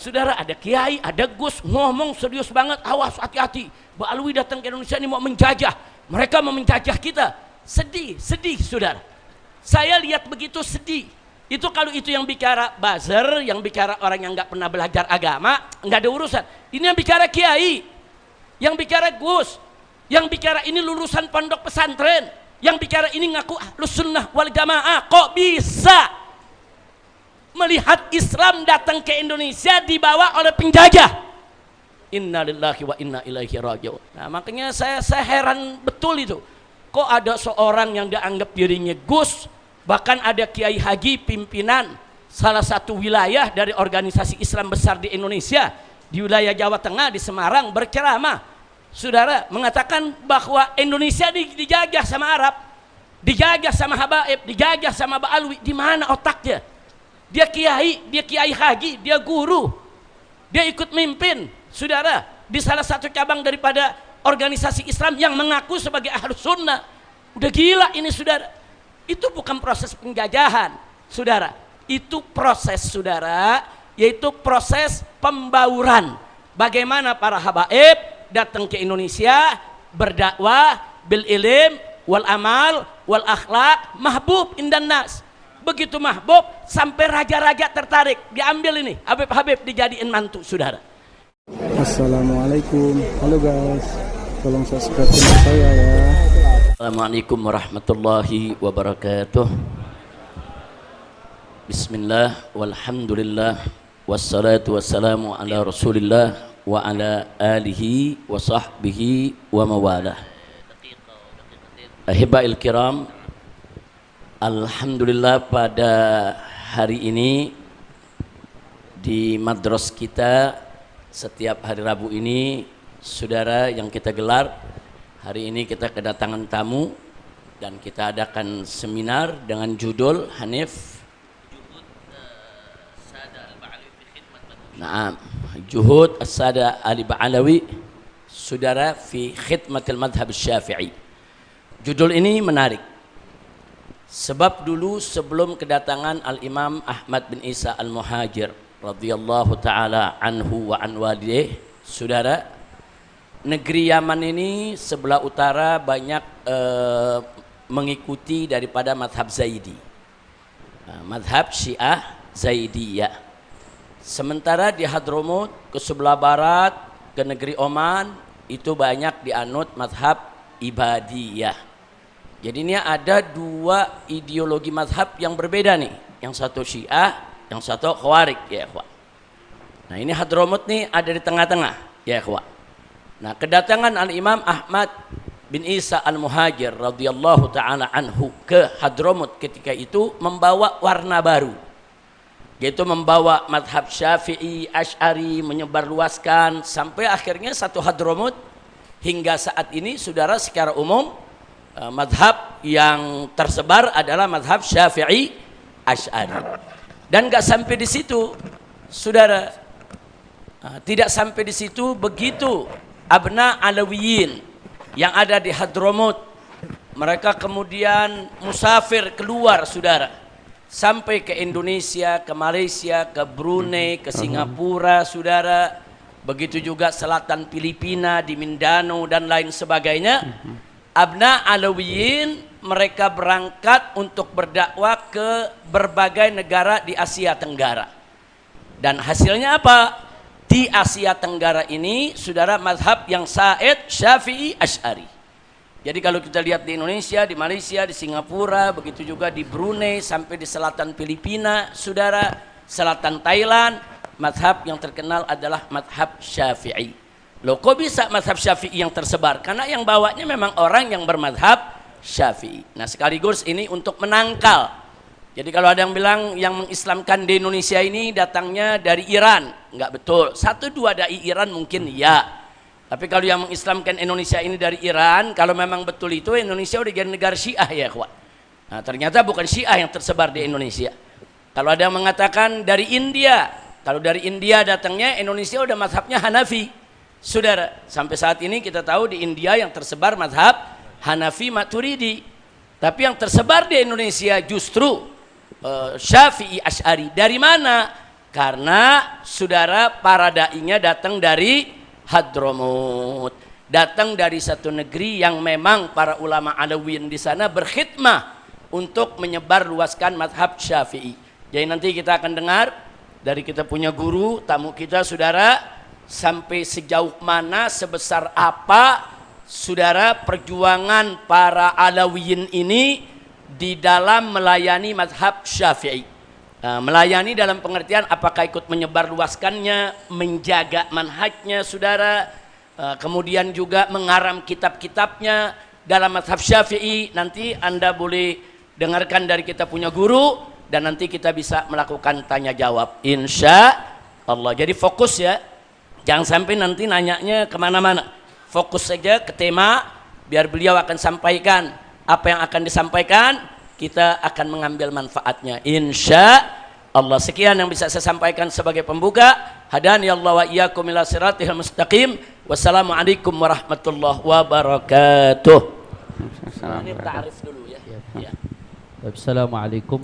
Saudara, ada kiai, ada gus ngomong serius banget, awas hati-hati, Mbak Alwi datang ke Indonesia ini mau menjajah, mereka mau menjajah kita. Sedih saudara. Saya lihat begitu sedih. Itu kalau itu yang bicara buzzer, yang bicara orang yang nggak pernah belajar agama, nggak ada urusan. Ini yang bicara kiai, yang bicara gus, yang bicara ini lulusan pondok pesantren, yang bicara ini ngaku ahlus sunnah wal jamaah. Kok bisa melihat Islam datang ke Indonesia dibawa oleh penjajah? Innalillahi wa inna ilaihi raji'un. Nah, makanya saya heran betul itu. Kok ada seorang yang dianggap dirinya gus, bahkan ada kiai haji pimpinan salah satu wilayah dari organisasi Islam besar di Indonesia, di wilayah Jawa Tengah, di Semarang, berceramah, saudara, mengatakan bahwa Indonesia dijajah sama Arab, dijajah sama habaib, dijajah sama Mbak Alwi. Di mana otaknya? Dia kiai haji, dia guru, dia ikut mimpin, saudara, di salah satu cabang daripada organisasi Islam yang mengaku sebagai ahlus sunnah. Udah gila ini, saudara. Itu bukan proses penjajahan, saudara. Itu proses, saudara, yaitu proses pembauran. Bagaimana para habaib datang ke Indonesia berdakwah bil ilm wal amal wal akhlak mahbub indan nas. Begitu mahbub sampai raja-raja tertarik, diambil ini Habib dijadiin mantu, saudara. Assalamualaikum, halo guys, tolong subscribe channel saya ya. Assalamualaikum warahmatullahi wabarakatuh. Bismillah walhamdulillah wassalatu wassalamu ala rasulillah wa ala alihi wa sahbihi wa mawalah. Ahibba'il kiram, alhamdulillah pada hari ini di madras kita setiap hari Rabu ini, saudara, yang kita gelar hari ini, kita kedatangan tamu dan kita adakan seminar dengan judul Hanif Juhud As-Sada Al-Ba'alawi, saudara, fi khidmatil madhab Syafi'i. Judul ini menarik sebab dulu sebelum kedatangan Al-Imam Ahmad bin Isa Al-Muhajir radhiyallahu ta'ala anhu wa an walidih, saudara, negeri Yaman ini sebelah utara banyak mengikuti daripada madhab Zaidi, madhab Syiah Zaidiyah. Sementara di Hadramut ke sebelah barat, ke negeri Oman, itu banyak dianut madhab Ibadiyah. Jadi ini ada dua ideologi mazhab yang berbeda nih. Yang satu Syiah, yang satu Khawarij, ya ikhwan. Nah, ini Hadramut nih ada di tengah-tengah, ya ikhwan. Nah, kedatangan Al-Imam Ahmad bin Isa Al-Muhajir radhiyallahu ta'ala anhu ke Hadramut ketika itu membawa warna baru. Yaitu membawa mazhab Syafi'i, Asy'ari, menyebarluaskan sampai akhirnya satu Hadramut hingga saat ini, saudara, secara umum madhab yang tersebar adalah madhab Syafi'i Asy'ari. Dan gak sampai di situ, saudara, tidak sampai di situ. Begitu abna Alawiyin yang ada di Hadramut, mereka kemudian musafir keluar, saudara, sampai ke Indonesia, ke Malaysia, ke Brunei, ke Singapura, saudara, begitu juga selatan Filipina, di Mindanao dan lain sebagainya. Abna Alawiyin mereka berangkat untuk berdakwah ke berbagai negara di Asia Tenggara. Dan hasilnya apa? Di Asia Tenggara ini, saudara, mazhab yang said Syafi'i Asy'ari. Jadi kalau kita lihat di Indonesia, di Malaysia, di Singapura, begitu juga di Brunei, sampai di selatan Filipina, saudara, selatan Thailand, mazhab yang terkenal adalah mazhab Syafi'i. Loh, kok bisa mazhab Syafi'i yang tersebar? Karena yang bawanya memang orang yang bermazhab Syafi'i. Nah, sekaligus ini untuk menangkal. Jadi kalau ada yang bilang yang mengislamkan di Indonesia ini datangnya dari Iran, nggak betul. Satu dua dai Iran mungkin ya. Tapi kalau yang mengislamkan Indonesia ini dari Iran, kalau memang betul itu, Indonesia udah jadi negara Syiah, ya kawan. Nah, ternyata bukan Syiah yang tersebar di Indonesia. Kalau ada yang mengatakan dari India, kalau dari India datangnya, Indonesia udah mazhabnya Hanafi. Saudara, sampai saat ini kita tahu di India yang tersebar mazhab Hanafi Maturidi. Tapi yang tersebar di Indonesia justru Syafi'i Asy'ari. Dari mana? Karena saudara para da'inya datang dari Hadramut, datang dari satu negeri yang memang para ulama Alawiyin di sana berkhidmah untuk menyebar luaskan mazhab Syafi'i. Jadi nanti kita akan dengar dari kita punya guru, tamu kita saudara, sampai sejauh mana, sebesar apa saudara perjuangan para Alawiyin ini di dalam melayani mazhab Syafi'i. Melayani dalam pengertian apakah ikut menyebar luaskannya, menjaga manhajnya saudara, kemudian juga mengaram kitab-kitabnya dalam mazhab Syafi'i. Nanti Anda boleh dengarkan dari kita punya guru dan nanti kita bisa melakukan tanya jawab insya Allah. Jadi fokus ya, jangan sampai nanti nanyanya kemana-mana, fokus saja ke tema, biar beliau akan sampaikan apa yang akan disampaikan, kita akan mengambil manfaatnya insya Allah. Sekian yang bisa saya sampaikan sebagai pembuka. Hadani Allah wa iyyakum ila siratil mustaqim. Wassalamualaikum warahmatullahi wabarakatuh. Ini ta'arif dulu ya. Ya. Assalamualaikum.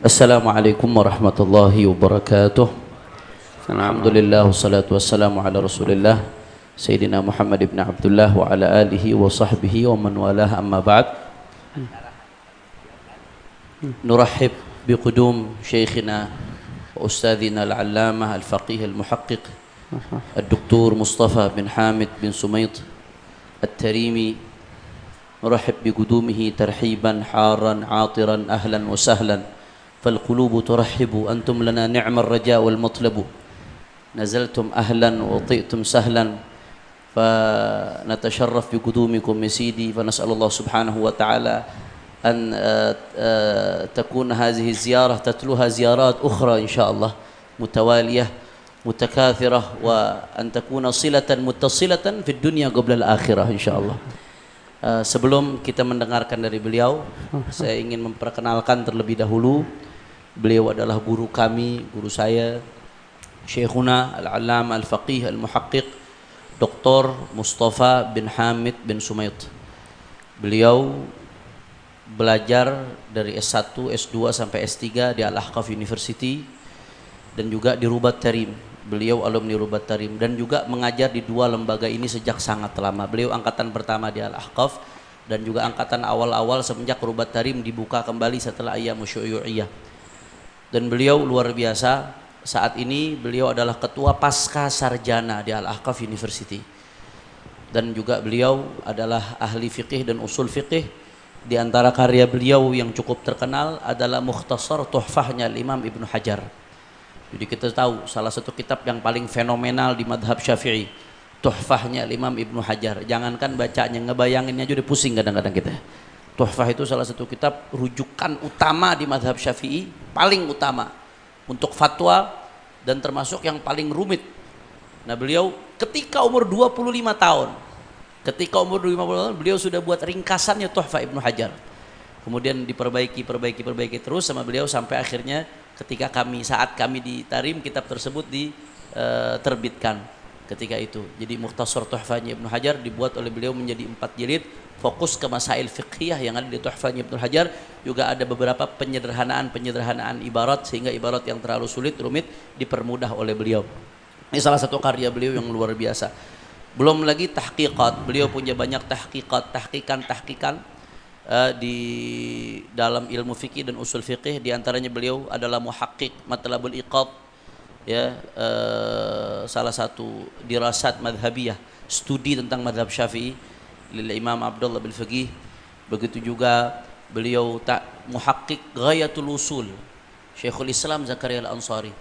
Assalamualaikum warahmatullahi wabarakatuh. Alhamdulillah wassalatu wassalamu ala Rasulillah Sayyidina Muhammad ibn Abdullah wa ala alihi wa sahbihi wa man walah, amma ba'd. Nurahib biqudum syekhina wa ustadzina al-allamah al-faqih al-muhaqqiq Al-Doktor Mustafa bin Hamid bin Sumayt At-Tarimi. Nurahib biqudumihi tarhiban haran atiran ahlan wa sahlan. فالقلوب ترحب أنتم لنا نعم الرجاء والمطلب نزلتم أهلا وطئتم سهلا فنتشرف بقدومكم يا سيدي. فنسأل الله سبحانه وتعالى أن تكون هذه الزيارة تتلوها زيارات أخرى إن شاء الله متوالية متكاثرة، وأن تكون صلة متصلة في الدنيا قبل الآخرة إن شاء الله. Sebelum kita mendengarkan dari beliau, saya ingin memperkenalkan terlebih dahulu. Beliau adalah guru kami, guru saya, Syekhuna Al-Allamah Al-Faqih Al-Muhaqqiq Dr. Mustafa bin Hamid bin Sumayt. Beliau belajar dari S1, S2 sampai S3 di Al-Ahqaf University dan juga di Rubat Tarim. Beliau alumni Rubat Tarim dan juga mengajar di dua lembaga ini sejak sangat lama. Beliau angkatan pertama di Al-Ahqaf dan juga angkatan awal-awal semenjak Rubat Tarim dibuka kembali setelah Ayyam Syu'iyah. Dan beliau luar biasa. Saat ini beliau adalah ketua pasca sarjana di Al-Ahqaf University. Dan juga beliau adalah ahli fiqih dan usul fiqih. Di antara karya beliau yang cukup terkenal adalah Mukhtasar Tuhfahnya Imam Ibnu Hajar. Jadi kita tahu salah satu kitab yang paling fenomenal di madhab Syafi'i, Tuhfahnya Imam Ibnu Hajar. Jangankan bacanya, ngebayanginnya aja udah pusing kadang-kadang kita. Tuhfah itu salah satu kitab rujukan utama di madhab Syafi'i, paling utama untuk fatwa dan termasuk yang paling rumit. Nah beliau ketika umur 25 tahun, beliau sudah buat ringkasannya Tuhfah Ibnu Hajar. Kemudian diperbaiki terus sama beliau sampai akhirnya saat kami di Tarim, kitab tersebut diterbitkan ketika itu. Jadi Mukhtasar Tuhfahnya Ibnu Hajar dibuat oleh beliau menjadi 4 jilid, fokus ke masail fiqhiyah yang ada di Tuhfahnya Ibnu Hajar. Juga ada beberapa penyederhanaan ibarat sehingga ibarat yang terlalu sulit, rumit dipermudah oleh beliau. Ini salah satu karya beliau yang luar biasa. Belum lagi tahqiqat, beliau punya banyak tahqiqan di dalam ilmu fikih dan usul fikih. Di antaranya beliau adalah muhaqqiq Matlabul Iqad, ya, salah satu dirasat madhabiyah, studi tentang madhab Syafi'i lil Imam Abdullah bin Faqih. Begitu juga beliau muhaqqiq Ghayatul Usul Syekhul Islam Zakaria Al-Ansari,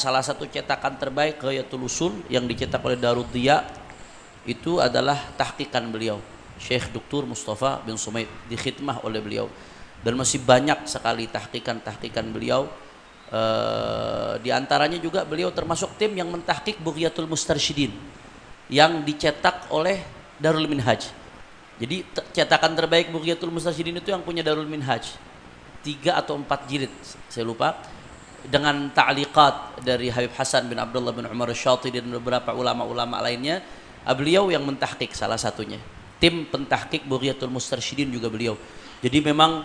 salah satu cetakan terbaik Ghayatul Usul yang dicetak oleh Darud Diya. Itu adalah tahqiqan beliau Syekh Dr. Mustafa bin Sumayt, dikhidmah oleh beliau. Dan masih banyak sekali tahqiqan beliau. Di antaranya juga beliau termasuk tim yang mentahqiq Bughyatul Mustarsyidin yang dicetak oleh Darul Minhaj. Jadi cetakan terbaik Bughyatul Mustarsyidin itu yang punya Darul Minhaj, 3 atau 4 jilid saya lupa. dengan ta'liqat dari Habib Hasan bin Abdullah bin Umar Asy-Syatili dan beberapa ulama-ulama lainnya, beliau yang mentahqiq salah satunya. Tim pentahqiq Bughiyatul Mustarsyidin juga beliau. Jadi memang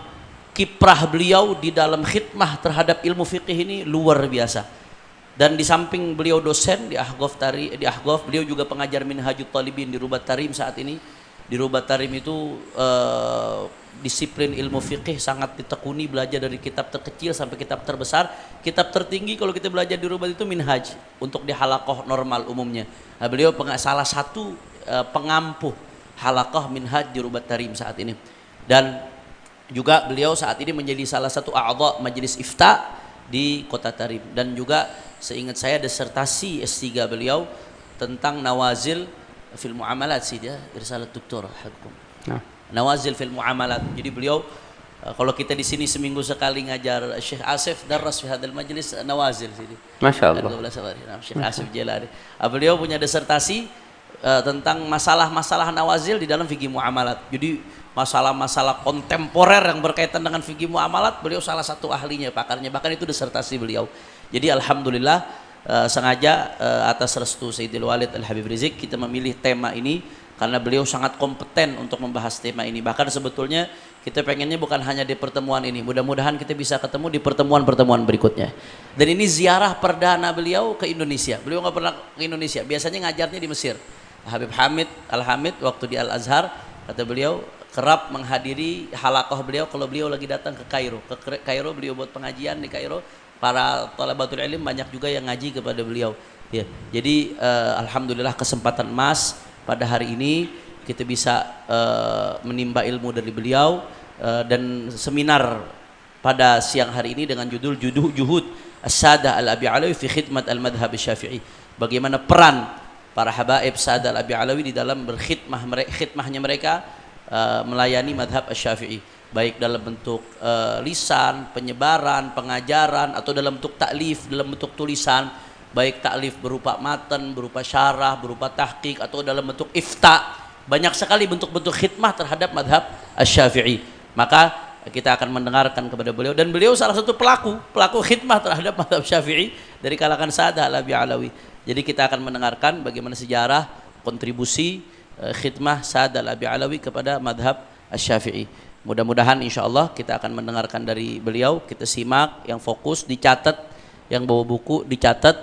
kiprah beliau di dalam khidmah terhadap ilmu fikih ini luar biasa. Dan di samping beliau dosen di Ahqaf beliau juga pengajar Minhajut Talibin di Rubat Tarim saat ini. Di Rubat Tarim itu disiplin ilmu fikih sangat ditekuni, belajar dari kitab terkecil sampai kitab terbesar. Kitab tertinggi kalau kita belajar di Rubat itu Minhaj untuk di halaqah normal umumnya. Nah, beliau salah satu pengampuh halaqah Minhaj di Rubat Tarim saat ini. Dan juga beliau saat ini menjadi salah satu a'dha majelis ifta di Kota Tarim, dan juga seingat saya disertasi S3 beliau tentang nawazil fil muamalat sih, dia risalah doktor hakum. Nawazil fil muamalat. Jadi beliau kalau kita di sini seminggu sekali ngajar, Syekh Asif darras fi hadzal majlis nawazil sini. Masyaallah. Syekh Asif Jalali. Beliau punya disertasi tentang masalah-masalah nawazil di dalam fikih muamalat. Jadi masalah-masalah kontemporer yang berkaitan dengan fikih muamalat, beliau salah satu ahlinya, pakarnya, bahkan itu disertasi beliau. Jadi alhamdulillah sengaja atas restu Sayyidil Walid Al-Habib Rizik kita memilih tema ini karena beliau sangat kompeten untuk membahas tema ini. Bahkan sebetulnya kita pengennya bukan hanya di pertemuan ini, mudah-mudahan kita bisa ketemu di pertemuan-pertemuan berikutnya. Dan ini ziarah perdana beliau ke Indonesia. Beliau nggak pernah ke Indonesia, biasanya ngajarnya di Mesir. Habib Hamid Al-Hamid waktu di Al-Azhar, kata beliau kerap menghadiri halaqah beliau kalau beliau lagi datang ke Kairo. Ke Kairo beliau buat pengajian di Kairo, para thalabatul ilm banyak juga yang ngaji kepada beliau. Ya. Jadi alhamdulillah kesempatan emas pada hari ini kita bisa menimba ilmu dari beliau, dan seminar pada siang hari ini dengan judul Juhud As-Sadah Al-Abi Alawi fi Khidmat Al-Madhhab Asy-Syafi'i. Bagaimana peran para habaib Sadah Al-Abi Alawi di dalam khidmahnya mereka melayani madhab Asy-Syafi'i, baik dalam bentuk lisan, penyebaran, pengajaran, atau dalam bentuk taklif, dalam bentuk tulisan, baik taklif berupa matan, berupa syarah, berupa tahqiq, atau dalam bentuk ifta. Banyak sekali bentuk-bentuk khidmah terhadap madhab Asy-Syafi'i. Maka kita akan mendengarkan kepada beliau, dan beliau salah satu pelaku khidmah terhadap madhab Syafi'i dari kalangan Sadah Al-Abi Alawi. Jadi kita akan mendengarkan bagaimana sejarah kontribusi khidmah Sadah Al-Abi Alawi kepada madhab Asy-Syafi'i. Mudah-mudahan insyaallah kita akan mendengarkan dari beliau, kita simak, yang fokus dicatat, yang bawa buku dicatat,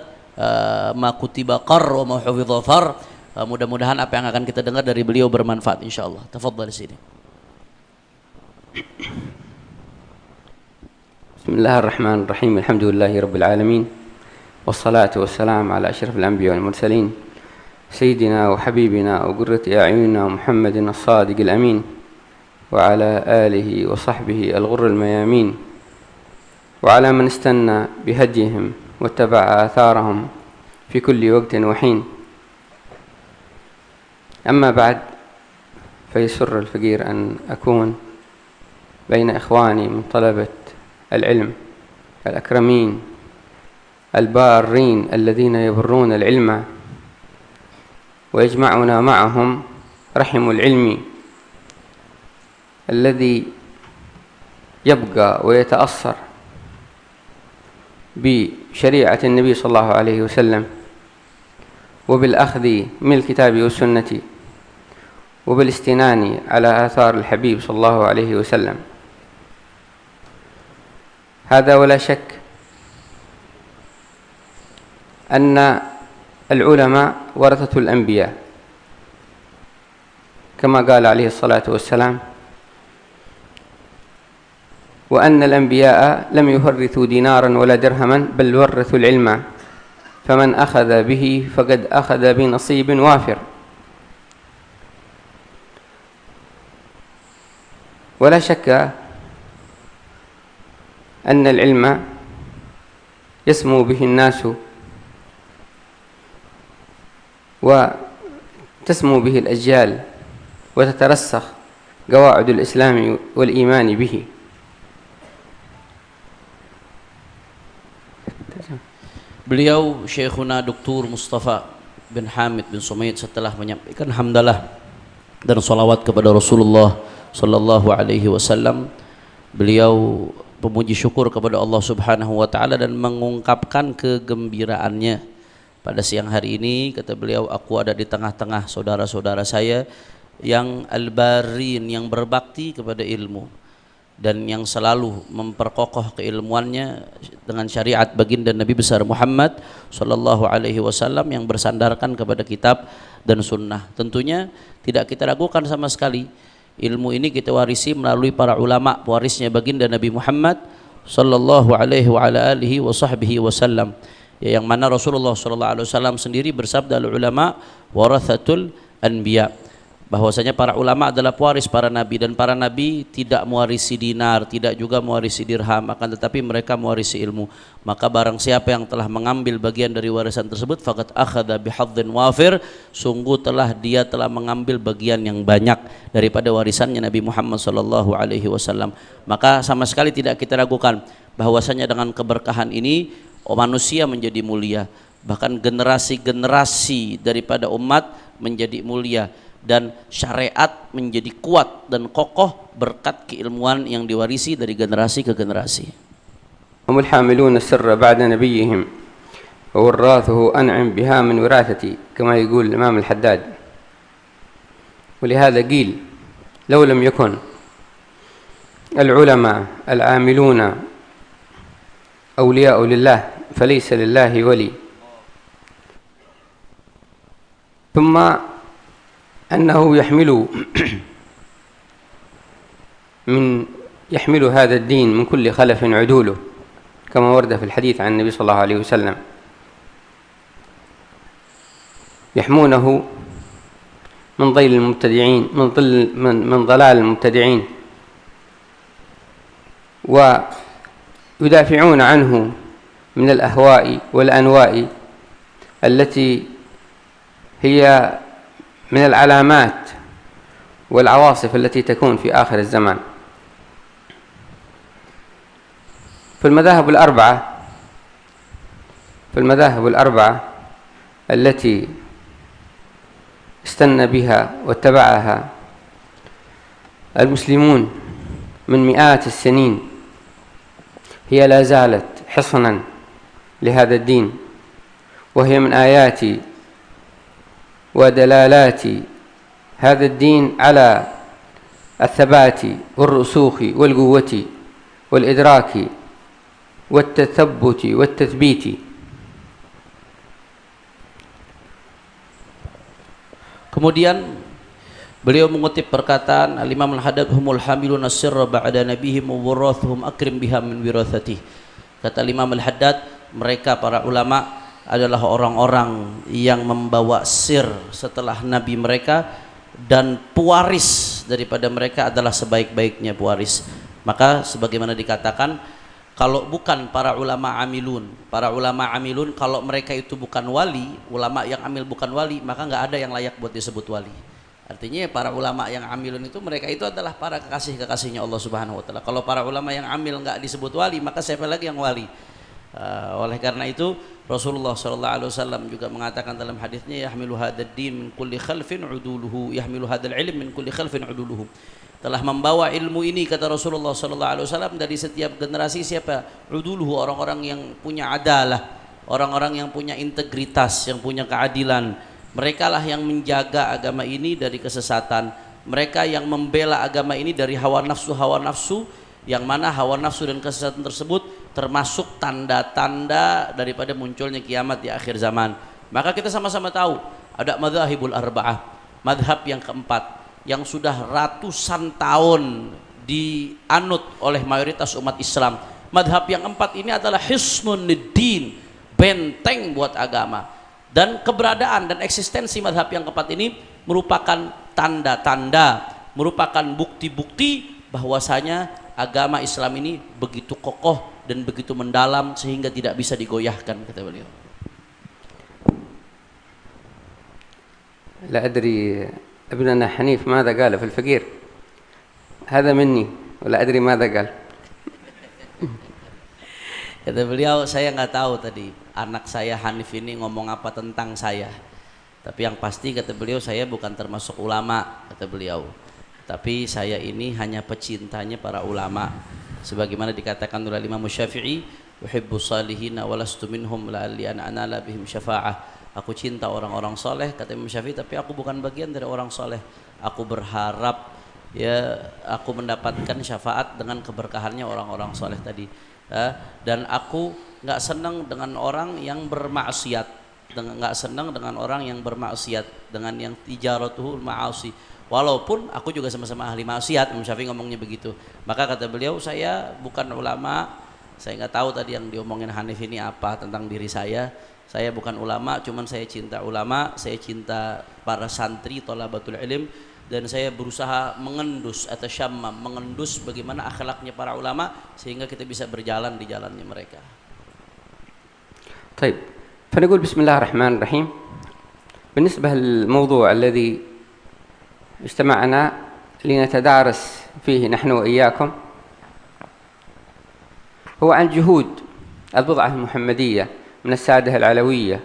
ma kutiba qar wa ma hufidha far. Mudah-mudahan apa yang akan kita dengar dari beliau bermanfaat insyaallah. Tafadhal di sini. Bismillahirrahmanirrahim. Alhamdulillahirabbil alamin. Wassalatu wassalamu ala asyrafil anbiya'i wal mursalin. سيدنا وحبيبنا وقرة أعيننا محمد الصادق الأمين وعلى آله وصحبه الغر الميامين وعلى من استنى بهديهم واتبع آثارهم في كل وقت وحين. أما بعد، فيسر الفقير أن أكون بين إخواني من طلبة العلم الأكرمين البارين الذين يبرون العلم ويجمعنا معهم رحم العلم الذي يبقى ويتأثر بشريعة النبي صلى الله عليه وسلم وبالأخذ من الكتاب والسنة وبالاستنان على آثار الحبيب صلى الله عليه وسلم. هذا ولا شك أن العلماء ورثة الأنبياء كما قال عليه الصلاة والسلام، وأن الأنبياء لم يورثوا دينارا ولا درهما بل ورثوا العلم فمن أخذ به فقد أخذ بنصيب وافر. ولا شك أن العلم يسمو به الناس وتسمو به الأجيال وتترسخ قواعد الإسلام والإيمان به. Beliau Syekhuna Dr. Mustafa bin Hamid bin Sumaid setelah menyampaikan hamdalah dan salawat kepada Rasulullah sallallahu alaihi wasallam, beliau pemuji syukur kepada Allah Subhanahu wa taala dan mengungkapkan kegembiraannya. Pada siang hari ini kata beliau, aku ada di tengah-tengah saudara-saudara saya yang al-barin, yang berbakti kepada ilmu dan yang selalu memperkokoh keilmuannya dengan syariat baginda Nabi besar Muhammad sallallahu alaihi wasallam yang bersandarkan kepada kitab dan sunnah. Tentunya tidak kita ragukan sama sekali, ilmu ini kita warisi melalui para ulama pewarisnya baginda Nabi Muhammad sallallahu alaihi wa ala alihi wa sahbihi wasallam, ya, yang mana Rasulullah sallallahu alaihi wasallam sendiri bersabda, al ulama warathatul anbiya, bahwasanya para ulama adalah pewaris para nabi, dan para nabi tidak mewarisi dinar, tidak juga mewarisi dirham, akan tetapi mereka mewarisi ilmu. Maka barang siapa yang telah mengambil bagian dari warisan tersebut, faqad akhadha bihadzin wafir, sungguh dia telah mengambil bagian yang banyak daripada warisannya Nabi Muhammad sallallahu alaihi wasallam. Maka sama sekali tidak kita ragukan bahwasanya dengan keberkahan ini manusia menjadi mulia, bahkan generasi-generasi daripada umat menjadi mulia, dan syariat menjadi kuat dan kokoh berkat keilmuan yang diwarisi dari generasi ke generasi. هم الحاملون السر بعد نبيهم ووراثه أنعم بها من وراثتي كما يقول الإمام الحداد. ولهذا قيل لو لم يكن العلماء العاملون أولياء لله فليس لله ولي. ثم أنه يحمل هذا الدين من كل خلف عدوله كما ورد في الحديث عن النبي صلى الله عليه وسلم، يحمونه من ضلال المبتدعين من ضلال المبتدعين، ويدافعون عنه من الأهواء والأنواء التي هي من العلامات والعواصف التي تكون في آخر الزمان. فالمذاهب الأربعة التي استنى بها واتبعها المسلمون من مئات السنين هي لا زالت حصنا لهذا الدين، وهي من آيات ودلالات هذا الدين على الثبات والرسوخ والقوة والإدراك والتثبت والتثبيت. Kemudian beliau mengutip perkataan Al-Imam Al-Haddad, humul hamilun as-sirra ba'da nabihim wa warathuhum akrim biha min wirathati. Kata Imam Al-Haddad, mereka para ulama adalah orang-orang yang membawa sir setelah nabi mereka, dan pewaris daripada mereka adalah sebaik-baiknya pewaris. Maka sebagaimana dikatakan, kalau bukan para ulama amilun kalau mereka itu bukan wali, ulama yang amil bukan wali, maka nggak ada yang layak buat disebut wali. Artinya para ulama yang amilun itu, mereka itu adalah para kekasih-kekasihnya Allah Subhanahu wa taala. Kalau para ulama yang amil nggak disebut wali, maka siapa lagi yang wali? Oleh karena itu Rasulullah sallallahu alaihi wasallam juga mengatakan dalam hadisnya, yahmilu hadzal din min kulli khalfin uduluhu, yahmilu hadzal ilm min kulli khalfin uduluhu. Telah membawa ilmu ini, kata Rasulullah sallallahu alaihi wasallam, dari setiap generasi siapa? Uduluhu, orang-orang yang punya adalah, orang-orang yang punya integritas, yang punya keadilan. Mereka lah yang menjaga agama ini dari kesesatan. Mereka yang membela agama ini dari hawa nafsu, yang mana hawa nafsu dan kesesatan tersebut termasuk tanda-tanda daripada munculnya kiamat di akhir zaman. Maka kita sama-sama tahu ada madzhabul arba'ah, madhab yang keempat yang sudah ratusan tahun dianut oleh mayoritas umat Islam. Madhab yang empat ini adalah hisnun din, benteng buat agama, dan keberadaan dan eksistensi madhab yang keempat ini merupakan tanda-tanda, merupakan bukti-bukti bahwasanya agama Islam ini begitu kokoh dan begitu mendalam sehingga tidak bisa digoyahkan, kata beliau. لا أدري ابننا حنيف ماذا قال في الفقير، هذا مني ولا أدري ماذا قال. Kata beliau, saya nggak tahu tadi anak saya Hanif ini ngomong apa tentang saya, tapi yang pasti kata beliau, saya bukan termasuk ulama, kata beliau, tapi saya ini hanya pecintanya para ulama. sebagaimana dikatakan oleh Imam Syafi'i, uhibbu salihina walastu minhum la'alli an anala bihim syafa'ah. Aku cinta orang-orang soleh, kata Imam Syafi'i, tapi aku bukan bagian dari orang soleh. Aku berharap ya aku mendapatkan syafaat dengan keberkahannya orang-orang soleh tadi. Dan aku nggak senang dengan orang yang bermaksiat, nggak senang dengan orang yang bermaksiat, dengan yang tijaratuhul ma'asi. Walaupun aku juga sama-sama ahli maksiat, Imam Syafi'i ngomongnya begitu. Maka kata beliau, saya bukan ulama, saya nggak tahu tadi yang diomongin Hanif ini apa tentang diri saya. Saya bukan ulama, cuman saya cinta ulama, saya cinta para santri, thalabatul ilm, dan saya berusaha mengendus atau syammam, mengendus bagaimana akhlaknya para ulama sehingga kita bisa berjalan di jalannya mereka. طيب فنقول بسم الله الرحمن الرحيم. بالنسبة للموضوع الذي اجتمعنا لنتدارس فيه نحن وإياكم هو عن جهود البضعة المحمدية من السادة العلوية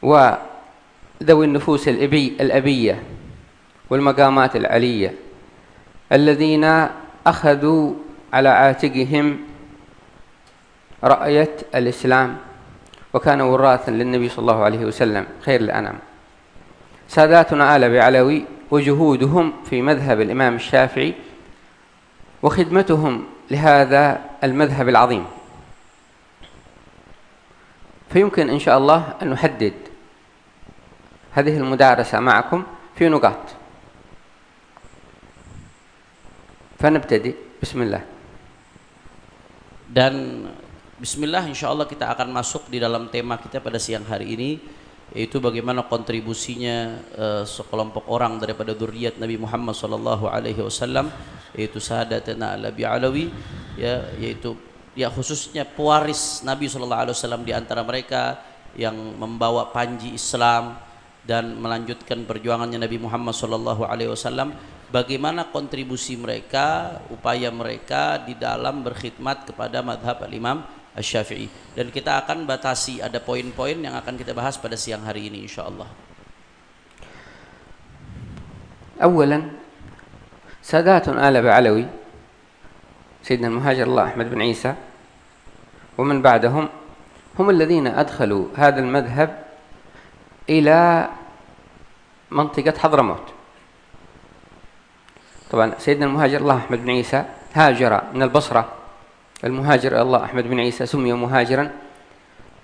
وذوي النفوس الأبية والمقامات العلية الذين أخذوا على عاتقهم رأية الإسلام وكانوا وراثا للنبي صلى الله عليه وسلم خير الأنام. ساداتنا آل بعلوي وجهودهم في مذهب الإمام الشافعي وخدمتهم لهذا المذهب العظيم. فيمكن إن شاء الله أن نحدد هذه المدارسة معكم في نقاط. فنبتدئ بسم الله. Dan bismillah, insya Allah kita akan masuk di dalam tema kita pada siang hari ini, yaitu bagaimana kontribusinya sekelompok orang daripada dzurriyyat Nabi Muhammad SAW, yaitu Sadatuna Alabi Alawi, ya, yaitu ya khususnya pewaris Nabi SAW di antara mereka yang membawa panji Islam dan melanjutkan perjuangannya Nabi Muhammad SAW. Bagaimana kontribusi mereka, upaya mereka di dalam berkhidmat kepada madhab al-Imam Asy-Syafi'i. Dan kita akan batasi, ada poin-poin yang akan kita bahas pada siang hari ini insyaallah. أولا سادات آل بعلوي سيدنا المهاجر الله أحمد بن عيسى ومن بعدهم هم الذين أدخلوا هذا المذهب إلى منطقة حضرموت. طبعا سيدنا المهاجر الله أحمد بن عيسى هاجر من البصرة. المهاجر الله أحمد بن عيسى سمي مهاجرا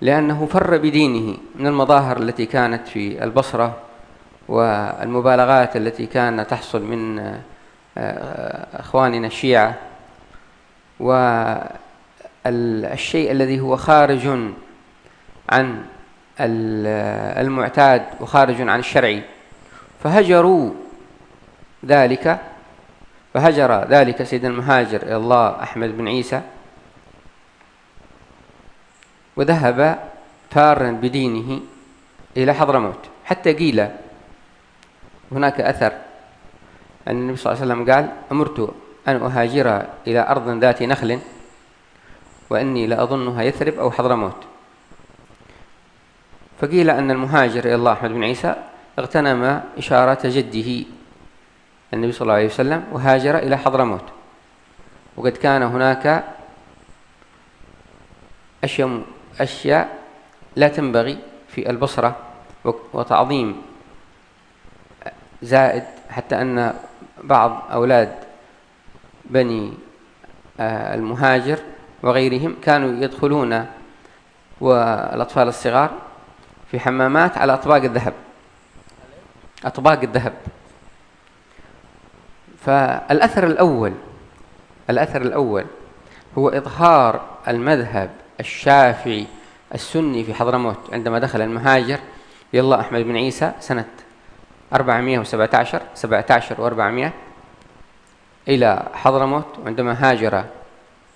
لأنه فر بدينه من المظاهر التي كانت في البصرة والمبالغات التي كانت تحصل من أخواننا الشيعة، والشيء الذي هو خارج عن المعتاد وخارج عن الشرعي، فهجر ذلك سيدنا المهاجر الله أحمد بن عيسى وذهب فارا بدينه إلى حضرموت. حتى قيل هناك أثر أن النبي صلى الله عليه وسلم قال: أمرت أن أهاجر إلى أرض ذات نخل وإني لأظنها يثرب أو حضرموت. فقيل أن المهاجر إلى الله أحمد بن عيسى اغتنم إشارة جده النبي صلى الله عليه وسلم وهاجر إلى حضرموت، وقد كان هناك أشياء لا تنبغي في البصرة وتعظيم زائد، حتى أن بعض أولاد بني المهاجر وغيرهم كانوا يدخلون والأطفال الصغار في حمامات على أطباق الذهب. فالأثر الأول هو إظهار المذهب الشافعي السني في حضرموت عندما دخل المهاجر يلا أحمد بن عيسى سنة 417 و400 إلى حضرموت. وعندما هاجر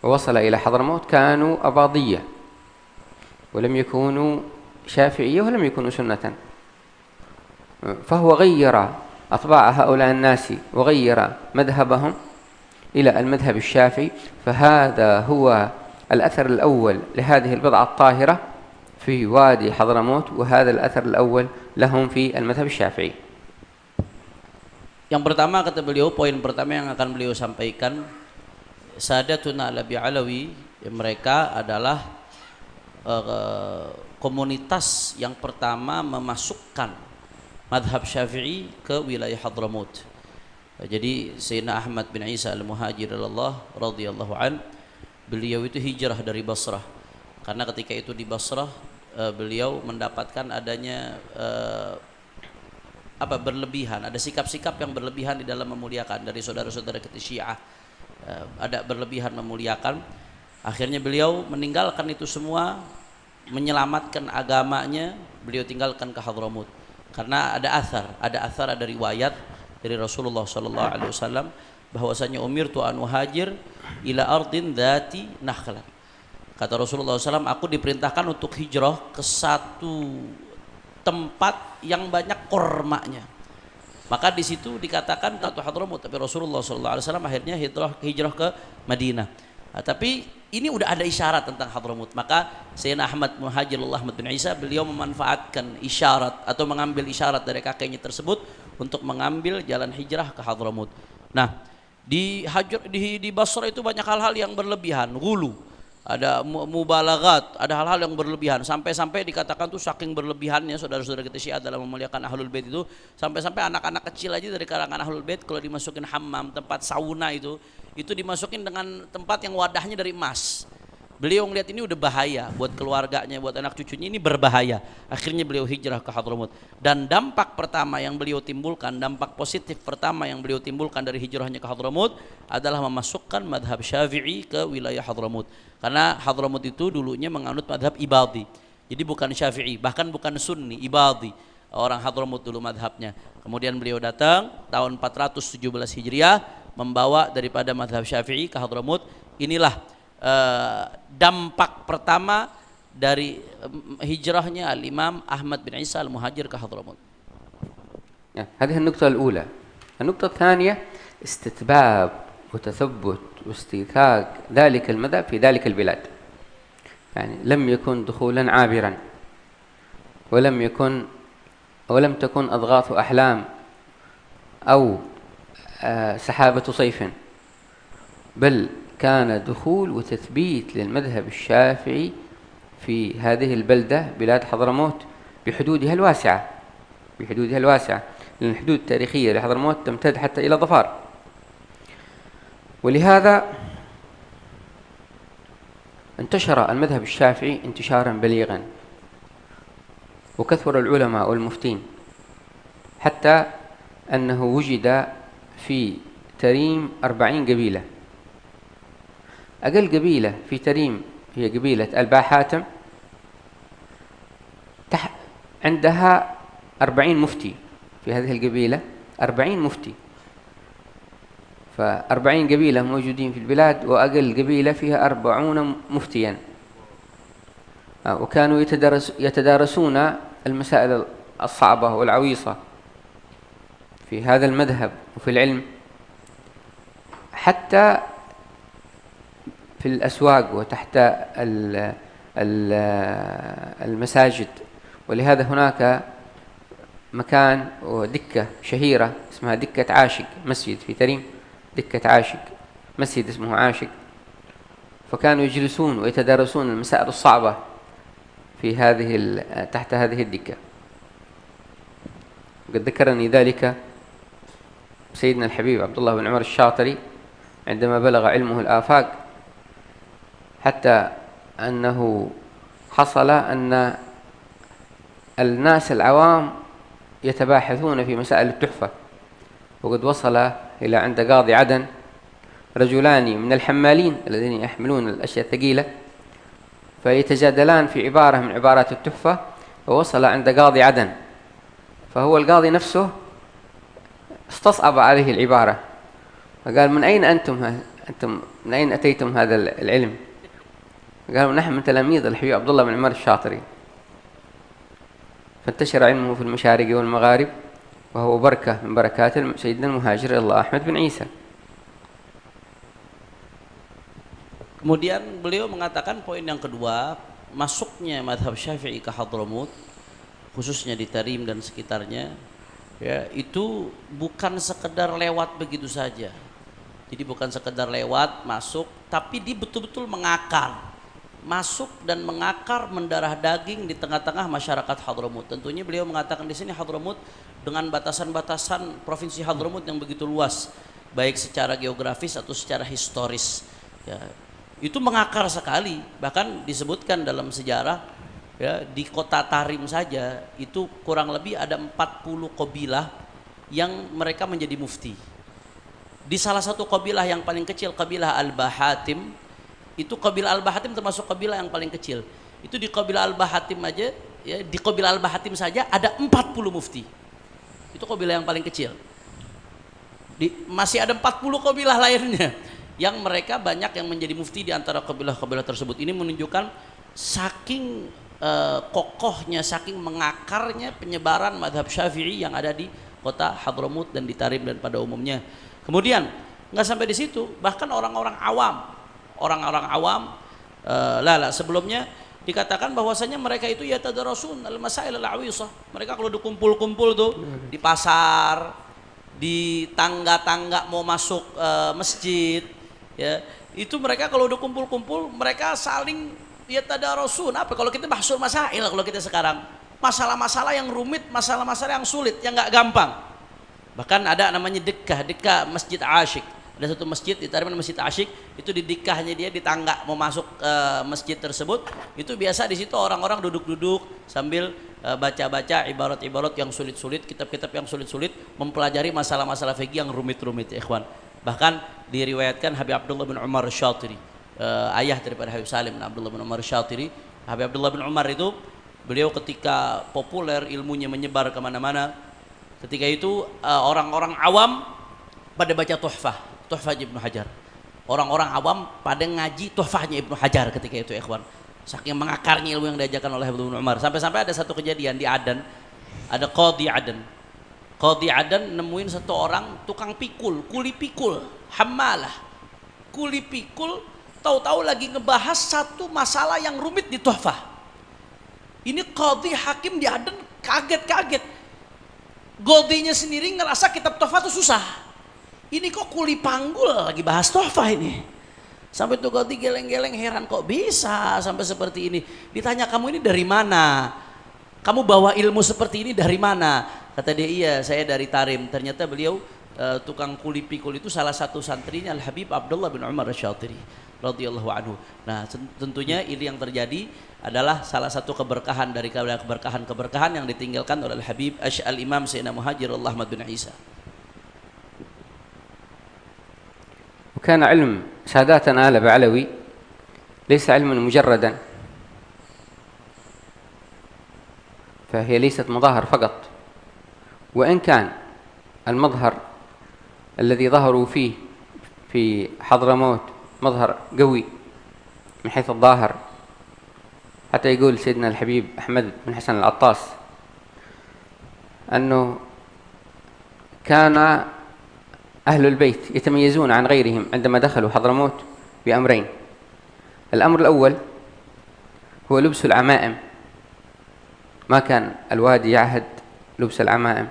ووصل إلى حضرموت كانوا أباضية ولم يكونوا شافعية ولم يكونوا سنة، فهو غير أطباع هؤلاء الناس وغير مذهبهم إلى المذهب الشافعي. فهذا هو الأثر الأول لهذه البضعة الطاهرة في وادي حضرموت، وهذا الأثر الأول لهم في المذهب الشافعي. Yang pertama kata beliau, poin pertama yang akan beliau sampaikan Sadatuna Alabi Alawi, mereka adalah komunitas yang pertama memasukkan madhab Syafi'i ke wilayah Hadramut. Jadi Sayyidina Ahmad bin Isa al-Muhajir radhiyallahu an, beliau itu hijrah dari Basrah, karena ketika itu di Basrah beliau mendapatkan adanya berlebihan, ada sikap-sikap yang berlebihan di dalam memuliakan dari saudara-saudara kita Syiah, ada berlebihan memuliakan. Akhirnya beliau meninggalkan itu semua, menyelamatkan agamanya, beliau tinggalkan ke Hadramut. Karena ada riwayat dari Rasulullah sallallahu alaihi wasallam bahwasanya umirtu an uhajir ila ardin dzati nakhlan. Kata Rasulullah SAW, aku diperintahkan untuk hijrah ke satu tempat yang banyak kormanya. Maka di situ dikatakan satu Hadramut, tapi Rasulullah SAW akhirnya hijrah ke Madinah. Nah, tapi ini udah ada isyarat tentang Hadramut. Maka Sayyidina Ahmad bin Isa, beliau memanfaatkan isyarat atau mengambil isyarat dari kakeknya tersebut untuk mengambil jalan hijrah ke Hadramut. Nah, di Basra itu banyak hal-hal yang berlebihan, ghulu, ada mubalaghat, ada hal-hal yang berlebihan, sampai dikatakan tuh saking berlebihannya saudara-saudara kita Syiah dalam memuliakan Ahlul Bait itu, sampai anak-anak kecil aja dari kalangan Ahlul Bait kalau dimasukin hammam, tempat sauna itu dimasukin dengan tempat yang wadahnya dari emas. Beliau ngelihat ini udah bahaya buat keluarganya, buat anak cucunya, ini berbahaya. Akhirnya beliau hijrah ke Hadramut. Dan dampak pertama yang beliau timbulkan, dampak positif pertama yang beliau timbulkan dari hijrahnya ke Hadramut adalah memasukkan madhab Syafi'i ke wilayah Hadramut. Karena Hadramut itu dulunya menganut madhab Ibadi. Jadi bukan Syafi'i, bahkan bukan Sunni, Ibadi. Orang Hadramut dulu madhabnya. Kemudian beliau datang tahun 417 Hijriah, membawa daripada madhab Syafi'i ke Hadramut. Inilah dampak pertama dari hijrahnya Al-Imam Ahmad bin Isa al-Muhajir ke Hadramut. هذه النقطة الأولى. النقطة الثانية استتباب وتثبت واستيثاق ذلك المذهب في ذلك البلاد. يعني لم يكن دخولا عابرا، ولم تكن أضغاث أحلام أو سحابة صيف، بل كان دخول وتثبيت للمذهب الشافعي في هذه البلدة بلاد حضرموت بحدودها الواسعة، لأن الحدود التاريخية لحضرموت تمتد حتى إلى ظفار. ولهذا انتشر المذهب الشافعي انتشارا بليغا، وكثر العلماء والمفتين، حتى أنه وجد في تريم 40 قبيلة. أقل قبيلة في تريم هي قبيلة البا حاتم، عندها 40 مفتي. في هذه القبيلة 40 مفتي، ف40 قبيلة موجودين في البلاد، وأقل قبيلة فيها 40 مفتيا. وكانوا يتدارسون المسائل الصعبة والعويصة في هذا المذهب وفي العلم، حتى في الأسواق وتحت المساجد. ولهذا هناك مكان ودكة شهيرة اسمها دكة عاشق، مسجد في تريم دكة عاشق، مسجد اسمه عاشق. فكانوا يجلسون ويتدارسون المسائل الصعبة في تحت هذه الدكة. وقد ذكرني ذلك سيدنا الحبيب عبد الله بن عمر الشاطري عندما بلغ علمه الآفاق، حتى أنه حصل أن الناس العوام يتباحثون في مسائل التحفة. وقد وصل إلى عند قاضي عدن رجلان من الحمالين الذين يحملون الأشياء الثقيلة، فيتجادلان في عبارة من عبارات التحفة، ووصل عند قاضي عدن، فهو القاضي نفسه استصعب عليه العبارة، فقال: من أين أنتم من أين أتيتم هذا العلم؟ قالوا: نحن من تلاميذ الحبيب عبد الله بن عمر الشاطري. فانتشر علمه في المشارق والمغارب، وهو بركة من بركات سيدنا المهاجر الله أحمد bin Isa. Kemudian beliau mengatakan poin yang kedua, masuknya madhab Syafi'i ke Hadramut, khususnya di Tarim dan sekitarnya, ya, itu bukan sekedar lewat begitu saja, Jadi bukan sekedar lewat, masuk, tapi dia betul-betul mengakar. Masuk dan mengakar mendarah daging di tengah-tengah masyarakat Hadramut. Tentunya beliau mengatakan di sini Hadramut dengan batasan-batasan provinsi Hadramut yang begitu luas, baik secara geografis atau secara historis. Ya, itu mengakar sekali. Bahkan disebutkan dalam sejarah, ya, di kota Tarim saja itu kurang lebih ada 40 qabilah yang mereka menjadi mufti. Di salah satu kabilah yang paling kecil, kabilah Al-Bahatim, itu kabilah Al-Bahatim termasuk kabilah yang paling kecil. Itu di kabilah Al-Bahatim aja, ya, di kabilah Al-Bahatim saja ada 40 mufti. Itu kabilah yang paling kecil. Masih ada 40 kabilah lainnya yang mereka banyak yang menjadi mufti di antara kabilah-kabilah tersebut. Ini menunjukkan saking kokohnya, saking mengakarnya penyebaran mazhab Syafi'i yang ada di kota Hadramut dan di Tarim dan pada umumnya. Kemudian nggak sampai di situ, bahkan orang-orang awam, sebelumnya dikatakan bahwasanya mereka itu yatadarasun al-masail al-awisah. Mereka kalau dikumpul-kumpul tuh di pasar, di tangga-tangga mau masuk masjid, ya itu mereka kalau udah kumpul-kumpul mereka saling yatadarasun. Apa kalau kita bahsul masail, kalau kita sekarang masalah-masalah yang rumit, masalah-masalah yang sulit, yang nggak gampang. Bahkan ada namanya dekah Masjid Asyik. Ada satu masjid di Tarim, Masjid Asyik, itu di dekahnya dia di tangga mau masuk masjid tersebut. Itu biasa di situ orang-orang duduk-duduk sambil baca-baca ibarat-ibarat yang sulit-sulit, kitab-kitab yang sulit-sulit, mempelajari masalah-masalah fikih yang rumit-rumit, ya ikhwan. Bahkan diriwayatkan Habib Abdullah bin Umar Syatiri, ayah daripada Habib Salim bin Abdullah bin Umar Syatiri. Habib Abdullah bin Umar itu beliau ketika populer, ilmunya menyebar kemana-mana, ketika itu orang-orang awam pada baca Tuhfah Ibnu Hajar. Orang-orang awam pada ngaji Tuhfahnya Ibnu Hajar ketika itu, ikhwan. Saking mengakarnya ilmu yang diajarkan oleh Ibnu Umar. Sampai-sampai ada satu kejadian di Adan, ada Qadhi Adan. Qadhi Adan nemuin satu orang tukang pikul, kuli pikul, hamalah. Kuli pikul, tahu-tahu lagi ngebahas satu masalah yang rumit di Tuhfah. Ini Qadhi Hakim di Adan kaget-kaget. Qadhinya sendiri ngerasa kitab Tuhfah itu susah. Ini kok kuli panggul lagi bahas Tuhfah ini. Sampai tuh Qadhi geleng-geleng heran, kok bisa sampai seperti ini. Ditanya, kamu ini dari mana? Kamu bawa ilmu seperti ini dari mana? Kata dia, iya saya dari Tarim. Ternyata beliau tukang kuli pikul itu salah satu santrinya Al-Habib Abdullah bin Umar Syatiri radhiyallahu anhu. Nah tentunya ini yang terjadi adalah salah satu keberkahan dari keberkahan yang ditinggalkan oleh Al-Habib Al-Imam Sayyidina Muhajir Ahmad bin Isa. وكان علم ساداتنا آل بعلوي ليس علما مجردا، فهي ليست مظاهر فقط، وإن كان المظهر الذي ظهروا فيه في حضرموت مظهر قوي من حيث الظاهر، حتى يقول سيدنا الحبيب أحمد بن حسن العطاس أنه كان أهل البيت يتميزون عن غيرهم عندما دخلوا حضرموت بأمرين. الأمر الأول هو لبس العمائم، ما كان الوادي يعهد لبس العمائم.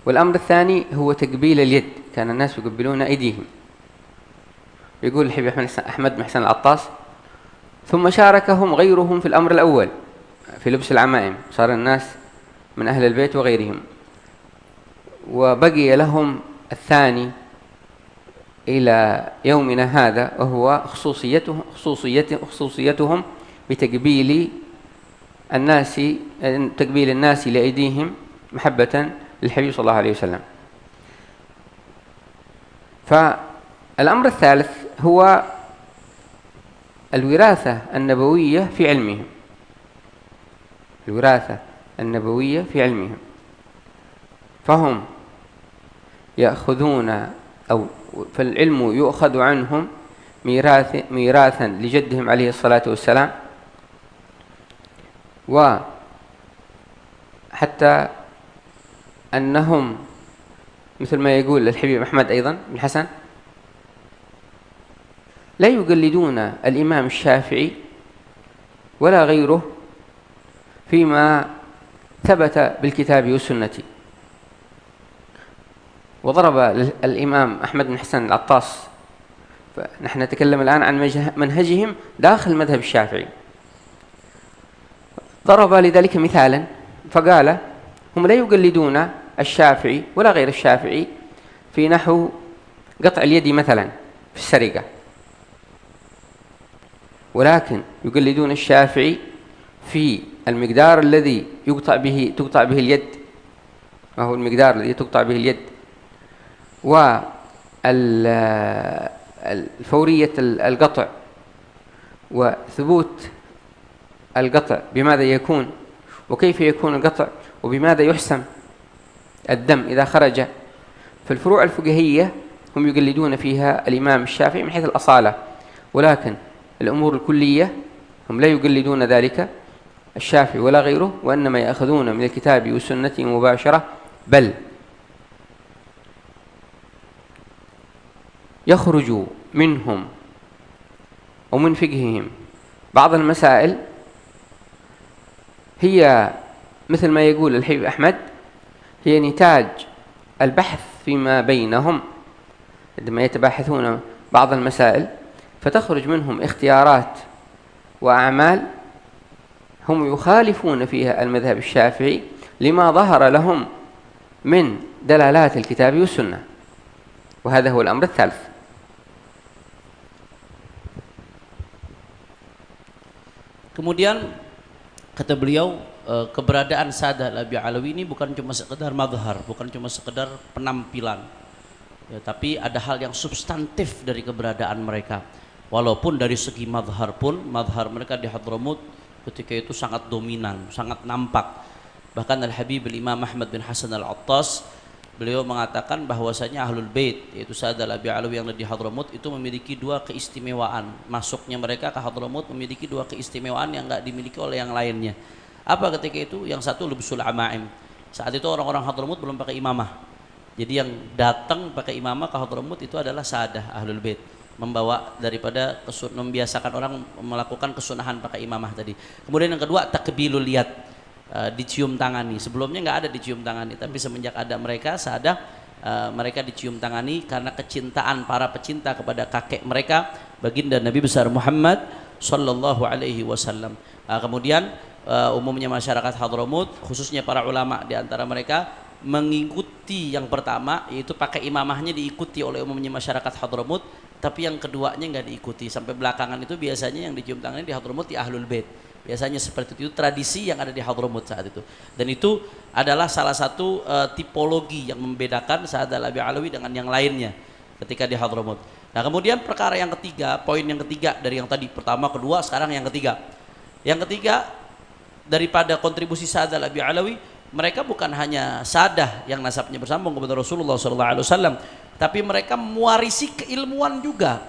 والأمر الثاني هو تقبيل اليد، كان الناس يقبلون أيديهم. يقول الحبيب أحمد بن حسن العطاس: ثم شاركهم غيرهم في الأمر الأول في لبس العمائم، صار الناس من أهل البيت وغيرهم، وبقي لهم الثاني إلى يومنا هذا، وهو خصوصيتهم بتقبيل الناس لأيديهم محبة للحبيب صلى الله عليه وسلم. فالأمر الثالث هو الوراثة النبوية في علمهم، الوراثة النبوية في علمهم، فهم يأخذون فالعلم يؤخذ عنهم ميراثا لجدهم عليه الصلاة والسلام، وحتى أنهم مثل ما يقول الحبيب أحمد أيضا بن حسن لا يقلدون الإمام الشافعي ولا غيره فيما ثبت بالكتاب والسنة، وضرب الإمام أحمد بن حسن العطاس. فنحن نتكلم الآن عن منهجهم داخل المذهب الشافعي. ضرب لذلك مثالا فقال: هم لا يقلدون الشافعي ولا غير الشافعي في نحو قطع اليد مثلا في السرقة، ولكن يقلدون الشافعي في المقدار الذي تقطع به اليد، ما هو المقدار الذي تقطع به اليد، وفورية القطع، وثبوت القطع بماذا يكون، وكيف يكون القطع، وبماذا يحسم الدم إذا خرج. فالفروع الفقهية هم يقلدون فيها الإمام الشافعي من حيث الأصالة، ولكن الأمور الكلية هم لا يقلدون ذلك الشافعي ولا غيره، وإنما يأخذون من الكتاب والسنة مباشرة، بل يخرج منهم ومن فقههم بعض المسائل هي مثل ما يقول الحبيب أحمد، هي نتاج البحث فيما بينهم عندما يتباحثون بعض المسائل، فتخرج منهم اختيارات وأعمال هم يخالفون فيها المذهب الشافعي لما ظهر لهم من دلالات الكتاب والسنة، وهذا هو الأمر الثالث. Kemudian kata beliau, keberadaan Sa'ad Al-Alawi ini bukan cuma sekedar madhar, bukan cuma sekedar penampilan, ya, tapi ada hal yang substantif dari keberadaan mereka. Walaupun dari segi madhar pun, madhar mereka di Hadramut ketika itu sangat dominan, sangat nampak. Bahkan Al-Habib Imam Ahmad bin Hasan Al-Attas, beliau mengatakan bahwasanya Ahlul Bait, yaitu Sa'ad Al-Alawi yang ada di Hadramut, itu memiliki dua keistimewaan. Masuknya mereka ke Hadramut memiliki dua keistimewaan yang enggak dimiliki oleh yang lainnya. Apa ketika itu? Yang satu lubsul amaim. Saat itu orang-orang Hadramut belum pakai imamah. Jadi yang datang pakai imamah ke Hadramut itu adalah Sa'adah Ahlul Bait, membawa daripada membiasakan orang melakukan kesunahan pakai imamah tadi. Kemudian yang kedua takbilul yad, dicium tangani. Sebelumnya nggak ada dicium tangani, tapi semenjak ada mereka Sa'adah, mereka dicium tangani karena kecintaan para pecinta kepada kakek mereka, baginda Nabi besar Muhammad sallallahu alaihi wasallam. Kemudian umumnya masyarakat Hadramut, khususnya para ulama di antara mereka mengikuti yang pertama, yaitu pakai imamahnya diikuti oleh umumnya masyarakat Hadramut, tapi yang keduanya nggak diikuti. Sampai belakangan itu biasanya yang dicium tangannya di Hadramut di Ahlul Bait. Biasanya seperti itu tradisi yang ada di Hadramut saat itu. Dan itu adalah salah satu tipologi yang membedakan Sa'ad Al-Alawi dengan yang lainnya ketika di Hadramut. Nah, kemudian perkara yang ketiga, poin yang ketiga dari yang tadi pertama, kedua, sekarang yang ketiga. Yang ketiga, daripada kontribusi Sa'ad Al-Alawi, mereka bukan hanya sadah yang nasabnya bersambung kepada Rasulullah SAW, tapi mereka mewarisi keilmuan juga.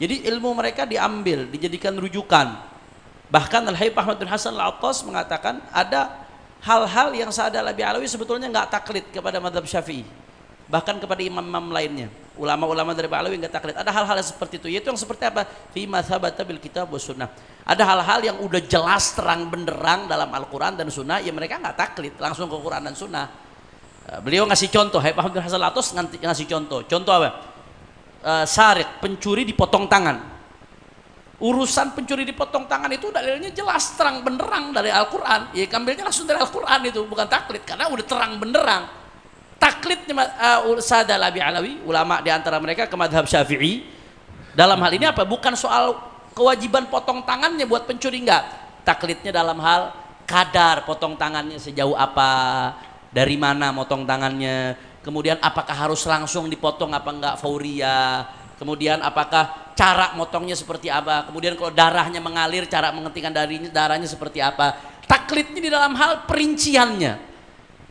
Jadi ilmu mereka diambil, dijadikan rujukan. Bahkan Al-Habib Ahmad bin Hasan Al-Attas mengatakan ada hal-hal yang Sa'ad Al-Alawi sebetulnya nggak taklid kepada mazhab Syafi'i, bahkan kepada imam-imam lainnya, ulama-ulama dari Alawi nggak taklid. Ada hal-hal seperti itu, yaitu yang seperti apa? Fi ma tsabata bil kitab was sunnah. Ada hal-hal yang udah jelas terang benderang dalam Al-Quran dan Sunnah, ya mereka nggak taklid, langsung ke Quran dan Sunnah. Beliau ngasih contoh, Habib Ahmad bin Hasan Al-Attas ngasih contoh. Contoh apa? Sarik, pencuri dipotong tangan. Urusan pencuri dipotong tangan itu dalilnya jelas terang benderang dari Al-Quran, ya ambilnya langsung dari Al-Quran, itu bukan taklid karena udah terang benderang. Taklidnya Sa'ad Al-Alawi, ulama di antara mereka ke mazhab Syafi'i dalam hal ini apa? Bukan soal kewajiban potong tangannya buat pencuri, enggak. Taklidnya dalam hal kadar potong tangannya sejauh apa, dari mana potong tangannya, kemudian apakah harus langsung dipotong apa enggak fauriyah, kemudian apakah cara motongnya seperti apa, kemudian kalau darahnya mengalir cara menghentikan darahnya seperti apa. Taklidnya di dalam hal perinciannya.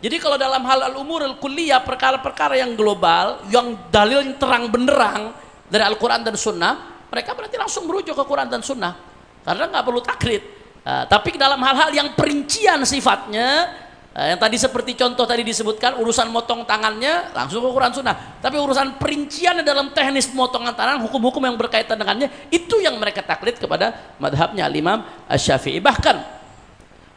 Jadi kalau dalam hal al-umur al-kulliyah, perkara-perkara yang global yang dalilnya terang benderang dari Al-Quran dan Sunnah, mereka berarti langsung merujuk ke Quran dan Sunnah karena nggak perlu taklid. Tapi dalam hal-hal yang perincian sifatnya, yang tadi seperti contoh tadi disebutkan, urusan motong tangannya langsung ke Quran Sunnah, tapi urusan perinciannya dalam teknis pemotongan tangan, hukum-hukum yang berkaitan dengannya, itu yang mereka taklid kepada madhabnya Al-Imam Asy-Syafi'i. Bahkan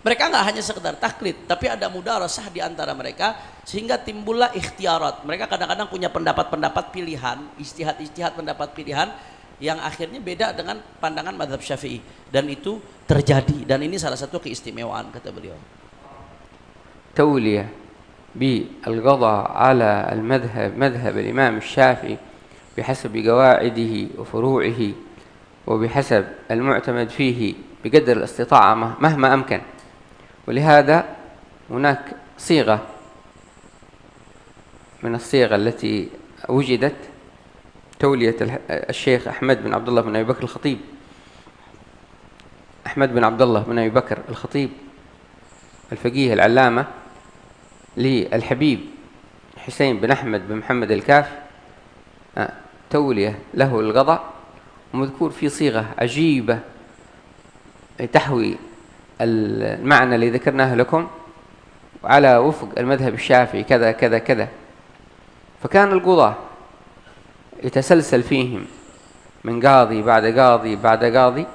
Mereka nggak hanya sekedar taklid, tapi ada mudarasah di antara mereka sehingga timbullah ikhtiarat. Mereka kadang-kadang punya pendapat-pendapat pilihan, ijtihad pendapat pilihan yang akhirnya beda dengan pandangan mazhab Syafi'i, dan itu terjadi, dan ini salah satu keistimewaan kata beliau. تولية بالقضاء على مذهب الإمام الشافعي بحسب قواعده وفروعه وبحسب المعتمد فيه بقدر الاستطاعة مهما أمكن. ولهذا هناك صيغة من الصيغ التي وجدت تولية الشيخ أحمد بن عبد الله بن أبي بكر الخطيب، أحمد بن عبد الله بن أبي بكر الخطيب الفقيه العلامة، للحبيب حسين بن أحمد بن محمد الكاف تولية له القضاء، ومذكور في صيغة عجيبة تحوي المعنى اللي ذكرناه لكم على وفق المذهب الشافعي كذا كذا كذا. فكان القضاة يتسلسل فيهم من قاضي بعد قاضي بعد قاضي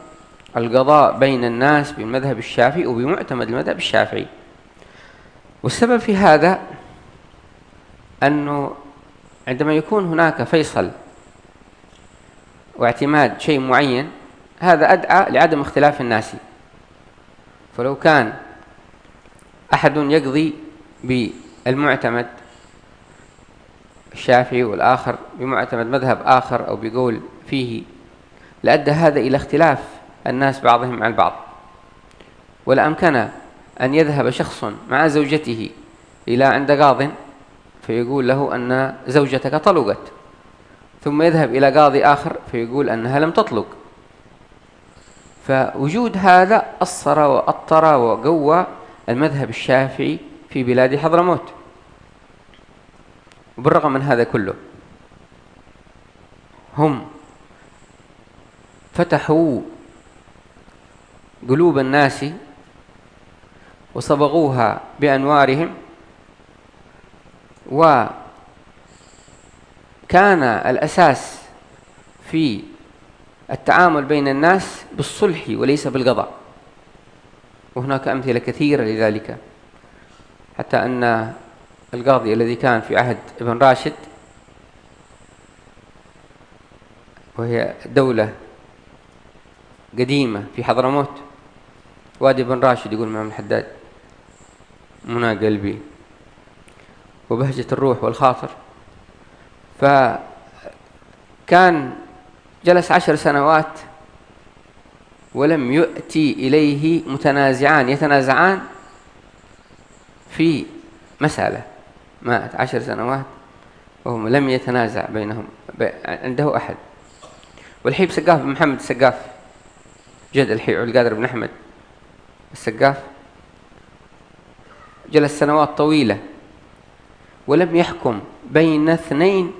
القضاء بين الناس بالمذهب الشافعي وبمعتمد المذهب الشافعي. والسبب في هذا أنه عندما يكون هناك فيصل واعتماد شيء معين، هذا أدعى لعدم اختلاف الناس. فلو كان أحد يقضي بالمعتمد الشافعي والآخر بمعتمد مذهب آخر أو بقول فيه، لأدى هذا إلى اختلاف الناس بعضهم مع البعض. ولأمكن أن يذهب شخص مع زوجته إلى عند قاض فيقول له أن زوجتك طلقت، ثم يذهب إلى قاضي آخر فيقول أنها لم تطلق. فوجود هذا أصر وأطر وقوى المذهب الشافعي في بلاد حضرموت. وبالرغم من هذا كله هم فتحوا قلوب الناس وصبغوها بأنوارهم، وكان الأساس في التعامل بين الناس بالصلح وليس بالقضاء. وهناك أمثلة كثيرة لذلك، حتى أن القاضي الذي كان في عهد ابن راشد، وهي دولة قديمة في حضرموت، وادي ابن راشد يقول الإمام الحداد منى قلبي وبهجة الروح والخاطر. فكان جلس 10 سنوات ولم يؤتي إليه متنازعان يتنازعان في مسألة، مات 10 سنوات وهم لم يتنازع بينهم عنده أحد. والحيب سقاف بن محمد السقاف جد الحيب عبد القادر بن أحمد السقاف جلس سنوات طويلة ولم يحكم بين اثنين،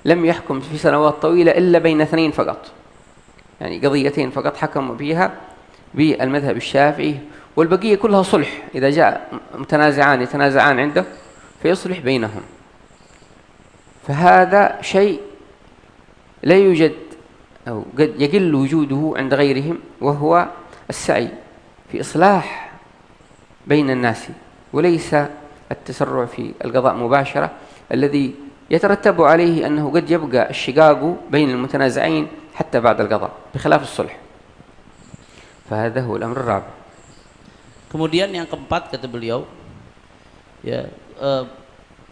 لم يحكم في سنوات طويلة إلا بين اثنين فقط، يعني قضيتين فقط حكموا فيها بالمذهب الشافعي، والبقية كلها صلح. إذا جاء متنازعان يتنازعان عنده فيصلح بينهم. فهذا شيء لا يوجد أو قد يقل وجوده عند غيرهم، وهو السعي في إصلاح بين الناس، وليس التسرع في القضاء مباشرة الذي يترتب عليه أنه قد يبقى الشقاق بين المتنازعين حتى بعد القضاء بخلاف الصلح. فهذا هو الأمر الرابع. Kemudian yang keempat kata beliau, ya,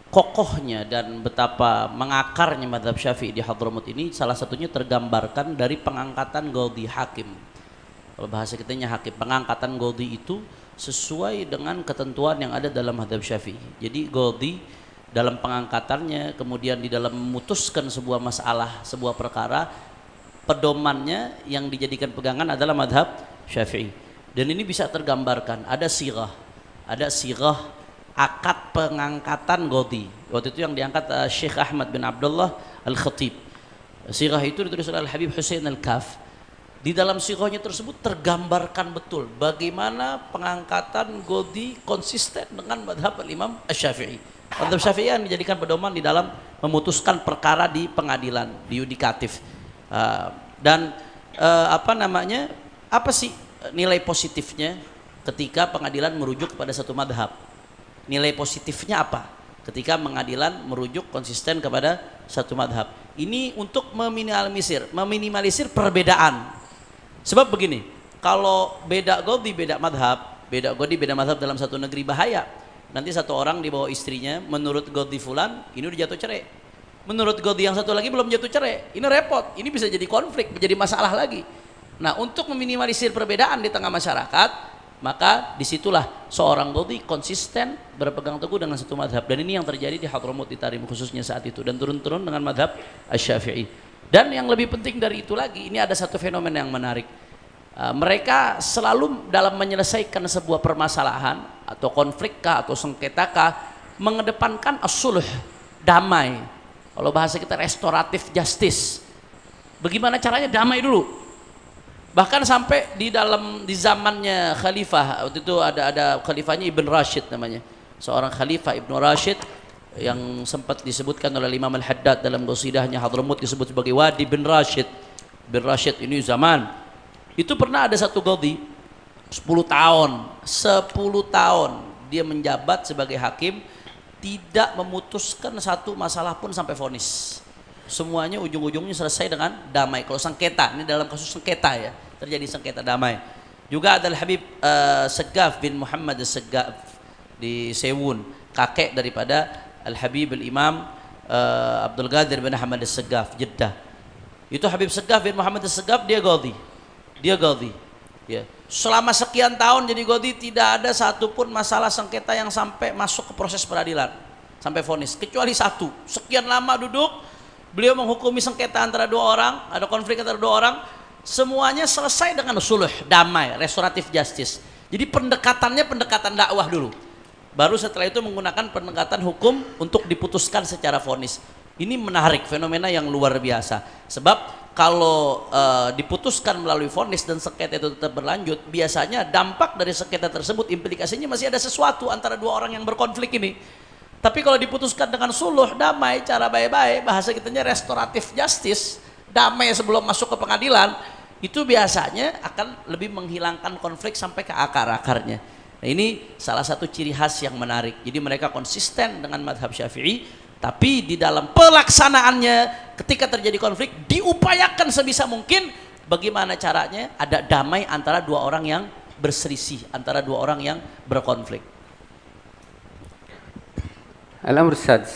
kokohnya dan betapa mengakarnya mazhab Syafi'i di Hadramut ini salah satunya tergambarkan dari pengangkatan qadhi hakim. Kalau bahasa kitanya hakim, pengangkatan qadhi itu sesuai dengan ketentuan yang ada dalam mazhab Syafi'i. Jadi qadhi dalam pengangkatannya, kemudian di dalam memutuskan sebuah masalah, sebuah perkara, pedomannya yang dijadikan pegangan adalah mazhab Syafi'i. Dan ini bisa tergambarkan, ada sirah akad pengangkatan qadhi. Waktu itu yang diangkat Syekh Ahmad bin Abdullah Al-Khatib. Sirah itu ditulis oleh Al-Habib Husain Al-Kaf. Di dalam sirahnya tersebut tergambarkan betul bagaimana pengangkatan qadhi konsisten dengan madhab Imam Asy-Syafi'i. Madhab Syafi'i yang dijadikan pedoman di dalam memutuskan perkara di pengadilan, di yudikatif. Apa sih nilai positifnya ketika pengadilan merujuk kepada satu madhab. Nilai positifnya apa? Ketika pengadilan merujuk konsisten kepada satu madhab. Ini untuk meminimalisir perbedaan. Sebab begini, kalau beda godi beda madhab dalam satu negeri bahaya. Nanti satu orang dibawa istrinya, menurut godi fulan ini udah jatuh cerai, menurut godi yang satu lagi belum jatuh cerai. Ini repot, ini bisa jadi konflik, menjadi masalah lagi. Nah, untuk meminimalisir perbedaan di tengah masyarakat, maka disitulah seorang godi konsisten berpegang teguh dengan satu madhab. Dan ini yang terjadi di Hadramut, di Tarim khususnya saat itu, dan turun-turun dengan madhab Asy-Syafi'i. Dan yang lebih penting dari itu lagi, ini ada satu fenomena yang menarik. Mereka selalu dalam menyelesaikan sebuah permasalahan atau konflikkah atau sengketakah mengedepankan as-sulh, damai. Kalau bahasa kita restoratif justice. Bagaimana caranya? Damai dulu. Bahkan sampai di zamannya khalifah, waktu itu ada khalifahnya Ibn Rashid namanya, seorang khalifah Ibn Rashid yang sempat disebutkan oleh Imam Al-Haddad dalam qasidahnya Hadramut, disebut sebagai Wadi Ibn Rashid. Ibn Rashid ini zaman itu pernah ada satu qadhi 10 tahun dia menjabat sebagai hakim, tidak memutuskan satu masalah pun sampai vonis. Semuanya ujung-ujungnya selesai dengan damai. Kalau sengketa, ini dalam kasus sengketa ya, terjadi sengketa damai. Juga ada Al-Habib Segaf bin Muhammad Segaf di Sewun, kakek daripada Al-Habib Al-Imam Abdul Qadir bin Ahmad Segaf, Jeddah. Itu Habib Segaf bin Muhammad Segaf, dia qadhi. Ya. Selama sekian tahun jadi qadhi, tidak ada satupun masalah sengketa yang sampai masuk ke proses peradilan, sampai vonis, kecuali satu. Sekian lama duduk, beliau menghukumi sengketa antara dua orang, ada konflik antara dua orang, semuanya selesai dengan suluh, damai, restoratif justice. Jadi pendekatannya pendekatan dakwah dulu, baru setelah itu menggunakan pendekatan hukum untuk diputuskan secara vonis. Ini menarik, fenomena yang luar biasa. Sebab kalau diputuskan melalui vonis dan sengketa itu tetap berlanjut, biasanya dampak dari sengketa tersebut, implikasinya masih ada sesuatu antara dua orang yang berkonflik ini. Tapi kalau diputuskan dengan suluh, damai, cara baik-baik, bahasa kitanya restoratif justice, damai sebelum masuk ke pengadilan, itu biasanya akan lebih menghilangkan konflik sampai ke akar-akarnya. Nah, ini salah satu ciri khas yang menarik. Jadi mereka konsisten dengan madhab Syafi'i, tapi di dalam pelaksanaannya ketika terjadi konflik diupayakan sebisa mungkin bagaimana caranya ada damai antara dua orang yang berselisih, antara dua orang yang berkonflik. الأمر السادس: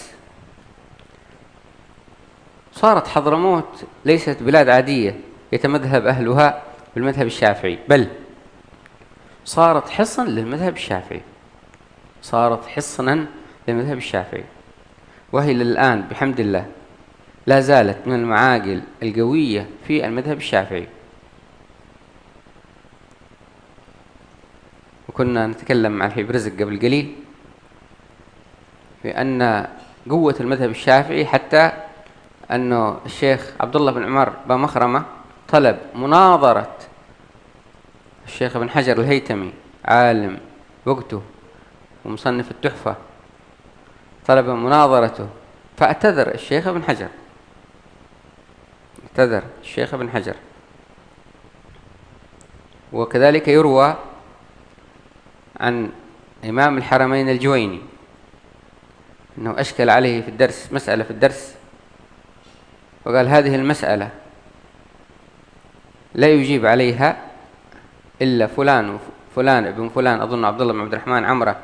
صارت حضرموت ليست بلاد عادية يتمذهب أهلها بالمذهب الشافعي، بل صارت حصن للمذهب الشافعي، صارت حصنا للمذهب الشافعي، وهي للآن بحمد الله لا زالت من المعاقل القوية في المذهب الشافعي. وكنا نتكلم مع الحبيب رزق قبل قليل بأن قوة المذهب الشافعي حتى أنه الشيخ عبد الله بن عمر بمخرمة طلب مناظرة الشيخ ابن حجر الهيتمي عالم وقته ومصنف التحفة، طلب مناظرته، فاعتذر الشيخ ابن حجر، اعتذر الشيخ ابن حجر. وكذلك يروى عن إمام الحرمين الجويني أنه أشكل عليه في الدرس مسألة في الدرس، وقال هذه المسألة لا يجيب عليها إلا فلان وفلان ابن فلان، أظن عبد الله بن عبد الرحمن عمره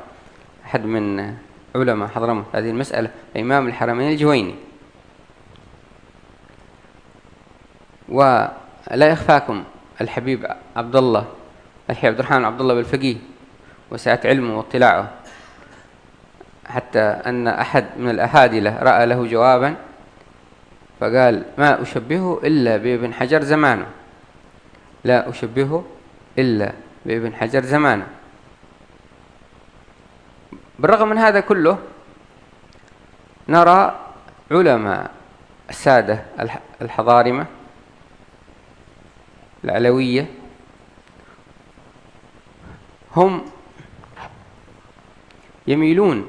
أحد من علماء حضرموت، هذه المسألة إمام الحرمين الجويني. ولا يخفاكم الحبيب عبد الرحمن عبد الله بالفقيه وسعة علمه واطلاعه، حتى أن أحد من الأحادلة رأى له جوابا فقال ما أشبهه إلا بابن حجر زمانه، لا أشبهه إلا بابن حجر زمانه. بالرغم من هذا كله نرى علماء السادة الحضارمة العلوية هم يميلون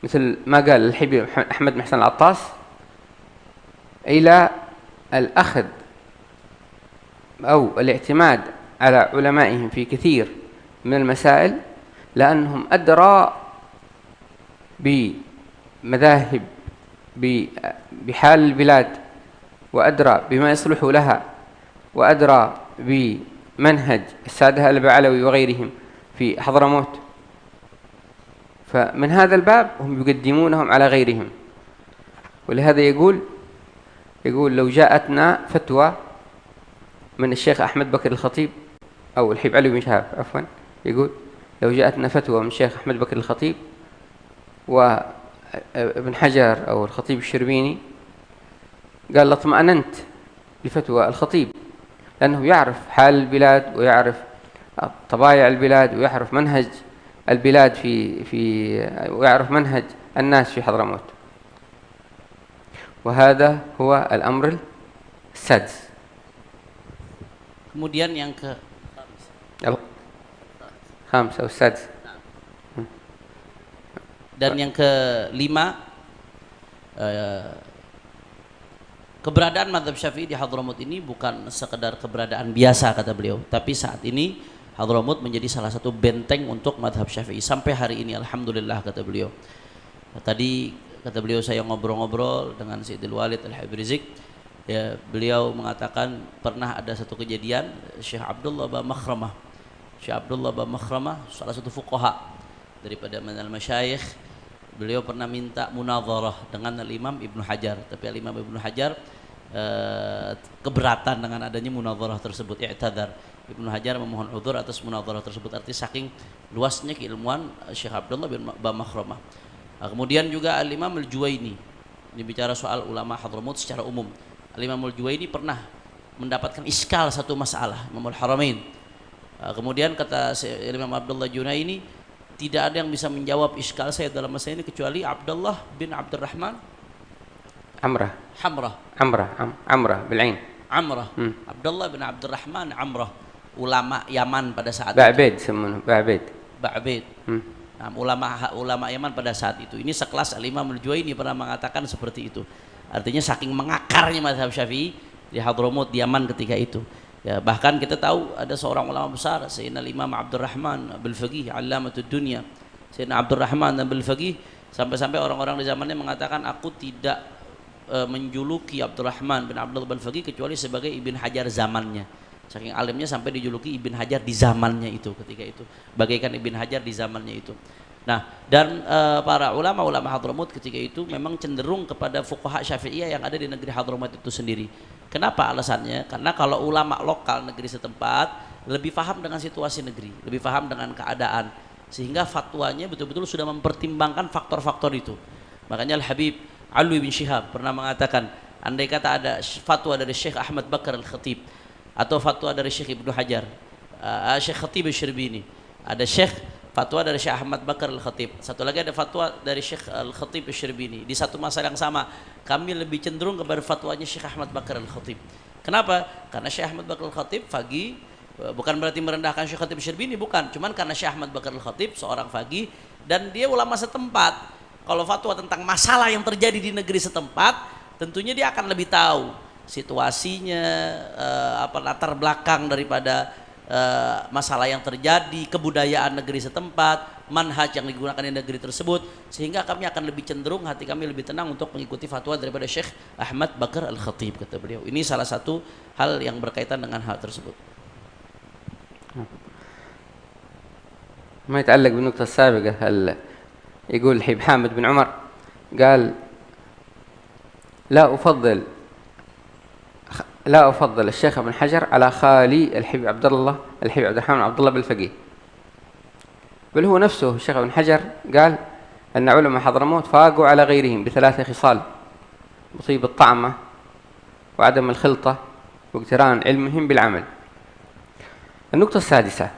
مثل ما قال الحبيب أحمد محسن العطاس إلى الأخذ أو الاعتماد على علمائهم في كثير من المسائل، لأنهم أدرى بمذاهب بحال البلاد، وأدرى بما يصلح لها، وأدرى بمنهج السادة البعلوي وغيرهم في حضرموت. فمن هذا الباب هم يقدمونهم على غيرهم. ولهذا يقول لو جاءتنا فتوى من الشيخ أحمد بكر الخطيب أو الحبيب علي بن شهاب عفوا، يقول لو جاءتنا فتوى من الشيخ أحمد بكر الخطيب وابن حجر أو الخطيب الشربيني، قال لاطمأننت لفتوى الخطيب، لأنه يعرف حال البلاد ويعرف طبايع البلاد ويعرف منهج البلاد ويعرف منهج الناس في حضرموت. وهذا هو الأمر السادس. Kemudian yang الخامس أو السادس. Dan yang kelima, keberadaan mazhab Syafi'i di Hadramut ini bukan sekedar keberadaan biasa kata beliau, tapi saat ini Hadramut menjadi salah satu benteng untuk mazhab Syafi'i sampai hari ini, alhamdulillah kata beliau. Tadi kata beliau saya ngobrol-ngobrol dengan Sayyidul Walid Al-Habib Rizik, ya, beliau mengatakan pernah ada satu kejadian Syekh Abdullah Ba Makhramah. Syekh Abdullah Ba Makhramah salah satu fuqaha daripada manal masyayikh. Beliau pernah minta munadharah dengan Al-Imam Ibnu Hajar, tapi Al-Imam Ibnu Hajar keberatan dengan adanya munadharah tersebut, i'tadzar. Ibnu Hajar memohon udzur atas munadharah tersebut, arti saking luasnya keilmuan Syekh Abdullah bin Ba Makhramah. Kemudian juga Al-Imam Al-Juwaini, ini bicara soal ulama Hadramut secara umum. Al-Imam Al-Juwaini pernah mendapatkan iskal satu masalah, Imam Al-Haramain. Kemudian kata Imam Abdullah Junaini, tidak ada yang bisa menjawab iskal saya dalam masalah ini kecuali Abdullah bin Abdurrahman Amrah bil'ain. Amrah. Abdullah bin Abdurrahman Amrah, ulama Yaman pada saat Ba'bid itu. semuanya Ba'bid. Nah, ulama Yaman pada saat itu. Ini sekelas Al-Imam Al-Juwaini pernah mengatakan seperti itu. Artinya saking mengakarnya mazhab Syafi'i di Hadramut, di Yaman ketika itu. Ya, bahkan kita tahu ada seorang ulama besar, Sayyidina Imam Abdurrahman Bil Faqih, Allamatud Dunya. Sayyidina Abdurrahman Bil Faqih, sampai-sampai orang-orang di zamannya mengatakan aku tidak menjuluki Abdurrahman bin Abdullah Bil Faqih kecuali sebagai Ibn Hajar zamannya. Saking alimnya sampai dijuluki Ibn Hajar di zamannya itu, ketika itu bagaikan Ibn Hajar di zamannya itu. Nah, dan para ulama-ulama Hadramut ketika itu memang cenderung kepada fuqaha Syafi'iyah yang ada di negeri Hadramut itu sendiri. Kenapa alasannya? Karena kalau ulama lokal negeri setempat lebih paham dengan situasi negeri, lebih paham dengan keadaan, sehingga fatwanya betul-betul sudah mempertimbangkan faktor-faktor itu. Makanya Al-Habib Ali bin Shihab pernah mengatakan, andai kata ada fatwa dari Syekh Ahmad Bakar Al-Khatib atau fatwa dari Syekh Ibnu Hajar, Syekh Khatib Al-Syrbini, ada Syekh fatwa dari Syekh Ahmad Bakar Al-Khatib, satu lagi ada fatwa dari Syekh Al-Khatib Al-Syrbini, di satu masalah yang sama kami lebih cenderung kepada fatwanya Syekh Ahmad Bakar Al-Khatib. Kenapa? Karena Syekh Ahmad Bakar Al-Khatib faqih, bukan berarti merendahkan Syekh Khatib Al-Syrbini, bukan, cuman karena Syekh Ahmad Bakar Al-Khatib seorang faqih dan dia ulama setempat. Kalau fatwa tentang masalah yang terjadi di negeri setempat, tentunya dia akan lebih tahu situasinya, latar belakang daripada masalah yang terjadi, kebudayaan negeri setempat, manhaj yang digunakan di negeri tersebut, sehingga kami akan lebih cenderung, hati kami lebih tenang untuk mengikuti fatwa daripada Syekh Ahmad Bakar Al-Khatib, kata beliau. Ini salah satu hal yang berkaitan dengan hal tersebut. ما يتعلق بالنقطة السابقة، يقول الحبيب حامد بن عمر قال لا أفضل الشيخ ابن حجر على خالي الحبيب عبد الرحمن عبد الله بالفقيه، بل هو نفسه الشيخ ابن حجر قال أن علماء حضرموت فاقوا على غيرهم ب3 خصال: بطيب الطعمة، وعدم الخلطة، واقتران علمهم بالعمل. النقطة السادسة: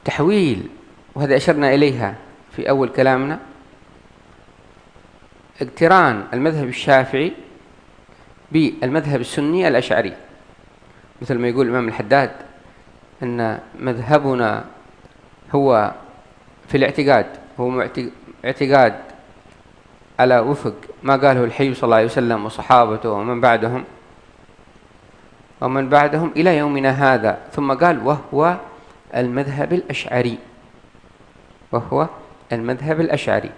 تحويل، وهذا أشرنا إليها في أول كلامنا، اقتران المذهب الشافعي بالمذهب السني الأشعري، مثل ما يقول الإمام الحداد أن مذهبنا هو في الاعتقاد هو اعتقاد على وفق ما قاله الحبيب صلى الله عليه وسلم وصحابته ومن بعدهم، ومن بعدهم إلى يومنا هذا. ثم قال وهو المذهب الأشعري، وهو المذهب الأشعري،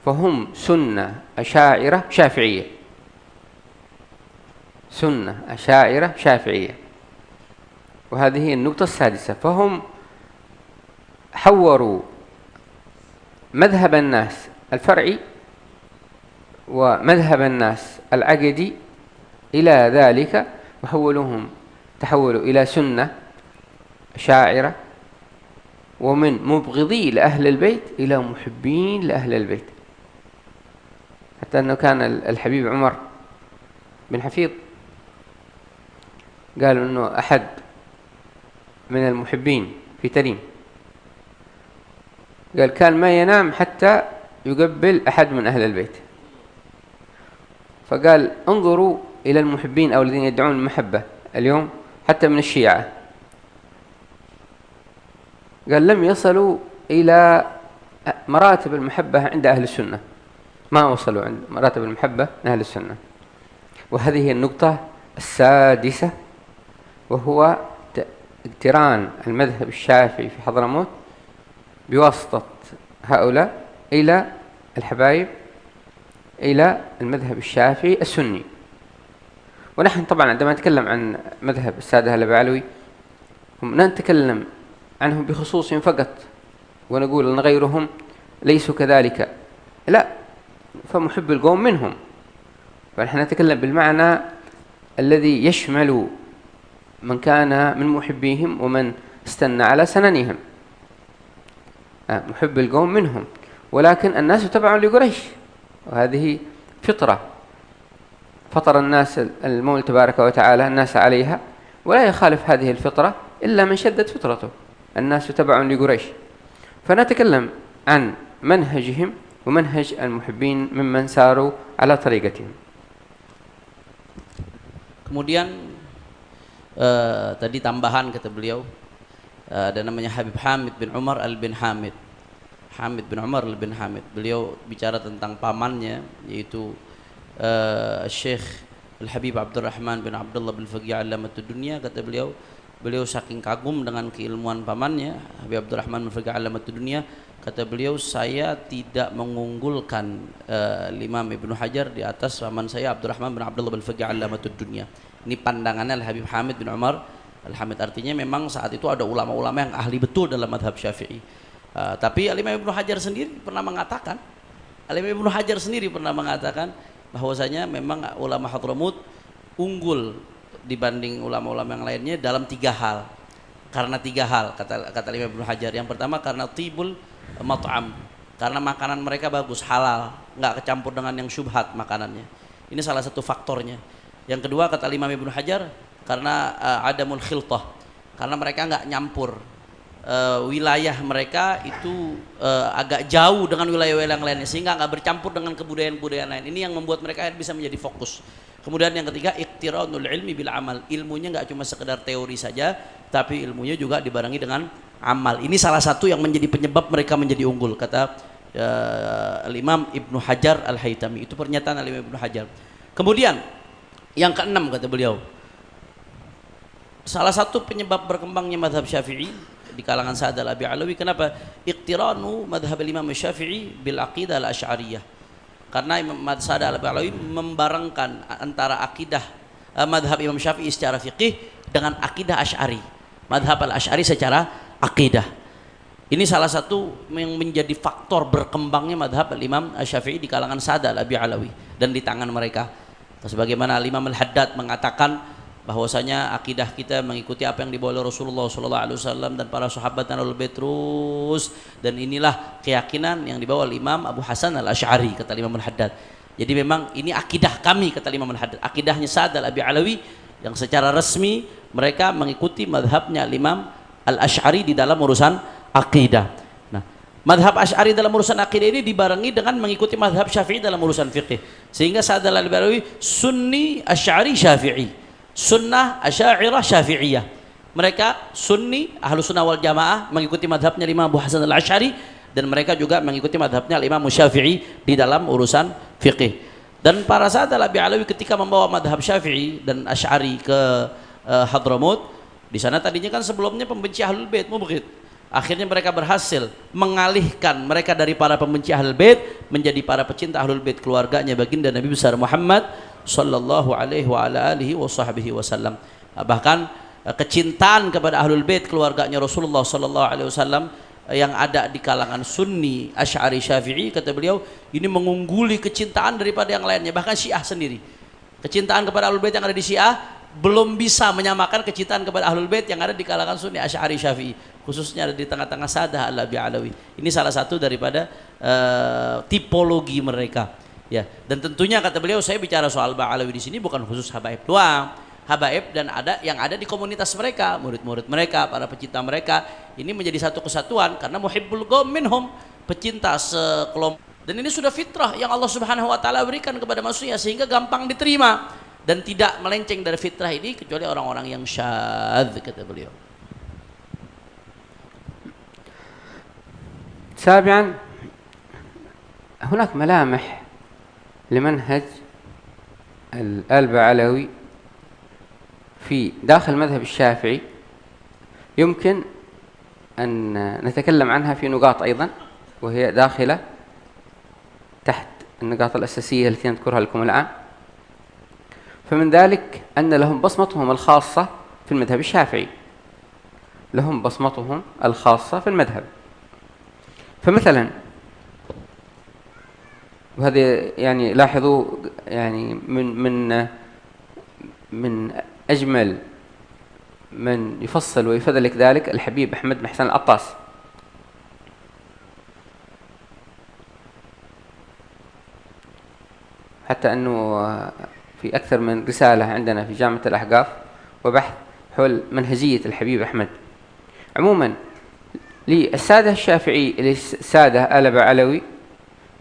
فهم سنة أشاعرة شافعية، سنة أشاعرة شافعية. وهذه هي النقطة السادسة. فهم حوروا مذهب الناس الفرعي ومذهب الناس العقدي إلى ذلك، تحولوا إلى سنة شاعرة، ومن مبغضي لأهل البيت إلى محبين لأهل البيت. حتى أنه كان الحبيب عمر بن حفيظ قالوا أنه أحد من المحبين في تريم، قال كان ما ينام حتى يقبل أحد من أهل البيت. فقال انظروا إلى المحبين أو الذين يدعون المحبة اليوم حتى من الشيعة، قال لم يصلوا إلى مراتب المحبة عند أهل السنة، ما وصلوا عند مراتب المحبة من أهل السنة. وهذه هي النقطة السادسة، وهو اقتران المذهب الشافعي في حضرموت بواسطة هؤلاء إلى الحبايب إلى المذهب الشافعي السني. ونحن طبعا عندما نتكلم عن مذهب السادة الأبعلوي هم لا نتكلم عنهم بخصوصهم فقط ونقول أن غيرهم ليسوا كذلك، لا، فمحب القوم منهم، فنحن نتكلم بالمعنى الذي يشمل من كان من محبيهم ومن استنى على سننهم. محب القوم منهم، ولكن الناس تبع لقريش، وهذه فطرة فطر الناس المولى تبارك وتعالى الناس عليها، ولا يخالف هذه الفطرة إلا من شدت فطرته. الناس تبع لقريش، فنتكلم عن منهجهم ومنهج المحبين ممن ساروا على طريقتهم. Kemudian tadi tambahan kata beliau, ada namanya Habib Hamid bin Umar al-bin Hamid. Hamid bin Umar al-bin Hamid. Beliau bicara tentang pamannya, yaitu Syekh Al-Habib Abdurrahman bin Abdullah bin Faqih Alamatud Dunia. Kata beliau, beliau saking kagum dengan keilmuan pamannya Habib Abdurrahman bin Faqih Alamatud Dunia, kata beliau, saya tidak mengunggulkan Imam Ibnu Hajar di atas paman saya Abdurrahman bin Abdullah bin Faqih Alamatud Dunia. Ini pandangannya Al-Habib Hamid bin Umar Al-Hamid. Artinya memang saat itu ada ulama-ulama yang ahli betul dalam madhab Syafi'i. Tapi Imam Ibnu Hajar sendiri pernah mengatakan, Imam Ibnu Hajar sendiri pernah mengatakan bahwasanya memang ulama Hadramut unggul dibanding ulama-ulama yang lainnya dalam 3 hal. Karena 3 hal kata Imam Ibnu Hajar. Yang pertama karena tibul mat'am, karena makanan mereka bagus, halal, nggak kecampur dengan yang syubhat makanannya. Ini salah satu faktornya. Yang kedua kata Imam Ibnu Hajar karena adamul khiltah, karena mereka nggak nyampur. Wilayah mereka itu agak jauh dengan wilayah-wilayah yang lainnya, sehingga nggak bercampur dengan kebudayaan-kebudayaan lain. Ini yang membuat mereka bisa menjadi fokus. Kemudian yang ketiga, iqtiranul ilmi bil amal, ilmunya nggak cuma sekedar teori saja, tapi ilmunya juga dibarengi dengan amal. Ini salah satu yang menjadi penyebab mereka menjadi unggul, kata Al-Imam Ibnu Hajar Al-Haytami. Itu pernyataan Al-Imam Ibnu Hajar. Kemudian yang keenam kata beliau, salah satu penyebab berkembangnya mazhab Syafi'i di kalangan Sa'ad al-Abi'alawi, kenapa? Iqtiranu madhab Imam Syafi'i bil aqidah al-Asy'ariyah. Karena Imam Sa'ad al-Abi'alawi membarengkan antara akidah madhab Imam Syafi'i secara fiqih dengan akidah Asy'ari, madhab al-Asy'ari secara akidah. Ini salah satu yang menjadi faktor berkembangnya madhab Imam Syafi'i di kalangan Sa'ad al-Abi'alawi dan di tangan mereka. Sebagaimana Imam Al-Haddad mengatakan bahwasanya akidah kita mengikuti apa yang dibawa oleh Rasulullah SAW dan para sahabat dan Ahlul Bait terus, dan inilah keyakinan yang dibawa oleh Imam Abu Hasan Al-Asy'ari, kata Imam Al-Haddad. Jadi memang ini akidah kami, kata Imam Al-Haddad, akidahnya Sa'ad al-Abi'alawi yang secara resmi mereka mengikuti madhabnya Imam Al-Asy'ari di dalam urusan akidah. Nah, madhab Asy'ari dalam urusan akidah ini dibarengi dengan mengikuti madhab Syafi'i dalam urusan fiqih, sehingga Sa'ad al-Abi'alawi Sunni Asy'ari Syafi'i, Sunnah Asy'ariyah Syafi'iyah. Mereka Sunni Ahlu Sunnah wal Jamaah mengikuti madhabnya Imam Abu Hasan Al-Asy'ari, dan mereka juga mengikuti madhabnya Imam Syafi'i di dalam urusan fiqih. Dan para Sa'ad al-Abi Alawi ketika membawa madhab Syafi'i dan Asy'ari ke Hadramut, di sana tadinya kan sebelumnya pembenci Ahlul Bait, mubghid. Akhirnya mereka berhasil mengalihkan mereka dari para pembenci Ahlul Bait menjadi para pecinta Ahlul Bait, keluarganya baginda Nabi besar Muhammad sallallahu alaihi wa ala alihi wa sahbihi wasallam. Bahkan kecintaan kepada Ahlul Bait, keluarganya Rasulullah sallallahu alaihi wasallam yang ada di kalangan Sunni, Asy'ari, Syafi'i, kata beliau, ini mengungguli kecintaan daripada yang lainnya. Bahkan Syiah sendiri, kecintaan kepada Ahlul Bait yang ada di Syiah belum bisa menyamakan kecintaan kepada Ahlul Bait yang ada di kalangan Sunni, Asy'ari, Syafi'i, khususnya ada di tengah-tengah Sa'ad al-Abi Alawi. Ini salah satu daripada tipologi mereka. Ya, dan tentunya kata beliau, saya bicara soal Ba'alawi di sini bukan khusus habaib doang. Habaib dan ada yang ada di komunitas mereka, murid-murid mereka, para pecinta mereka, ini menjadi satu kesatuan karena muhibbul qaum minhum, pecinta sekelompok. Dan ini sudah fitrah yang Allah Subhanahu wa taala berikan kepada manusia sehingga gampang diterima dan tidak melenceng dari fitrah ini kecuali orang-orang yang syadz, kata beliau. سابعا هناك ملامح لمنهج البعلوي في داخل مذهب الشافعي يمكن أن نتكلم عنها في نقاط أيضا، وهي داخلة تحت النقاط الأساسية التي نذكرها لكم الآن. فمن ذلك أن لهم بصمتهم الخاصة في المذهب الشافعي، لهم بصمتهم الخاصة في المذهب. فمثلا، وهذا يعني لاحظوا يعني من أجمل من يفصل ويفذلك ذلك الحبيب أحمد بن حسن العطاس. حتى أنه في أكثر من رسالة عندنا في جامعة الأحقاف وبحث حول منهجية الحبيب أحمد. عموما للسادة الشافعي، للسادة آل بعلوي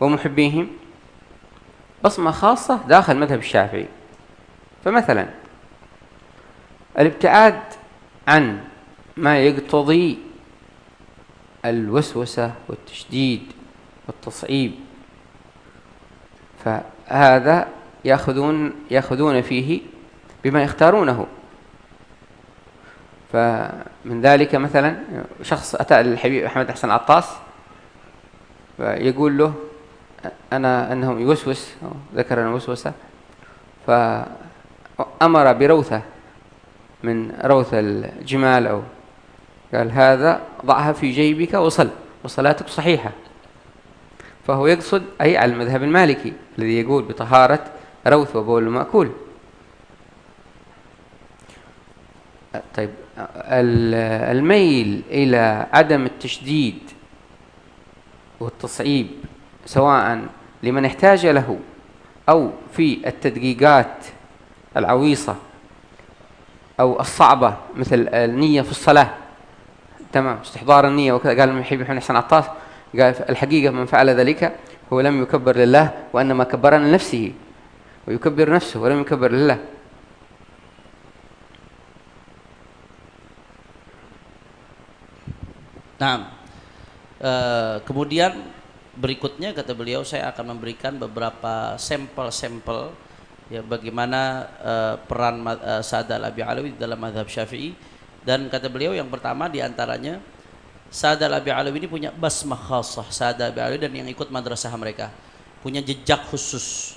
ومحبيهم، بصمة خاصة داخل مذهب الشافعي. فمثلا الابتعاد عن ما يقتضي الوسوسة والتشديد والتصعيب، فهذا يأخذون فيه بما يختارونه. فمن ذلك مثلا شخص أتى للحبيب أحمد حسن عطاس فيقول له أنه يوسوس، ذكر أنه وسوسة، فأمر بروثة من روث الجمال، أو قال هذا ضعها في جيبك وصل وصلاتك صحيحة. فهو يقصد أي على المذهب المالكي الذي يقول بطهارة روث وبول المأكول. طيب، الميل إلى عدم التشديد والتصعيب سواء لمن احتاج له أو في التدقيقات العويصة أو الصعبة مثل النية في الصلاة، تمام، استحضار النية وكذا. قال المحب بن حسن عطاس قال الحقيقة من فعل ذلك هو لم يكبر لله وإنما كبر لنفسه، ويكبر نفسه ولم يكبر لله. Nah, kemudian berikutnya kata beliau, saya akan memberikan beberapa sampel-sampel ya bagaimana peran Sa'ad al-Abi Alawi dalam mazhab Syafi'i. Dan kata beliau yang pertama diantaranya, Sa'ad al-Abi Alawi ini punya basmah khasah. Sa'ad al-Abi Alawi dan yang ikut madrasah mereka punya jejak khusus.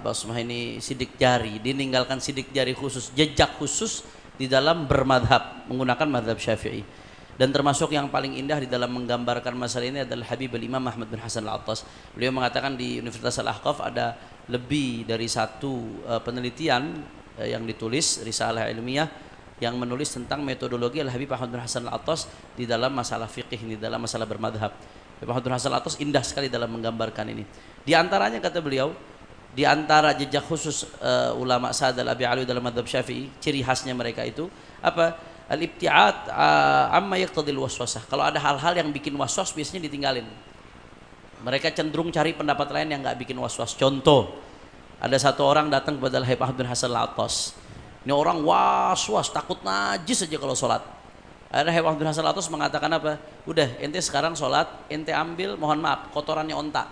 Basmah ini sidik jari, ditinggalkan sidik jari khusus, jejak khusus di dalam bermadhab menggunakan mazhab Syafi'i. Dan termasuk yang paling indah di dalam menggambarkan masalah ini adalah Habib al-Imam Ahmad bin Hasan al-Attas. Beliau mengatakan di Universitas Al-Ahqaf ada lebih dari satu penelitian yang ditulis, risalah ilmiah yang menulis tentang metodologi Al-Habib Ahmad bin Hasan al-Attas di dalam masalah fikih, di dalam masalah bermadhab. Habib Ahmad bin Hasan al-Attas indah sekali dalam menggambarkan ini. Di antaranya kata beliau, di antara jejak khusus ulama Sa'ad al-Abi Alawi dalam madhab Syafi'i, ciri khasnya mereka itu apa? Al-ibti'ad amma yaqtadil waswasah. Kalau ada hal-hal yang bikin waswas biasanya ditinggalin. Mereka cenderung cari pendapat lain yang enggak bikin waswas. Contoh, ada satu orang datang kepada Habib Ahmad bin Hasan al-Attas. Ini orang waswas, takut najis saja kalau sholat. Akhirnya Habib Ahmad bin Hasan al-Attas mengatakan apa? Udah, ente sekarang sholat, ente ambil, mohon maaf, kotorannya onta.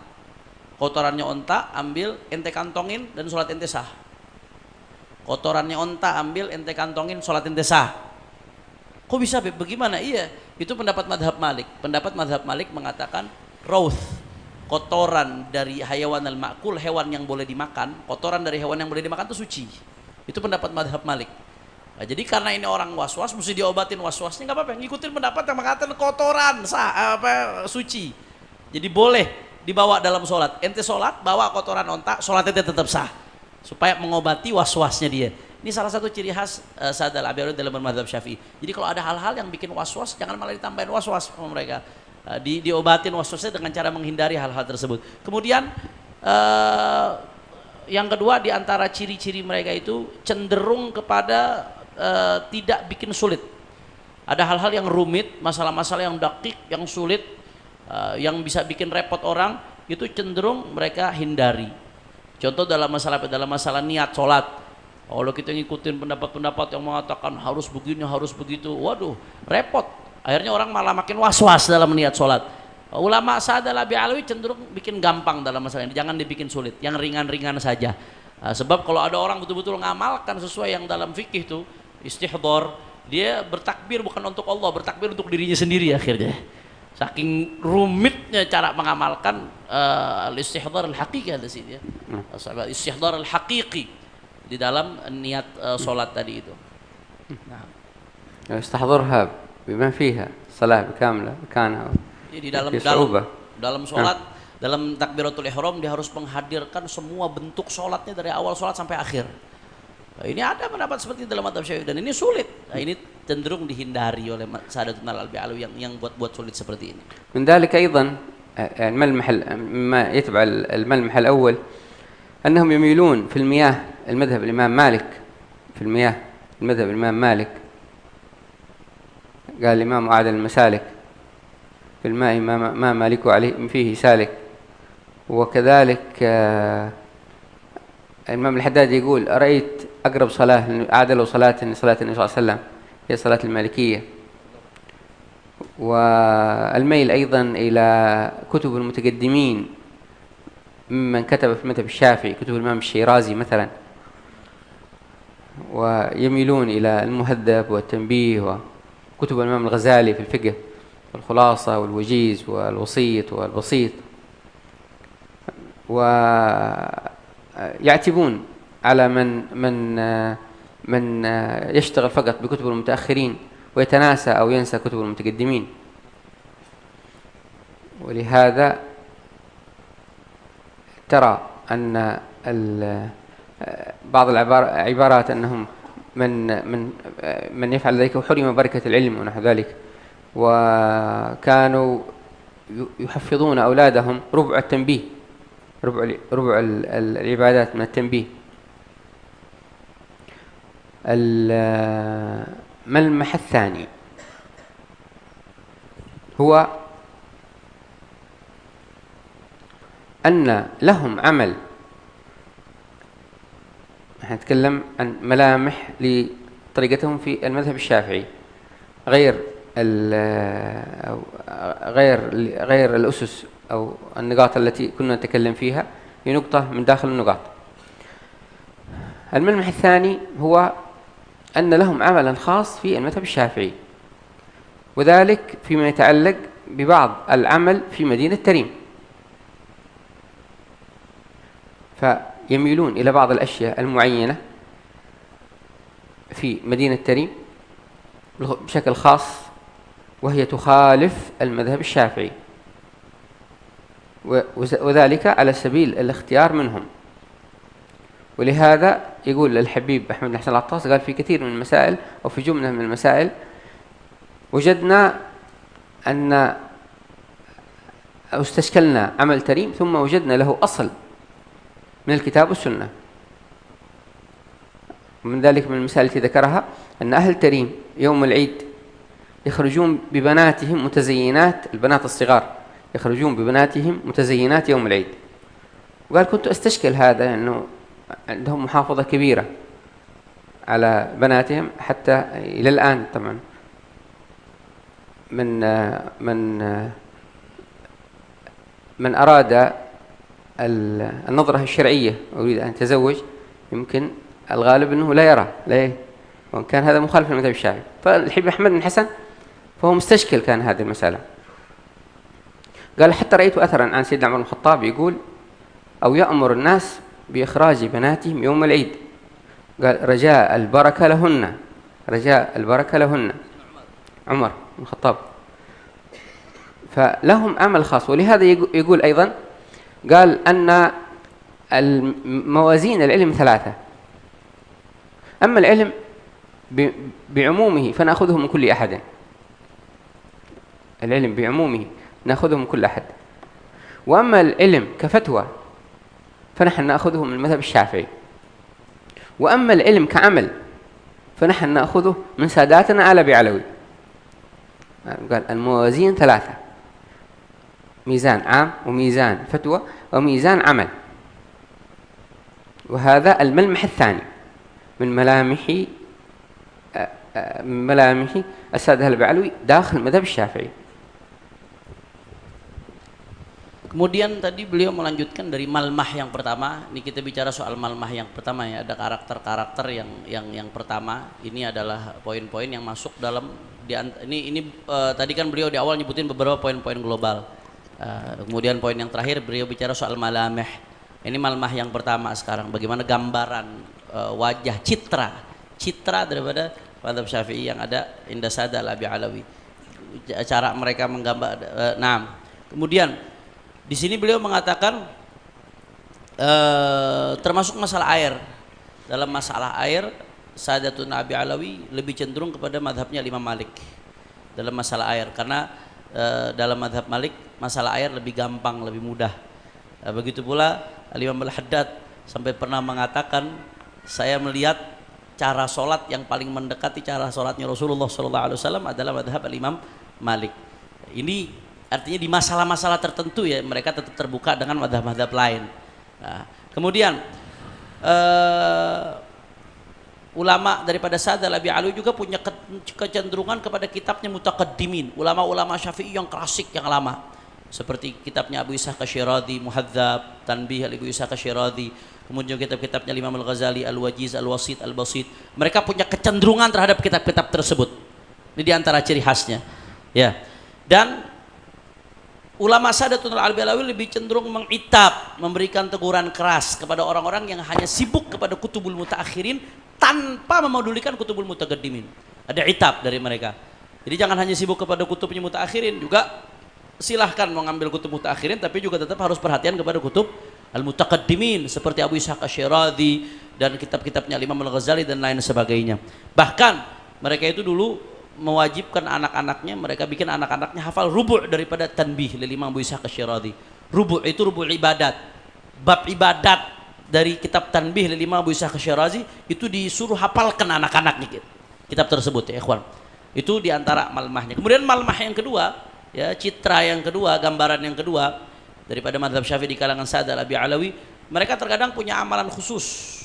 kotorannya onta ambil ente kantongin dan sholat ente sah. Kotorannya onta ambil ente kantongin, sholat ente sah. Kok bisa bagaimana? Iya, itu pendapat madhab Malik. Pendapat madhab Malik mengatakan rawth, kotoran dari hayawan al-ma'kul, hewan yang boleh dimakan, kotoran dari hewan yang boleh dimakan itu suci. Itu pendapat madhab Malik. Nah, jadi karena ini orang was-was, mesti diobatin was-wasnya, nggak apa-apa, ngikutin pendapat yang mengatakan kotoran suci. Jadi boleh dibawa dalam sholat. Ente sholat bawa kotoran onta, sholat ente tetap sah, supaya mengobati was-wasnya dia. Ini salah satu ciri khas Sa'ad al-Abi dalam mazhab Syafi'i. Jadi kalau ada hal-hal yang bikin was-was, jangan malah ditambahin was-was sama mereka. Diobatin was-wasnya dengan cara menghindari hal-hal tersebut. Kemudian yang kedua, di antara ciri-ciri mereka itu cenderung kepada tidak bikin sulit. Ada hal-hal yang rumit, masalah-masalah yang dakik, yang sulit, yang bisa bikin repot orang, itu cenderung mereka hindari. Contoh dalam masalah niat sholat, kalau kita ngikutin pendapat-pendapat yang mengatakan harus begini, harus begitu, waduh, repot. Akhirnya orang malah makin was-was dalam niat sholat. Ulama Sa'ad al-Abi Alawi cenderung bikin gampang dalam masalah ini, jangan dibikin sulit, yang ringan-ringan saja. Sebab kalau ada orang betul-betul ngamalkan sesuai yang dalam fikih itu, istihdar, dia bertakbir bukan untuk Allah, bertakbir untuk dirinya sendiri akhirnya. Saking rumitnya cara mengamalkan al-istihdar al-haqiqi ada sih dia. Istihdar al-haqiqi di dalam niat sholat tadi itu. Nah. استحضرها بما فيها صلاة بكاملة مكانها. Jadi dalam sholat, dalam takbiratul ihram dia harus menghadirkan semua bentuk sholatnya dari awal sholat sampai akhir. Nah, ini ada pendapat seperti dalam mazhab Syafi'i dan ini sulit. Nah, ini cenderung dihindari oleh Sa'adatul Al-Albi Alawi yang buat sulit seperti ini. من ذلك أيضا الملمح ما يتبع الملمح الأول أنهم يميلون في المياه المذهب الإمام مالك في المياه المذهب الإمام مالك قال الإمام أعدل المسالك في الماء ما مالك عليه فيه سالك. وكذلك الإمام الحداد يقول أرأيت أقرب صلاة أعدل صلاة النبي صلى الله عليه وسلم هي صلاة المالكية. والميل أيضا إلى كتب المتقدمين ممن كتب في المذهب الشافعي كتب الإمام الشيرازي مثلا، ويميلون إلى المهذب والتنبيه وكتب الإمام الغزالي في الفقه والخلاصة والوجيز والوسيط والبسيط، ويعتبون على من يشتغل فقط بكتب المتأخرين ويتناسى أو ينسى كتب المتقدمين. ولهذا ترى أن بعض العبارات أنهم من يفعل ذلك وحرم بركة العلم ونحو ذلك، وكانوا يحفظون أولادهم ربع التنبيه، ربع العبادات من التنبيه. الملمح الثاني هو أن لهم عمل، نتكلم عن ملامح لطريقتهم في المذهب الشافعي غير الأسس أو النقاط التي كنا نتكلم فيها، هي نقطة من داخل النقاط. الملمح الثاني هو أن لهم عملا خاص في المذهب الشافعي، وذلك فيما يتعلق ببعض العمل في مدينة تريم، فيميلون إلى بعض الأشياء المعينة في مدينة تريم بشكل خاص وهي تخالف المذهب الشافعي، وذلك على سبيل الاختيار منهم. ولهذا يقول الحبيب أحمد بن حسن العطاس قال في كثير من المسائل أو في جملة من المسائل وجدنا أن أو استشكلنا عمل تريم ثم وجدنا له أصل من الكتاب والسنة. ومن ذلك من المسائل التي ذكرها أن أهل تريم يوم العيد يخرجون ببناتهم متزينات، البنات الصغار يخرجون ببناتهم متزينات يوم العيد. وقال كنت أستشكل هذا أنه عندهم محافظة كبيرة على بناتهم حتى إلى الآن. طبعا من أراد النظرة الشرعية أريد أن أتزوج، يمكن الغالب أنه لا يرى، لا، وإن كان هذا مخالف للمذهب الشافعي. فالحبيب أحمد بن حسن فهو مستشكل كان هذه المسألة. قال حتى رأيت أثرا عن سيدنا عمر بن الخطاب يقول أو يأمر الناس بإخراج بناتهم يوم العيد، قال رجاء البركة لهن، رجاء البركة لهن، عمر بن الخطاب. فلهم عمل خاص. ولهذا يقول أيضا، قال أن موازين العلم ثلاثة، أما العلم بعمومه فنأخذه من كل أحد، العلم بعمومه نأخذه من كل أحد، وأما العلم كفتوى فنحن نأخذه من المذهب الشافعي، وأما العلم كعمل فنحن نأخذه من ساداتنا آل بعلوي. قال الموازين ثلاثة، ميزان عام وميزان فتوى وميزان عمل، وهذا الملمح الثاني من ملامح السادة آل بعلوي داخل المذهب الشافعي. Kemudian tadi beliau melanjutkan dari malmah yang pertama. Ini kita bicara soal malmah yang pertama ya, ada karakter-karakter yang pertama. Ini adalah poin-poin yang masuk dalam tadi kan beliau di awal nyebutin beberapa poin-poin global. Kemudian poin yang terakhir beliau bicara soal malameh. Ini malmah yang pertama sekarang, bagaimana gambaran wajah citra daripada mazhab Syafi'i yang ada inda sada al-Abi Alawi. Cara mereka menggambar. Kemudian di sini beliau mengatakan termasuk masalah air. Dalam masalah air, Sadatun Abi Alawi lebih cenderung kepada mazhabnya Imam Malik dalam masalah air, karena dalam mazhab Malik masalah air lebih gampang, lebih mudah. Begitu pula Imam Al-Haddad sampai pernah mengatakan, saya melihat cara sholat yang paling mendekati cara sholatnya Rasulullah SAW adalah mazhab Imam Malik. Ini artinya di masalah-masalah tertentu ya mereka tetap terbuka dengan mazhab-mazhab lain. Nah, kemudian ulama daripada Sadal Abi Alwi juga punya kecenderungan kepada kitabnya mutaqaddimin, ulama-ulama Syafi'i yang klasik yang lama, seperti kitabnya Abu Ishaq Asy-Syiradi Muhadzab, Tanbih Abu Ishaq Asy-Syiradi, kemudian kitab-kitabnya Imam Al-Ghazali Al-Wajiz, Al-Wasit, Al-Basit. Mereka punya kecenderungan terhadap kitab-kitab tersebut. Ini diantara ciri khasnya. Ya. Dan ulama Sadatun Al-Alawi lebih cenderung mengitab, memberikan teguran keras kepada orang-orang yang hanya sibuk kepada kutubul mutaakhirin tanpa memedulikan kutubul mutaqaddimin. Ada itab dari mereka. Jadi jangan hanya sibuk kepada kutubnya mutaakhirin, juga silahkan mengambil kutub mutaakhirin, tapi juga tetap harus perhatian kepada kutub al-mutaqaddimin seperti Abu Ishaq Asy-Syiradi dan kitab-kitabnya Imam Al-Ghazali dan lain sebagainya. Bahkan mereka itu dulu mewajibkan anak-anaknya, mereka bikin anak-anaknya hafal rubu' daripada Tanbih lil Imam Abu Ishaq Asy-Syiradi. Rubu' itu rubu' ibadat. Bab ibadat dari kitab Tanbih lil Imam Abu Ishaq Asy-Syiradi itu disuruh hafalkan anak-anaknya kitab tersebut ya ikhwan. Itu diantara malmahnya. Kemudian malmah yang kedua, ya citra yang kedua, gambaran yang kedua daripada mazhab Syafi'i di kalangan Sadal Abi Alawi, mereka terkadang punya amalan khusus.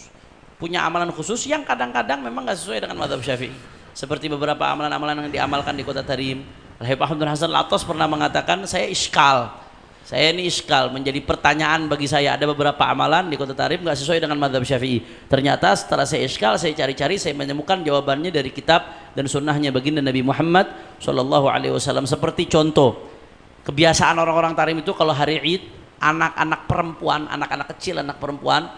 Punya amalan khusus yang kadang-kadang memang nggak sesuai dengan mazhab Syafi'i. Seperti beberapa amalan-amalan yang diamalkan di kota Tarim. Habib Ahmad bin Hasan Al-Attas pernah mengatakan, saya ini iskal, menjadi pertanyaan bagi saya. Ada beberapa amalan di kota Tarim nggak sesuai dengan mazhab Syafi'i. Ternyata setelah saya iskal, saya cari-cari, saya menemukan jawabannya dari kitab dan sunnahnya baginda Nabi Muhammad SAW. Seperti contoh, kebiasaan orang-orang Tarim itu kalau hari Id, anak-anak perempuan, anak-anak kecil, anak perempuan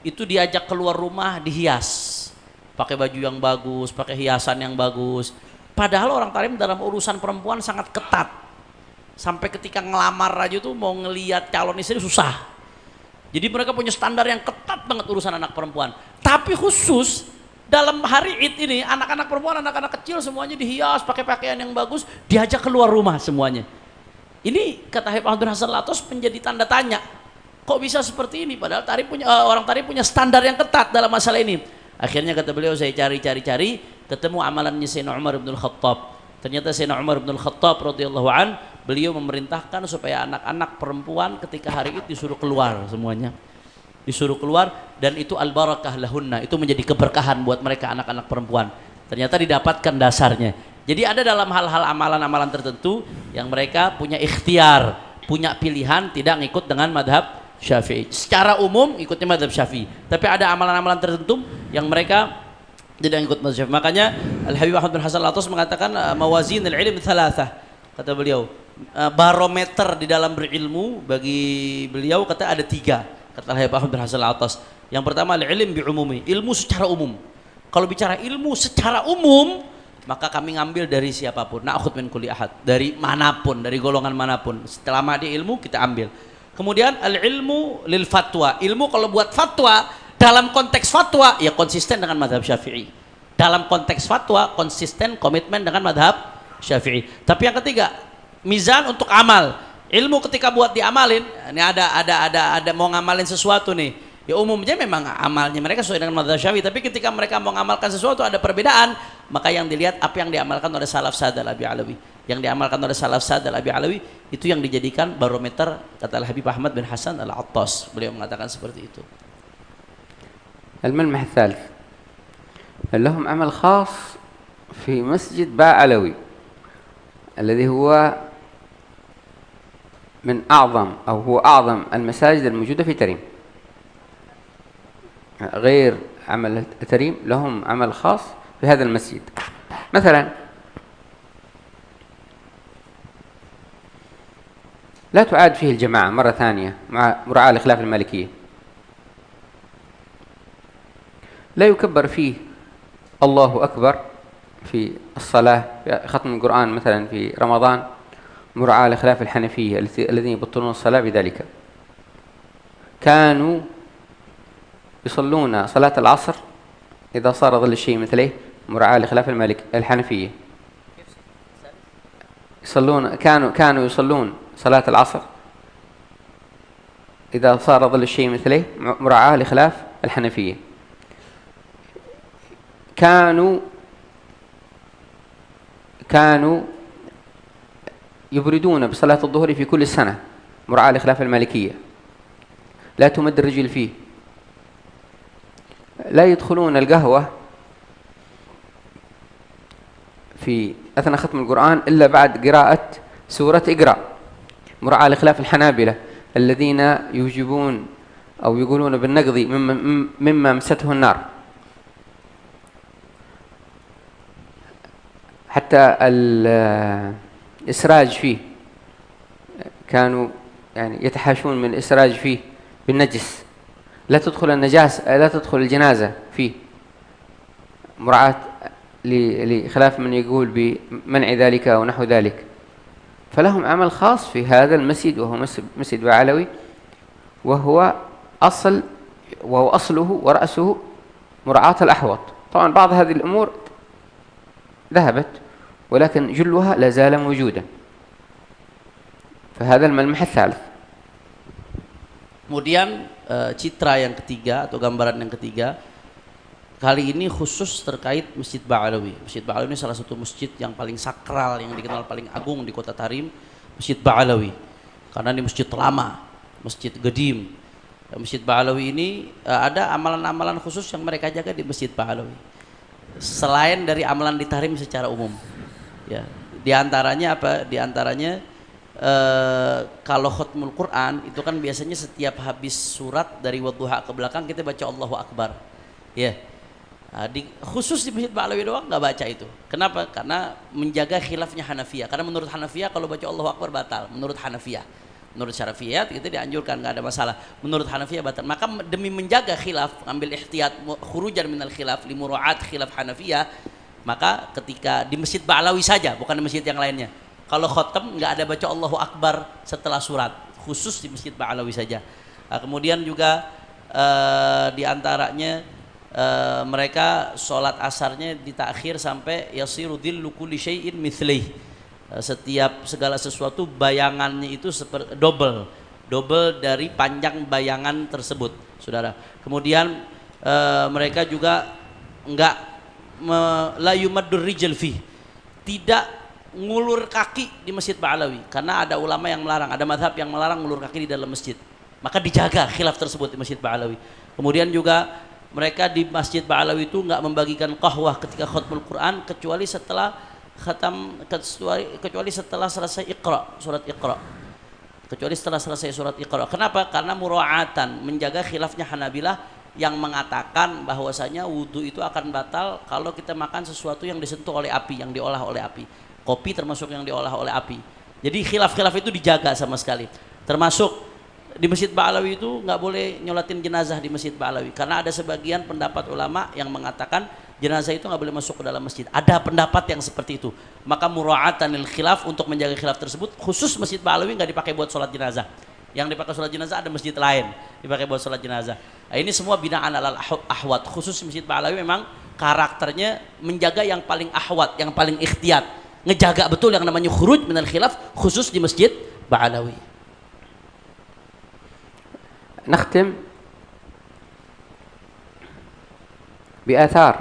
itu diajak keluar rumah dihias, pakai baju yang bagus, pakai hiasan yang bagus. Padahal orang Tarim dalam urusan perempuan sangat ketat. Sampai ketika ngelamar aja tuh mau ngelihat calon istri susah. Jadi mereka punya standar yang ketat banget urusan anak perempuan. Tapi khusus dalam hari Id ini anak-anak perempuan, anak-anak kecil semuanya dihias, pakai pakaian yang bagus, diajak keluar rumah semuanya. Ini kata Habib Ahmad bin Hasan Al-Attas menjadi tanda tanya. Kok bisa seperti ini? Padahal orang Tarim punya standar yang ketat dalam masalah ini. Akhirnya kata beliau, saya cari-cari, ketemu amalannya Sayyidina Umar bin Al-Khattab. Ternyata Sayyidina Umar bin Al-Khattab radhiyallahu an, beliau memerintahkan supaya anak-anak perempuan ketika hari itu disuruh keluar semuanya. Disuruh keluar, dan itu al-barakah lahunna, itu menjadi keberkahan buat mereka anak-anak perempuan. Ternyata didapatkan dasarnya. Jadi ada dalam hal-hal amalan-amalan tertentu yang mereka punya ikhtiar, punya pilihan, tidak ngikut dengan madhab Syafi'i. Secara umum ikutnya mazhab Syafi'i. Tapi ada amalan-amalan tertentu yang mereka tidak ikut mazhab Syafi'i. Makanya Al-Habib Ahmad bin Hasan Al-Attas mengatakan mawazin al-ilm thalathah. Kata beliau, barometer di dalam berilmu bagi beliau kata ada 3. Kata Al-Habib Ahmad bin Hasan Al-Attas. Yang pertama al-ilm bi umumi, ilmu secara umum. Kalau bicara ilmu secara umum, maka kami ngambil dari siapapun, na'khudh min kulli ahad, dari manapun, dari golongan manapun. Selama dia ilmu kita ambil. Kemudian al-ilmu lil fatwa, ilmu kalau buat fatwa, dalam konteks fatwa ya konsisten dengan madhab Syafi'i. Dalam konteks fatwa konsisten komitmen dengan madhab Syafi'i. Tapi yang ketiga, mizan untuk amal. Ilmu ketika buat diamalin, ini ada mau ngamalin sesuatu nih. Ya umumnya memang amalnya mereka sesuai dengan madhab Syafi'i, tapi ketika mereka mau ngamalkan sesuatu ada perbedaan, maka yang dilihat apa yang diamalkan oleh salaf sadal Abi Alawi. Yang diamalkan oleh salaf sadal Abi Alawi itu yang dijadikan barometer, kata Al-Habib Ahmad bin Hasan Al-Attas. Beliau mengatakan seperti itu. الملمح الثالث لهم عمل خاص في مسجد باعلوي الذي هو من أعظم أو هو أعظم المساجد الموجودة في تريم. غير عمل تريم لهم عمل خاص في هذا المسجد. مثلا لا تعاد فيه الجماعة مرة ثانية مع مراعاة لخلاف المالكية. لا يكبر فيه الله أكبر في الصلاة، في ختم القرآن مثلا في رمضان، مراعاة لخلاف الحنفية الذين يبطلون الصلاة بذلك. كانوا يصلون صلاة العصر إذا صار ظل الشيء مثله، مراعاة لخلاف الحنفية. كانوا يصلون صلاة العصر إذا صار ظل الشيء مثله، مراعاة لخلاف الحنفية. كانوا يبردون بصلاة الظهر في كل السنة، مراعاة لخلاف المالكية. لا تمد الرجل فيه. لا يدخلون القهوة في أثناء ختم القرآن إلا بعد قراءة سورة اقرأ، مراعاة لخلاف الحنابلة الذين يوجبون أو يقولون بالنقض مما مسته النار. حتى الإسراج فيه كانوا يعني يتحاشون من الإسراج فيه بالنجس. لا تدخل الجنازة فيه، مراعاة لخلاف من يقول بمنع ذلك أو نحو ذلك. فلهم عمل خاص في هذا المسجد وهو مسجد باعلوي، وهو أصله ورأسه مراعاة الأحوط. طبعا بعض هذه الأمور ذهبت ولكن جلها لا زال موجودا. فهذا الملمح الثالث. Kemudian citra yang ketiga atau gambaran yang ketiga kali ini khusus terkait Masjid Ba'alawi. Masjid Ba'alawi ini salah satu masjid yang paling sakral, yang dikenal paling agung di kota Tarim, Masjid Ba'alawi. Karena ini masjid lama, masjid gedim. Masjid Ba'alawi ini ada amalan-amalan khusus yang mereka jaga di Masjid Ba'alawi. Selain dari amalan di Tarim secara umum. Ya, di antaranya apa? Di antaranya kalau khutmul Quran itu kan biasanya setiap habis surat dari wadduha ke belakang kita baca Allahu Akbar. Ya. Khusus di Masjid Ba'alawi doang nggak baca itu. Kenapa? Karena menjaga khilafnya Hanafiyah. Karena menurut Hanafiyah kalau baca Allahu Akbar batal. Menurut Hanafiyah. Menurut Syarafiyah itu dianjurkan, nggak ada masalah. Menurut Hanafiyah batal. Maka demi menjaga khilaf, ambil ihtiyat khurujan minal khilaf li muraat khilaf Hanafiyah, maka ketika di Masjid Ba'alawi saja, bukan di masjid yang lainnya. Kalau khotam nggak ada baca Allahu Akbar setelah surat, khusus di Masjid Ba'alawi saja. Kemudian juga di antaranya mereka sholat asarnya ditakhir sampai yasiru dhillu kulli syai'in mithlih. Setiap segala sesuatu bayangannya itu seperti double dari panjang bayangan tersebut, saudara. Kemudian mereka juga nggak la yumaddur rijal fi, tidak ngulur kaki di Masjid Ba'alawi, karena ada ulama yang melarang, ada madhab yang melarang ngulur kaki di dalam masjid. Maka dijaga khilaf tersebut di Masjid Ba'alawi. Kemudian juga mereka di Masjid Ba'alawi itu nggak membagikan qahwah ketika khutmul Quran kecuali setelah selesai Iqra, surat Iqra. kecuali setelah selesai surat Iqra. Kenapa? Karena mura'atan, menjaga khilafnya Hanabilah yang mengatakan bahwasanya wudu itu akan batal kalau kita makan sesuatu yang disentuh oleh api, yang diolah oleh api. Kopi termasuk yang diolah oleh api. Jadi khilaf-khilaf itu dijaga sama sekali. Termasuk di Masjid Ba'alawi itu nggak boleh nyolatin jenazah di Masjid Ba'alawi karena ada sebagian pendapat ulama yang mengatakan jenazah itu nggak boleh masuk ke dalam masjid. Ada pendapat yang seperti itu. Maka mura'atanil khilaf, untuk menjaga khilaf tersebut, khusus Masjid Ba'alawi nggak dipakai buat sholat jenazah. Yang dipakai sholat jenazah ada masjid lain dipakai buat sholat jenazah. Nah, ini semua binaan alal ahwat. Khusus Masjid Ba'alawi memang karakternya menjaga yang paling ahwat, yang paling ikhtiyat, ngejaga betul yang namanya khuruj minal khilaf, khusus di Masjid Ba'alawi. نختم بآثار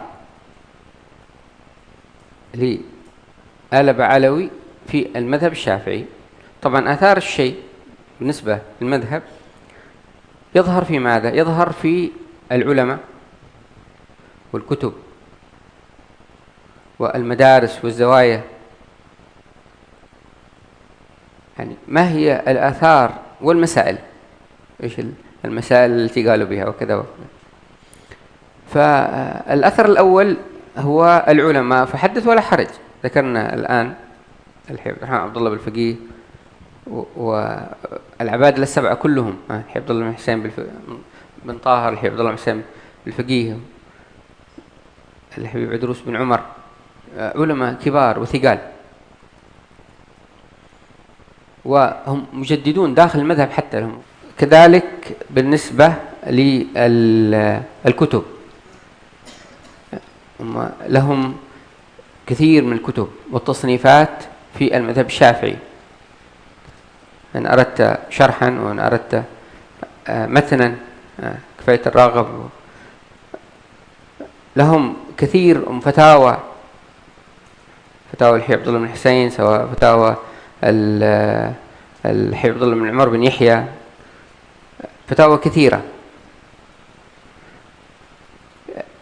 لآل بعلوي في المذهب الشافعي. طبعا آثار الشيء بالنسبة للمذهب يظهر في ماذا؟ يظهر في العلماء والكتب والمدارس والزوايا. يعني ما هي الآثار والمسائل؟ إيش المسائل التي قالوا بها وكذا وكذا. فالأثر الأول هو العلماء فحدث ولا حرج. ذكرنا الآن الحي عبد الرحمن عبد الله بالفقيه والعبادلة السبعة كلهم، الحي عبد الله بن حسين بن طاهر، الحي عبد الله بن حسين بالفقيه، الحبيب عدروس بن عمر، علماء كبار وثقال وهم مجددون داخل المذهب حتى لهم. كذلك بالنسبة للكتب لهم كثير من الكتب والتصنيفات في المذهب الشافعي، إن أردت شرحا وإن أردت متنا كفاية الراغب، لهم كثير من فتاوى الحي عبد الله بن حسين، سواء فتاوى الحي عبد الله بن عمر بن يحيى، فتاوى كثيرة.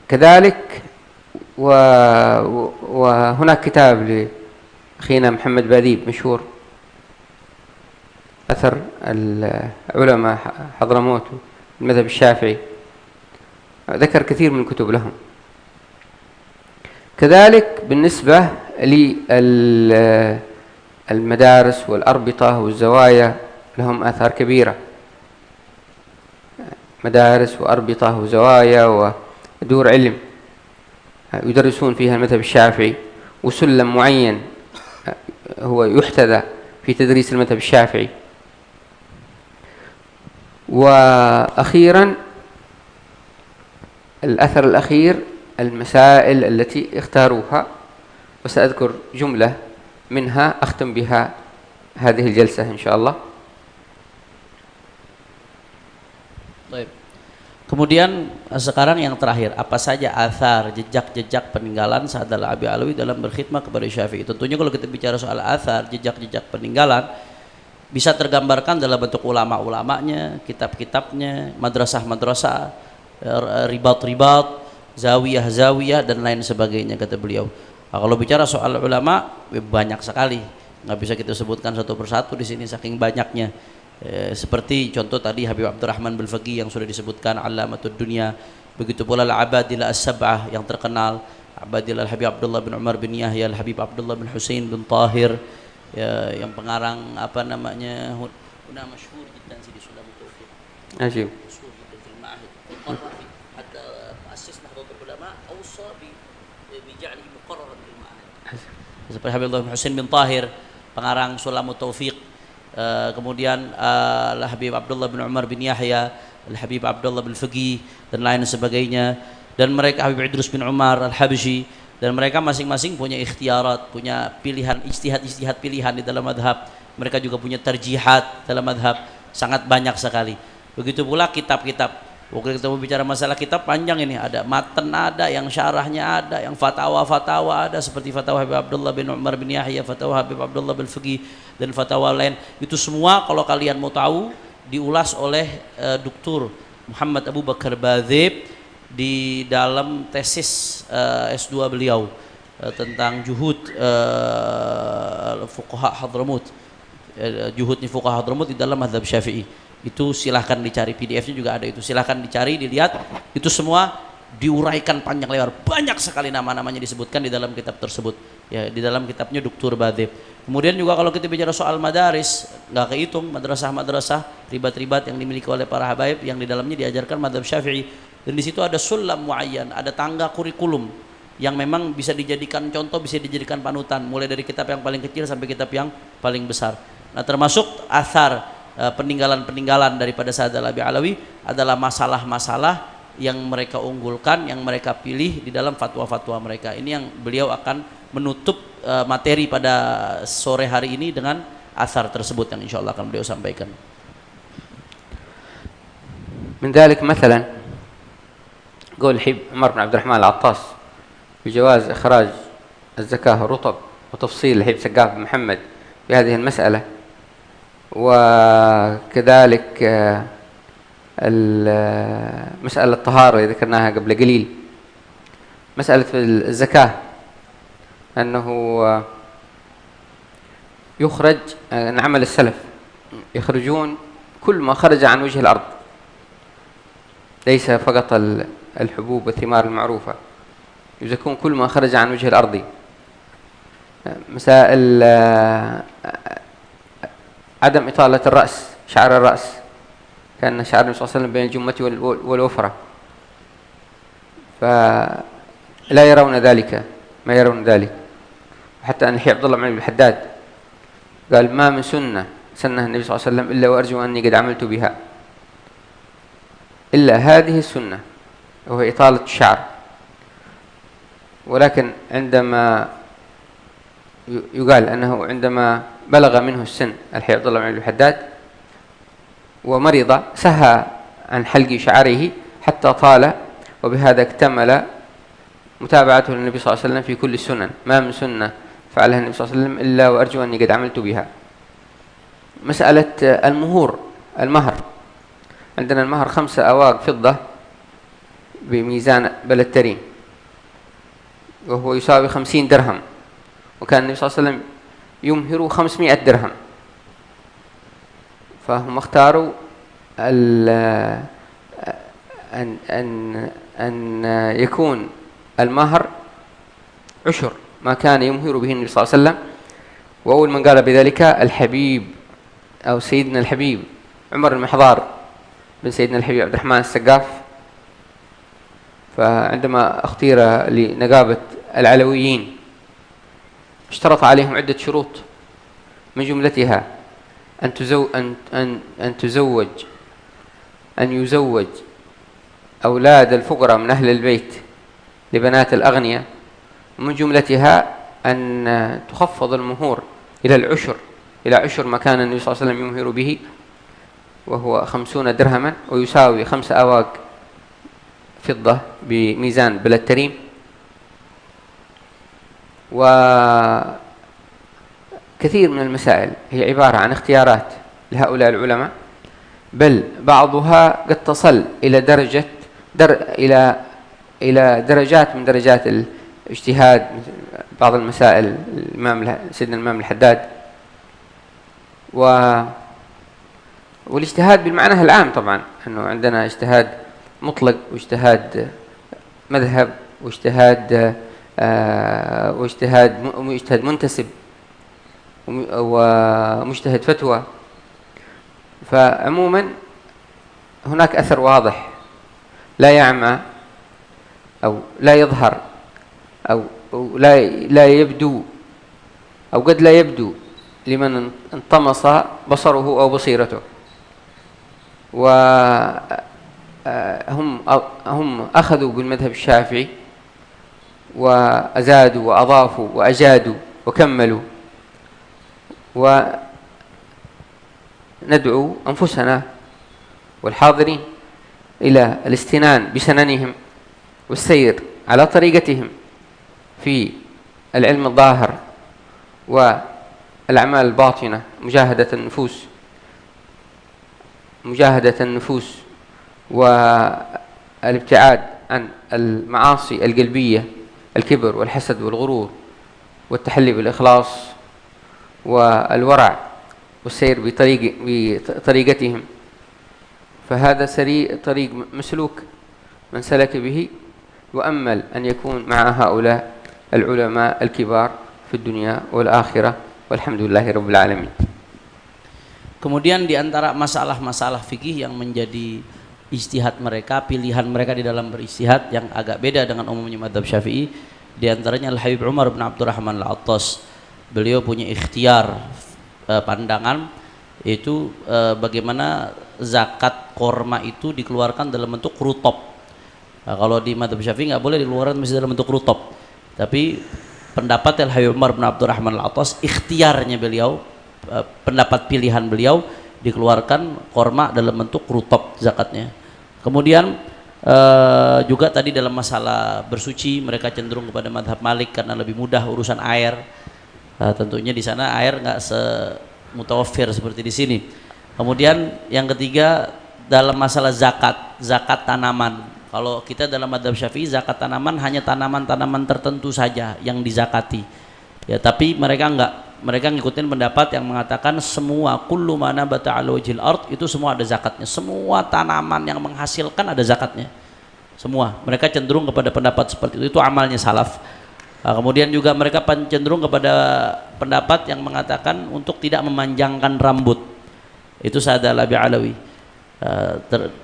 كذلك وهناك كتاب لأخينا محمد باذيب مشهور، أثر العلماء حضرموت المذهب الشافعي، ذكر كثير من الكتب لهم. كذلك بالنسبة للمدارس والأربطة والزوايا لهم آثار كبيرة، مدارس وأربطة وزوايا ودور علم يدرسون فيها المذهب الشافعي، وسلم معين هو يحتذى في تدريس المذهب الشافعي. وأخيرا الأثر الأخير المسائل التي اختاروها، وسأذكر جملة منها أختم بها هذه الجلسة إن شاء الله. Kemudian sekarang yang terakhir, apa saja athar, jejak-jejak peninggalan Sa'ad Al-Abi Alawi dalam berkhidmah kepada Syafi'i. Tentunya kalau kita bicara soal athar, jejak-jejak peninggalan, bisa tergambarkan dalam bentuk ulama-ulamanya, kitab-kitabnya, madrasah-madrasah, ribat-ribat, zawiyah-zawiyah dan lain sebagainya, kata beliau. Nah, kalau bicara soal ulama, banyak sekali, nggak bisa kita sebutkan satu persatu di sini saking banyaknya. Seperti contoh tadi Habib Abdurrahman Bil-Faqih yang sudah disebutkan, Allamatud Dunya. Begitu pula Al-Abadilah As-Sab'ah yang terkenal, Abadilah Al-Habib Abdullah bin Umar bin Yahya, Al-Habib Abdullah bin Husain bin Tahir, ya, yang pengarang apa namanya, huna masyhur jiddan sidi Sulam Taufiq. Ajib. Masyhur jiddan fil ma'ahid. Muqarrar hatta muassis Nahdlatul Ulama awsa bi ja'li muqarraran fil ma'ahid. Seperti Habib Abdullah bin Husain bin Tahir, pengarang Sulam Taufiq. Kemudian Al-Habib Abdullah bin Umar bin Yahya, Al-Habib Abdullah bin Faqih dan lain sebagainya. Dan mereka Habib Idrus bin Umar Al-Habsyi, dan mereka masing-masing punya ikhtiarat, punya pilihan, ijtihad pilihan di dalam madhab. Mereka juga punya tarjihat dalam madhab, sangat banyak sekali. Begitu pula kitab-kitab. Waktu kita bicara masalah kitab panjang ini, ada matan, ada yang syarahnya, ada yang fatwa-fatwa, ada seperti fatwa Habib Abdullah bin Umar bin Yahya, fatwa Habib Abdullah bin Faqih dan fatwa lain. Itu semua kalau kalian mau tahu diulas oleh Dr. Muhammad Abu Bakar Baadzib di dalam tesis S2 beliau tentang juhud fuqaha Hadramut, juhudnya fuqaha Hadramut di dalam mazhab Syafi'i. Itu silahkan dicari, PDF-nya juga ada itu. Silahkan dicari, dilihat. Itu semua diuraikan panjang lebar. Banyak sekali nama-namanya disebutkan di dalam kitab tersebut. Ya, di dalam kitabnya Duktur Badib. Kemudian juga kalau kita bicara soal madaris, nggak kehitung madrasah-madrasah ribat-ribat yang dimiliki oleh para habaib yang di dalamnya diajarkan mazhab Syafi'i. Dan di situ ada sulam muayyan, ada tangga kurikulum yang memang bisa dijadikan contoh, bisa dijadikan panutan, mulai dari kitab yang paling kecil sampai kitab yang paling besar. Nah, termasuk athar peninggalan-peninggalan daripada Said Alawi Alawi adalah masalah-masalah yang mereka unggulkan, yang mereka pilih di dalam fatwa-fatwa mereka. Ini yang beliau akan menutup materi pada sore hari ini dengan athar tersebut yang insya Allah akan beliau sampaikan. من ذلك مثلا قول حب عمر بن عبد الرحمن العطاس بجواز إخراج الزكاة الرطب وتفصيل الحب سقاف محمد في هذه المسألة. وكذلك مسألة الطهارة اللي ذكرناها قبل قليل. مسألة الزكاة أنه يخرج عمل السلف يخرجون كل ما خرج عن وجه الأرض، ليس فقط الحبوب والثمار المعروفة، يزكون كل ما خرج عن وجه الأرض. مسائل عدم إطالة الرأس، شعر الرأس، كان شعر النبي صلى الله عليه وسلم بين الجمة والوفرة، فلا يرون ذلك، ما يرون ذلك. حتى أن عبد الله بن الحداد قال ما من سنة سنها النبي صلى الله عليه وسلم إلا وأرجو أني قد عملت بها إلا هذه السنة، وهي إطالة الشعر. ولكن عندما يقال أنه عندما بلغ منه السن الحي عبد الله بن الحداد ومرض سهى عن حلق شعره حتى طال، وبهذا اكتمل متابعته للنبي صلى الله عليه وسلم في كل السنن. ما من سنة فعلها النبي صلى الله عليه وسلم إلا وأرجو أني قد عملت بها. مسألة المهر، عندنا المهر 5 أواق فضة بميزان بلترين، وهو يساوي 50 درهم، وكان النبي صلى الله عليه وسلم يمهر 500 درهم. فهم اختاروا أن يكون المهر عشر ما كان يمهر به النبي صلى الله عليه وسلم. وأول من قال بذلك الحبيب أو سيدنا الحبيب عمر المحضار بن سيدنا الحبيب عبد الرحمن السقاف. فعندما اختير لنقابة العلويين اشترط عليهم عدة شروط، من جملتها أن يزوج أولاد الفقراء من أهل البيت لبنات الأغنياء، ومن جملتها أن تخفض المهور إلى عشر ما كان النبي صلى الله عليه وسلم يمهر به، وهو 50 درهما، ويساوي 5 أواق فضة بميزان بلترين. وكثير من المسائل هي عبارة عن اختيارات لهؤلاء العلماء، بل بعضها قد تصل إلى إلى درجات من درجات الاجتهاد. بعض المسائل سيدنا الإمام الحداد، والاجتهاد بالمعنى العام طبعا، أنه عندنا اجتهاد مطلق واجتهاد مذهب ومجتهد منتسب ومجتهد فتوى. فعموما هناك أثر واضح لا يعمى أو لا يظهر أو لا يبدو، أو قد لا يبدو لمن انطمس بصره أو بصيرته. هم أخذوا بالمذهب الشافعي وأزادوا وأضافوا وأجادوا وكملوا، وندعو أنفسنا والحاضرين إلى الاستنان بسننهم والسير على طريقتهم في العلم الظاهر والأعمال الباطنة، مجاهدة النفوس والابتعاد عن المعاصي القلبية، الكبر والحسد والغرور، والتحلي بالإخلاص والورع والسير بطريقتهم، فهذا طريق مسلوك من سلك به، وأمل أن يكون مع هؤلاء العلماء الكبار في الدنيا والآخرة، والحمد لله رب العالمين. Kemudian di antara masalah-masalah fikih yang menjadi ijtihad mereka, pilihan mereka di dalam beristihad yang agak beda dengan umumnya mazhab Syafi'i, di antaranya Al-Habib Umar bin Abdurrahman Al-Attas. Beliau punya ikhtiar pandangan, itu bagaimana zakat korma itu dikeluarkan dalam bentuk rutob. Nah, kalau di mazhab Syafi'i nggak boleh dikeluarkan mesti dalam bentuk rutob. Tapi pendapat Al-Habib Umar bin Abdurrahman Al-Attas, ikhtiarnya beliau, pendapat pilihan beliau, dikeluarkan korma dalam bentuk rutob zakatnya. Kemudian juga tadi dalam masalah bersuci mereka cenderung kepada mazhab Malik karena lebih mudah urusan air. Tentunya di sana air nggak semutawaffir seperti di sini. Kemudian yang ketiga dalam masalah zakat tanaman. Kalau kita dalam mazhab Syafi'i zakat tanaman hanya tanaman-tanaman tertentu saja yang dizakati. Ya, tapi mereka enggak. Mereka ngikutin pendapat yang mengatakan semua kullu ma nabata 'ala wajhil ard itu semua ada zakatnya. Semua tanaman yang menghasilkan ada zakatnya. Semua. Mereka cenderung kepada pendapat seperti itu. Itu amalnya salaf. Nah, kemudian juga mereka cenderung kepada pendapat yang mengatakan untuk tidak memanjangkan rambut. Itu Sa'ad Al-Alawi.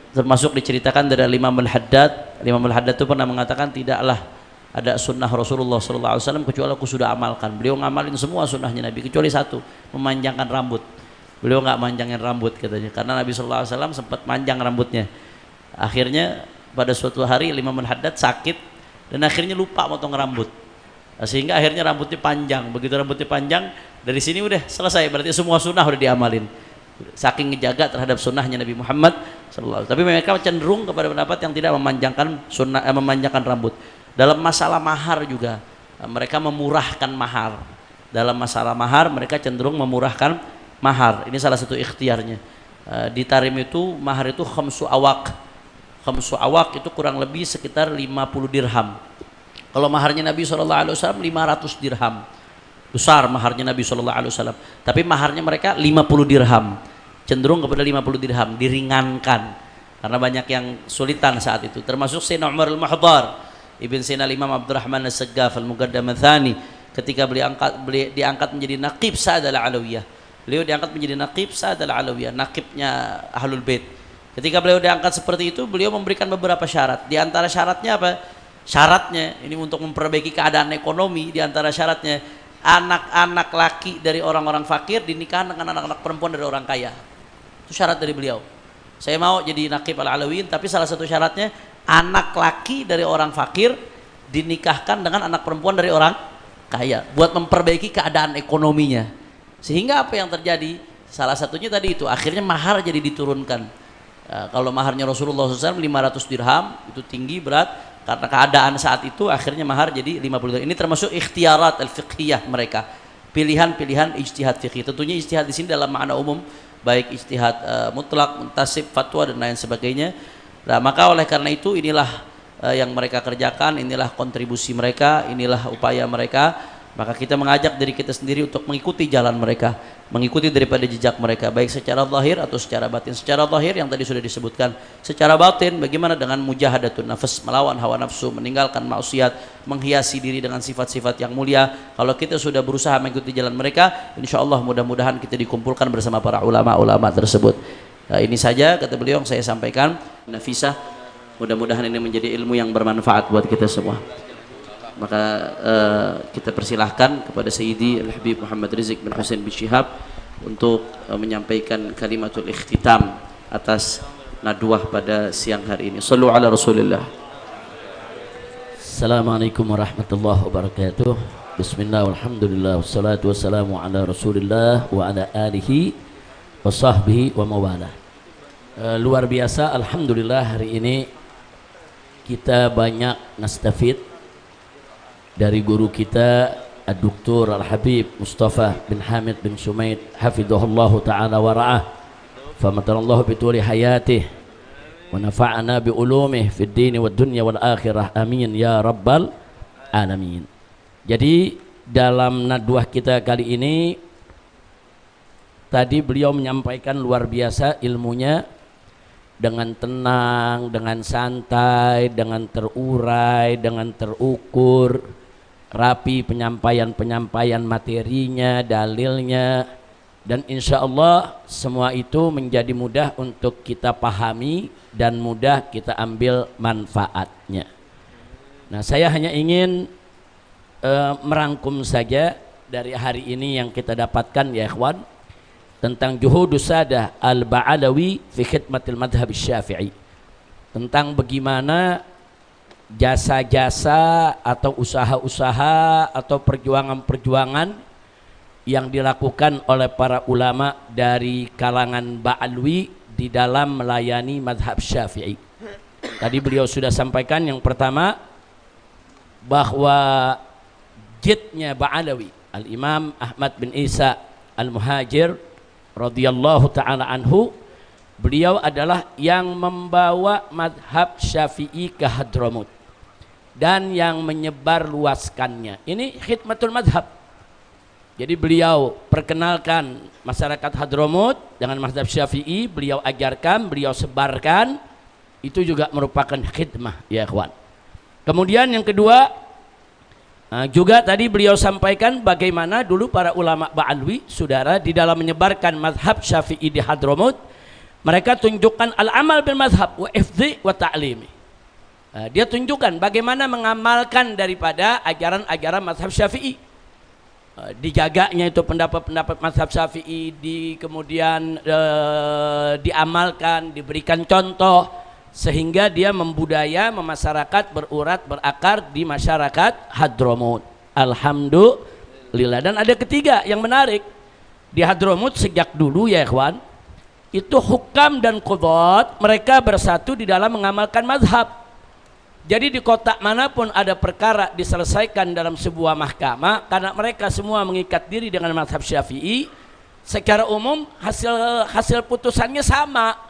Termasuk diceritakan dari Imam Al-Haddad. Imam Al-Haddad itu pernah mengatakan tidaklah ada sunnah Rasulullah SAW kecuali aku sudah amalkan. Beliau ngamalin semua sunnahnya Nabi kecuali satu, memanjangkan rambut. Beliau nggak manjangin rambut katanya, karena Nabi SAW sempat manjang rambutnya. Akhirnya pada suatu hari Imam Al-Haddad sakit dan akhirnya lupa potong rambut, sehingga akhirnya rambutnya panjang. Begitu rambutnya panjang, dari sini udah selesai, berarti semua sunnah udah diamalin. Saking ngejaga terhadap sunnahnya Nabi Muhammad SAW. Tapi mereka cenderung kepada pendapat yang tidak memanjangkan sunnah, memanjangkan rambut. Dalam masalah mahar juga mereka memurahkan mahar. Dalam masalah mahar mereka cenderung memurahkan mahar. Ini salah satu ikhtiarnya. Di Tarim itu mahar itu khamsu awak. Khamsu awak itu kurang lebih sekitar 50 dirham. Kalau maharnya Nabi SAW 500 dirham. Besar maharnya Nabi SAW. Tapi maharnya mereka 50 dirham. Cenderung kepada 50 dirham, diringankan. Karena banyak yang sulitan saat itu. Termasuk Sayyidina Umar Al-Mahdar, Ibn Sina Imam Abdurrahman As-Saggaf Al-Muqaddam Al-Thani, ketika beliau diangkat menjadi naqib Sa'ad Al-Alawiyah. Beliau diangkat menjadi naqib Sa'ad Al-Alawiyah, naqibnya Ahlul Bait. Ketika beliau diangkat seperti itu, beliau memberikan beberapa syarat. Di antara syaratnya apa? Syaratnya ini untuk memperbaiki keadaan ekonomi. Di antara syaratnya anak-anak laki dari orang-orang fakir dinikahkan dengan anak-anak perempuan dari orang kaya. Itu syarat dari beliau. Saya mau jadi naqib Al-Alawiyin, tapi salah satu syaratnya anak laki dari orang fakir dinikahkan dengan anak perempuan dari orang kaya, buat memperbaiki keadaan ekonominya. Sehingga apa yang terjadi? Salah satunya tadi itu, akhirnya mahar jadi diturunkan. Kalau maharnya Rasulullah SAW 500 dirham, itu tinggi, berat. Karena keadaan saat itu, akhirnya mahar jadi 50 dirham. Ini termasuk ikhtiarat al-fiqhiyah mereka. Pilihan-pilihan ijtihad fiqhi. Tentunya ijtihad di sini dalam makna umum, baik ijtihad mutlak, muntasib, fatwa, dan lain sebagainya. Nah, maka oleh karena itu inilah yang mereka kerjakan, inilah kontribusi mereka, inilah upaya mereka. Maka kita mengajak diri kita sendiri untuk mengikuti jalan mereka, mengikuti daripada jejak mereka, baik secara zahir atau secara batin. Secara zahir yang tadi sudah disebutkan, secara batin bagaimana dengan mujahadatun nafs, melawan hawa nafsu, meninggalkan maksiat, menghiasi diri dengan sifat-sifat yang mulia. Kalau kita sudah berusaha mengikuti jalan mereka, insya Allah mudah-mudahan kita dikumpulkan bersama para ulama-ulama tersebut. Nah, ini saja kata beliau yang saya sampaikan. Nafisah, mudah-mudahan ini menjadi ilmu yang bermanfaat buat kita semua. Maka kita persilahkan kepada Sayyidi Al-Habib Muhammad Rizieq bin Husain bin Syihab untuk menyampaikan kalimatul ikhtitam atas nadwah pada siang hari ini. Shallu ala Rasulillah. Assalamualaikum warahmatullahi wabarakatuh. Bismillah walhamdulillah wassalatu wassalamu ala Rasulillah wa ala alihi wa sahbihi wa mawala. Luar biasa, alhamdulillah hari ini kita banyak nastafid dari guru kita Ad-Doktor Al-Habib Mustafa bin Hamid bin Sumaid hafidhahullah ta'ala wa ra'ah, famatanallahu bituli hayatih wa nafa'ana bi ulumih fid dini wad dunya wal akhirah, amin ya rabbal alamin. Jadi dalam nadwah kita kali ini tadi beliau menyampaikan luar biasa ilmunya, dengan tenang, dengan santai, dengan terurai, dengan terukur, rapi penyampaian materinya, dalilnya, dan insya Allah semua itu menjadi mudah untuk kita pahami dan mudah kita ambil manfaatnya. Nah, saya hanya ingin merangkum saja dari hari ini yang kita dapatkan ya ikhwan, tentang juhudus sadah al-Ba'alawi fi khidmatil madhab syafi'i, tentang bagaimana jasa-jasa atau usaha-usaha atau perjuangan-perjuangan yang dilakukan oleh para ulama dari kalangan Ba'alwi di dalam melayani madhab syafi'i. Tadi beliau sudah sampaikan yang pertama bahwa jidnya Ba'alawi, Al-Imam Ahmad bin Isa Al-Muhajir radhiyallahu ta'ala anhu, beliau adalah yang membawa madhab syafi'i ke Hadramut dan yang menyebar luaskannya. Ini khidmatul madhab. Jadi beliau perkenalkan masyarakat Hadramut dengan madhab syafi'i, beliau ajarkan, beliau sebarkan, itu juga merupakan khidmah ya ikhwan. Kemudian yang kedua, juga tadi beliau sampaikan bagaimana dulu para ulama Ba'alwi, saudara, di dalam menyebarkan mazhab Syafi'i di Hadramut, mereka tunjukkan al-amal bil mazhab wa ifdhi wa ta'limi. Dia tunjukkan bagaimana mengamalkan daripada ajaran-ajaran mazhab Syafi'i. Dijaganya itu pendapat-pendapat mazhab Syafi'i, kemudian diamalkan, diberikan contoh, sehingga dia membudaya, memasyarakat, berurat, berakar di masyarakat Hadramut. Alhamdulillah. Dan ada ketiga yang menarik di Hadramut sejak dulu ya ikhwan, itu hukam dan qudhat mereka bersatu di dalam mengamalkan mazhab. Jadi di kota manapun ada perkara diselesaikan dalam sebuah mahkamah, karena mereka semua mengikat diri dengan mazhab Syafi'i, secara umum hasil putusannya sama.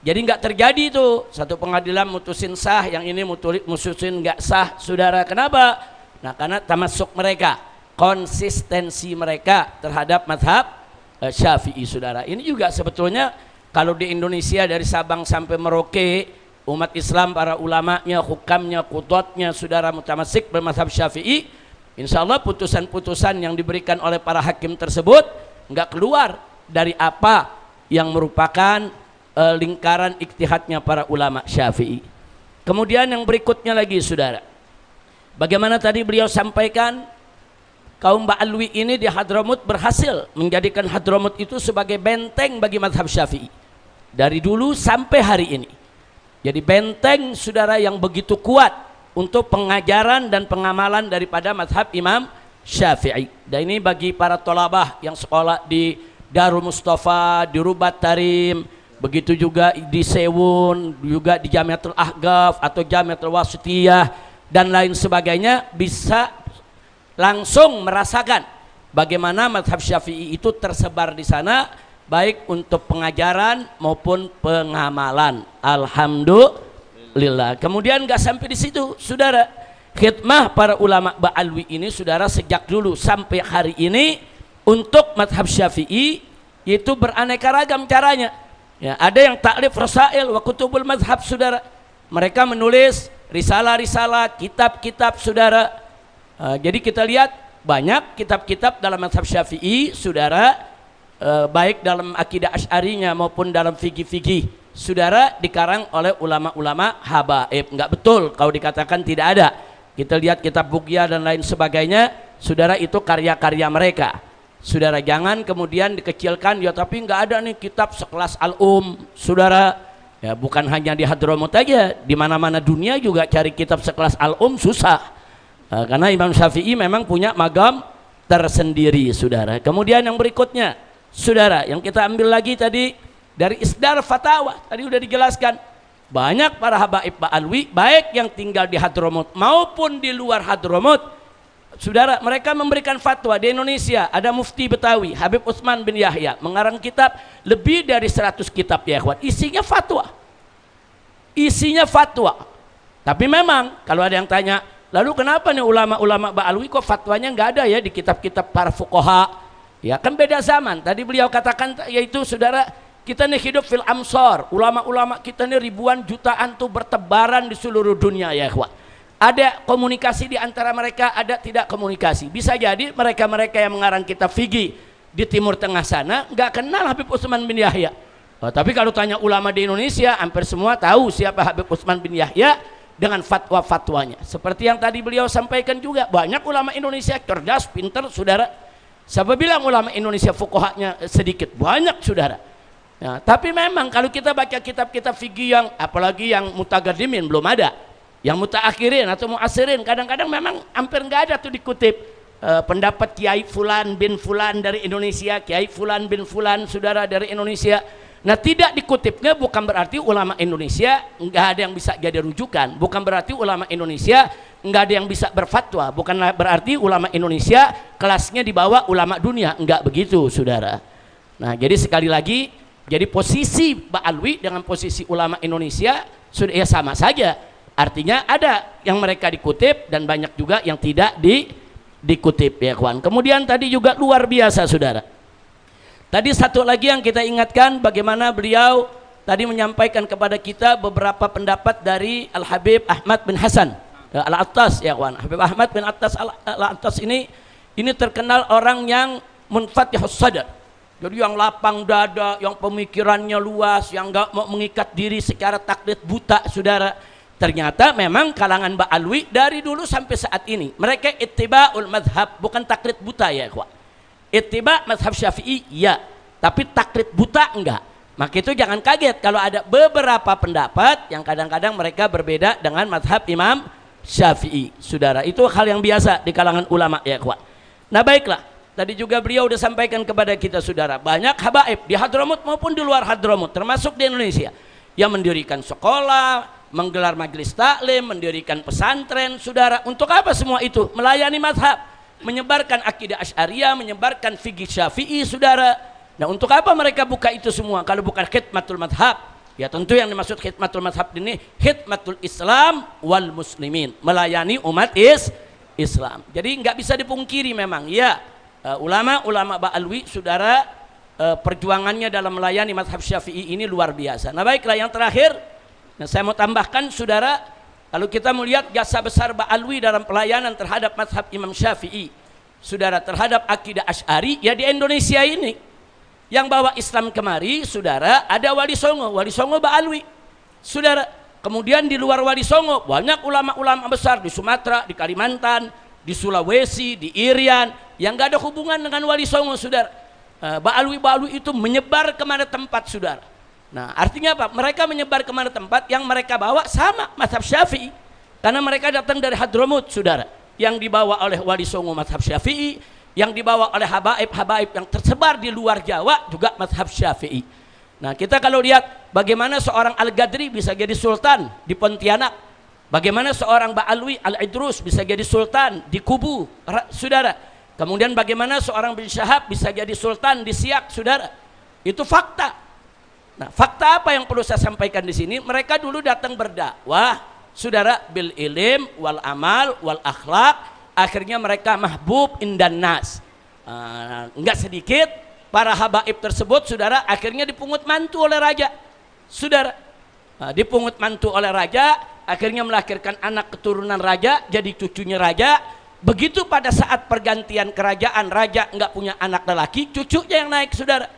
Jadi nggak terjadi itu satu pengadilan mutusin sah, yang ini mutusin nggak sah, saudara. Kenapa? Nah, karena tamasuk mereka, konsistensi mereka terhadap mazhab Syafi'i, saudara. Ini juga sebetulnya kalau di Indonesia dari Sabang sampai Merauke, umat Islam, para ulamanya, hukamnya, qudhatnya, saudara, mutamasik bermazhab Syafi'i, insya Allah putusan-putusan yang diberikan oleh para hakim tersebut nggak keluar dari apa yang merupakan lingkaran ijtihadnya para ulama Syafi'i. Kemudian yang berikutnya lagi, saudara, bagaimana tadi beliau sampaikan kaum Ba'alwi ini di Hadramut berhasil menjadikan Hadramut itu sebagai benteng bagi mazhab Syafi'i dari dulu sampai hari ini. Jadi benteng, saudara, yang begitu kuat untuk pengajaran dan pengamalan daripada mazhab Imam Syafi'i. Dan ini bagi para tolabah yang sekolah di Darul Mustafa, di Rubat Tarim, begitu juga di Sewun, juga di Jamiatul Ahqaf atau Jamiatul Wasitiyah dan lain sebagainya, bisa langsung merasakan bagaimana mazhab Syafi'i itu tersebar di sana, baik untuk pengajaran maupun pengamalan. Alhamdulillah. Kemudian nggak sampai di situ, saudara, khidmah para ulama Ba'alwi ini, saudara, sejak dulu sampai hari ini untuk mazhab Syafi'i itu beraneka ragam caranya. Ya, ada yang taklif rasail wa kutubul mazhab, saudara. Mereka menulis risalah-risalah, kitab-kitab, saudara. Jadi kita lihat banyak kitab-kitab dalam mazhab Syafi'i, saudara, baik dalam akidah Asy'arinya maupun dalam fikih-fikih, saudara, dikarang oleh ulama-ulama habaib. Enggak betul kalau dikatakan tidak ada. Kita lihat kitab Bughya dan lain sebagainya, saudara, itu karya-karya mereka. Saudara, jangan kemudian dikecilkan, ya tapi nggak ada nih kitab sekelas saudara. Ya, bukan hanya di Hadramut aja, di mana-mana dunia juga cari kitab sekelas susah. Karena Imam Syafi'i memang punya magam tersendiri, saudara. Kemudian yang berikutnya, saudara, yang kita ambil lagi tadi dari Isdar Fatawa, tadi udah dijelaskan. Banyak para habaib Ba'alwi, baik yang tinggal di Hadramut maupun di luar Hadramut, saudara, mereka memberikan fatwa. Di Indonesia ada Mufti Betawi Habib Utsman bin Yahya, mengarang kitab lebih dari 100 kitab ya ikhwan, isinya fatwa. Isinya fatwa. Tapi memang kalau ada yang tanya, lalu kenapa nih ulama-ulama Ba'alwi kok fatwanya nggak ada ya di kitab-kitab para fuqaha, Ya kan beda zaman. Tadi beliau katakan yaitu saudara, kita nih hidup fil amsor. Ulama-ulama kita nih ribuan jutaan tuh bertebaran di seluruh dunia ya ikhwan. Ada komunikasi di antara mereka, ada tidak komunikasi. Bisa jadi mereka-mereka yang mengarang kitab fikih di Timur Tengah sana nggak kenal Habib Utsman bin Yahya. Tapi kalau tanya ulama di Indonesia, hampir semua tahu siapa Habib Utsman bin Yahya dengan fatwa-fatwanya. Seperti yang tadi beliau sampaikan juga, banyak ulama Indonesia cerdas, pintar, saudara. Siapa bilang ulama Indonesia fuqahanya sedikit? Banyak, saudara. Nah, tapi memang kalau kita baca kitab-kitab fikih yang apalagi yang mutagaddimin belum ada, yang mutaakhirin atau muasirin kadang-kadang memang hampir nggak ada tuh dikutip pendapat Kiai Fulan bin Fulan dari Indonesia, Kiai Fulan bin Fulan saudara dari Indonesia. Nah, tidak dikutipnya bukan berarti ulama Indonesia nggak ada yang bisa jadi rujukan, bukan berarti ulama Indonesia nggak ada yang bisa berfatwa, bukan berarti ulama Indonesia kelasnya di bawah ulama dunia, nggak begitu saudara. Nah, jadi sekali lagi, jadi posisi Ba'alwi dengan posisi ulama Indonesia sudah ya sama saja, artinya ada yang mereka dikutip dan banyak juga yang tidak dikutip ya kawan. Kemudian tadi juga luar biasa saudara. Tadi satu lagi yang kita ingatkan, bagaimana beliau tadi menyampaikan kepada kita beberapa pendapat dari Al-Habib Ahmad bin Hasan Al-Attas ya kawan. Habib Ahmad bin Al-Attas ini terkenal orang yang munfatihus sadar. Jadi yang lapang dada, yang pemikirannya luas, yang enggak mau mengikat diri secara taklid buta saudara. Ternyata memang kalangan Ba'alwi dari dulu sampai saat ini mereka ittiba'ul madhab, bukan taklid buta ya kawan. Ittiba mazhab Syafi'i ya, tapi taklid buta enggak. Maka itu jangan kaget kalau ada beberapa pendapat yang kadang-kadang mereka berbeda dengan mazhab Imam Syafi'i. Saudara, itu hal yang biasa di kalangan ulama ya kawan. Nah, baiklah. Tadi juga beliau sudah sampaikan kepada kita saudara, banyak habaib di Hadramut maupun di luar Hadramut, termasuk di Indonesia, yang mendirikan sekolah, menggelar majelis taklim, mendirikan pesantren saudara. Untuk apa semua itu? Melayani mazhab, menyebarkan akidah Asy'ariyah, menyebarkan fikih Syafi'i saudara. Nah, untuk apa mereka buka itu semua kalau bukan khidmatul madhab? Ya tentu yang dimaksud khidmatul madhab ini khidmatul Islam wal muslimin, melayani umat Islam. Jadi nggak bisa dipungkiri memang ya ulama-ulama Ba'alwi saudara perjuangannya dalam melayani madhab Syafi'i ini luar biasa. Nah, baiklah, yang terakhir yang saya mau tambahkan saudara, kalau kita melihat jasa besar Ba'alwi dalam pelayanan terhadap mazhab Imam Syafi'i saudara, terhadap akidah Asy'ari ya di Indonesia ini yang bawa Islam kemari saudara, ada Wali Songo Ba'alwi saudara. Kemudian di luar Wali Songo banyak ulama-ulama besar di Sumatera, di Kalimantan, di Sulawesi, di Irian yang gak ada hubungan dengan Wali Songo saudara. Ba'alwi itu menyebar kemana tempat saudara. Nah, artinya apa? Mereka menyebar kemana tempat yang mereka bawa sama mazhab Syafi'i, karena mereka datang dari Hadramut saudara, yang dibawa oleh Wali Songo mazhab Syafi'i, yang dibawa oleh habaib yang tersebar di luar Jawa juga mazhab Syafi'i. Nah, kita kalau lihat bagaimana seorang Al-Gadri bisa jadi sultan di Pontianak, bagaimana seorang Ba'alwi Al-Idrus bisa jadi sultan di Kubu saudara, kemudian bagaimana seorang bin Syahab bisa jadi sultan di Siak saudara, itu fakta. Nah, fakta apa yang perlu saya sampaikan di sini? Mereka dulu datang berdakwah, saudara, bil ilim wal amal wal akhlak. Akhirnya mereka mahbub indan nas. Enggak sedikit para habaib tersebut, saudara, akhirnya dipungut mantu oleh raja, saudara. Dipungut mantu oleh raja, akhirnya melahirkan anak keturunan raja, jadi cucunya raja. Begitu pada saat pergantian kerajaan, raja enggak punya anak lelaki, cucunya yang naik, saudara.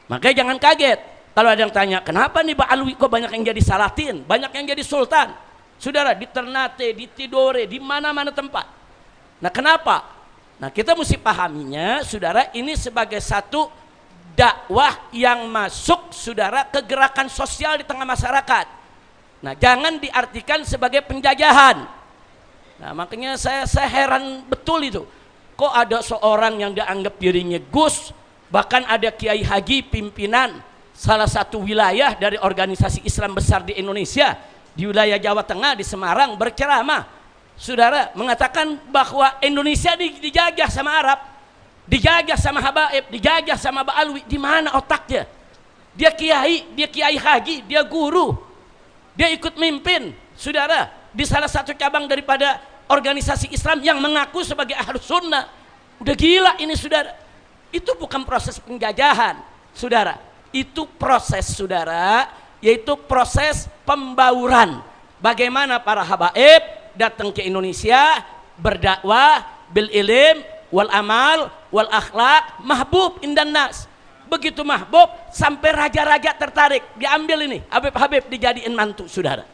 Makanya jangan kaget kalau ada yang tanya, kenapa nih Ba'alwi kok banyak yang jadi salatin, banyak yang jadi sultan? Saudara, di Ternate, di Tidore, di mana-mana tempat. Nah, kenapa? Nah, kita mesti pahaminya, saudara, ini sebagai satu dakwah yang masuk, saudara, ke gerakan sosial di tengah masyarakat. Nah, jangan diartikan sebagai penjajahan. Nah, makanya saya heran betul itu. Kok ada seorang yang dianggap dirinya Gus, bahkan ada Kiai Haji pimpinan salah satu wilayah dari organisasi Islam besar di Indonesia, di wilayah Jawa Tengah, di Semarang, berceramah saudara, mengatakan bahwa Indonesia dijajah sama Arab, dijajah sama habaib, dijajah sama Ba'alwi. Di mana otaknya? Dia kiai haji, dia guru, dia ikut mimpin saudara di salah satu cabang daripada organisasi Islam yang mengaku sebagai Ahlus Sunnah. Udah gila ini saudara. Itu bukan proses penjajahan, saudara. Itu proses, saudara, yaitu proses pembauran. Bagaimana para habaib datang ke Indonesia berdakwah bil ilim wal amal wal akhlak mahbub indan nas. Begitu mahbub sampai raja-raja tertarik, diambil ini Habib-habib dijadiin mantu, saudara.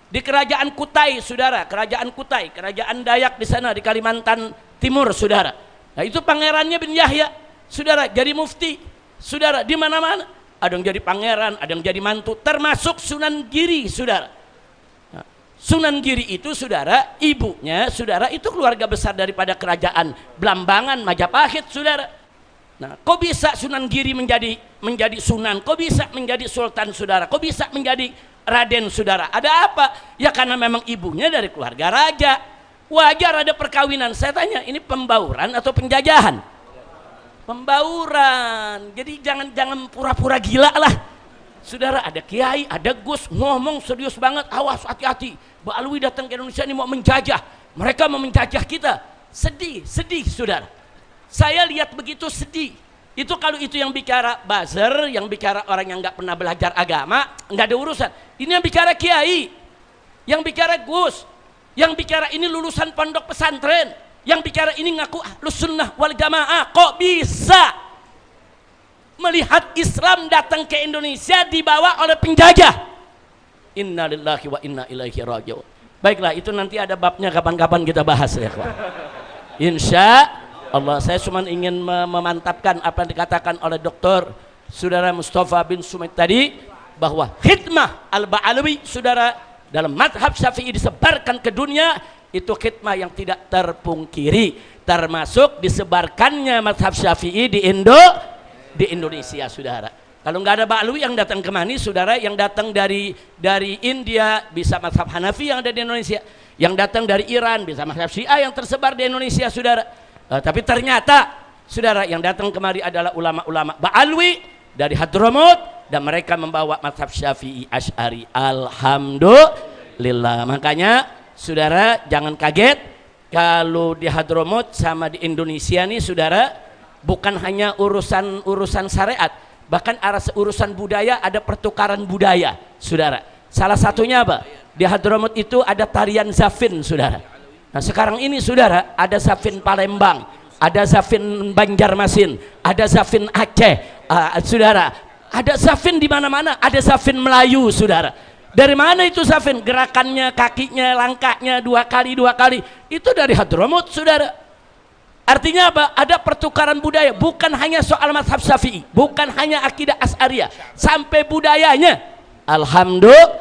Di kerajaan Kutai, saudara, kerajaan Kutai, kerajaan Dayak di sana di Kalimantan Timur, saudara. Nah, itu pangerannya bin Yahya, saudara, jadi mufti, saudara, di mana-mana. Ada yang jadi pangeran, ada yang jadi mantu, termasuk Sunan Giri, saudara. Nah, Sunan Giri itu, saudara, ibunya, saudara, itu keluarga besar daripada kerajaan Blambangan, Majapahit, saudara. Nah, kok bisa Sunan Giri menjadi sunan? Kok bisa menjadi sultan, saudara? Kok bisa menjadi raden, saudara? Ada apa? Ya karena memang ibunya dari keluarga raja. Wajar ada perkawinan. Saya tanya, ini pembauran atau penjajahan? Pembauran. Jadi jangan pura-pura gila lah, saudara. Ada kiai, ada gus ngomong serius banget, awas hati-hati, Mbak Alwi datang ke Indonesia ini mau menjajah, mereka mau menjajah kita. Sedih, saudara. Saya lihat begitu sedih. Itu kalau itu yang bicara buzzer, yang bicara orang yang nggak pernah belajar agama, nggak ada urusan. Ini yang bicara kiai, yang bicara gus, yang bicara ini lulusan pondok pesantren, yang bicara ini ngaku ahlus sunnah wal jamaah. Kok bisa melihat Islam datang ke Indonesia dibawa oleh penjajah? Innalillahi wa inna ilaihi raji'un. Baiklah, itu nanti ada babnya kapan-kapan kita bahas ya, kawan. Insya Allah, saya cuma ingin memantapkan apa yang dikatakan oleh Dr. Saudara Mustafa bin Sumait tadi, bahwa khidmah al-Ba'alawi, saudara, dalam madhab Syafi'i disebarkan ke dunia, itu khidmah yang tidak terpungkiri, termasuk disebarkannya madhab Syafi'i di Indonesia, saudara. Kalau nggak ada Ba'alawi yang datang kemari, saudara, yang datang dari India bisa madhab Hanafi yang ada di Indonesia, yang datang dari Iran bisa madhab Syiah yang tersebar di Indonesia, saudara. Tapi ternyata, saudara, yang datang kemari adalah ulama-ulama Ba'alawi dari Hadramaut, dan mereka membawa mazhab Syafi'i Asy'ari. Alhamdulillah. Makanya, saudara, jangan kaget kalau di Hadramaut sama di Indonesia nih, saudara, bukan hanya urusan syariat, bahkan urusan budaya, ada pertukaran budaya, saudara. Salah satunya apa? Di Hadramaut itu ada tarian zafin, saudara. Nah, sekarang ini, saudara, ada zafin Palembang, ada zafin Banjarmasin, ada zafin Aceh, saudara, ada zafin di mana-mana, ada zafin Melayu, saudara. Dari mana itu zafin? Gerakannya, kakinya, langkahnya dua kali, itu dari Hadramaut, saudara. Artinya apa? Ada pertukaran budaya, bukan hanya soal mazhab Syafi'i, bukan hanya akidah Asy'ariyah, sampai budayanya. Alhamdulillah,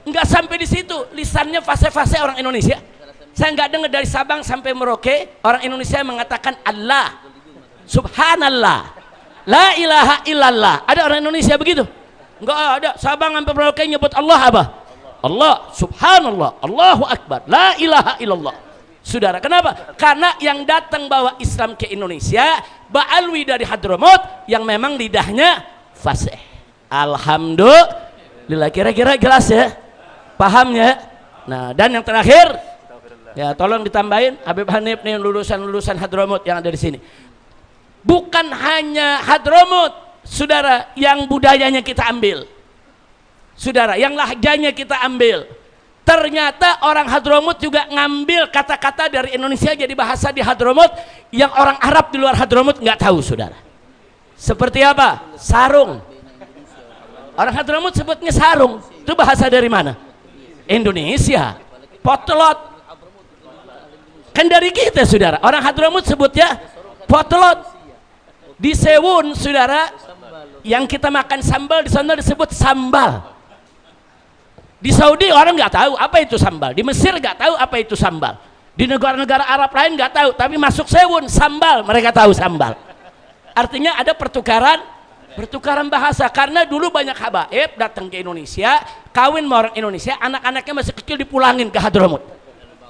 nggak sampai di situ, lisannya fase-fase orang Indonesia. Saya nggak dengar dari Sabang sampai Merauke orang Indonesia mengatakan Allah, Subhanallah, La ilaha illallah. Ada orang Indonesia begitu? Nggak ada. Sabang sampai Merauke nyebut Allah apa? Allah, Subhanallah, Allahu Akbar, La ilaha illallah. Saudara, kenapa? Karena yang datang bawa Islam ke Indonesia Ba'alawi dari Hadramaut yang memang lidahnya fasih. Alhamdulillah. Kira-kira jelas ya? Pahamnya? Nah, dan yang terakhir, ya, tolong ditambahin Habib Hanif nih, lulusan Hadramaut yang ada di sini. Bukan hanya Hadramaut, saudara, yang budayanya kita ambil, saudara, yang lahjanya kita ambil. Ternyata orang Hadramaut juga ngambil kata-kata dari Indonesia jadi bahasa di Hadramaut yang orang Arab di luar Hadramaut nggak tahu, saudara. Seperti apa? Sarung. Orang Hadramaut sebutnya sarung. Itu bahasa dari mana? Indonesia. Potlot. Kan dari kita, saudara. Orang Hadramaut sebutnya potlot. Di Sewun, saudara, yang kita makan sambal di sana disebut sambal. Di Saudi orang nggak tahu apa itu sambal. Di Mesir nggak tahu apa itu sambal. Di negara-negara Arab lain nggak tahu. Tapi masuk Sewun sambal, mereka tahu sambal. Artinya ada pertukaran bahasa. Karena dulu banyak habaib datang ke Indonesia, kawin sama orang Indonesia, anak-anaknya masih kecil dipulangin ke Hadramaut.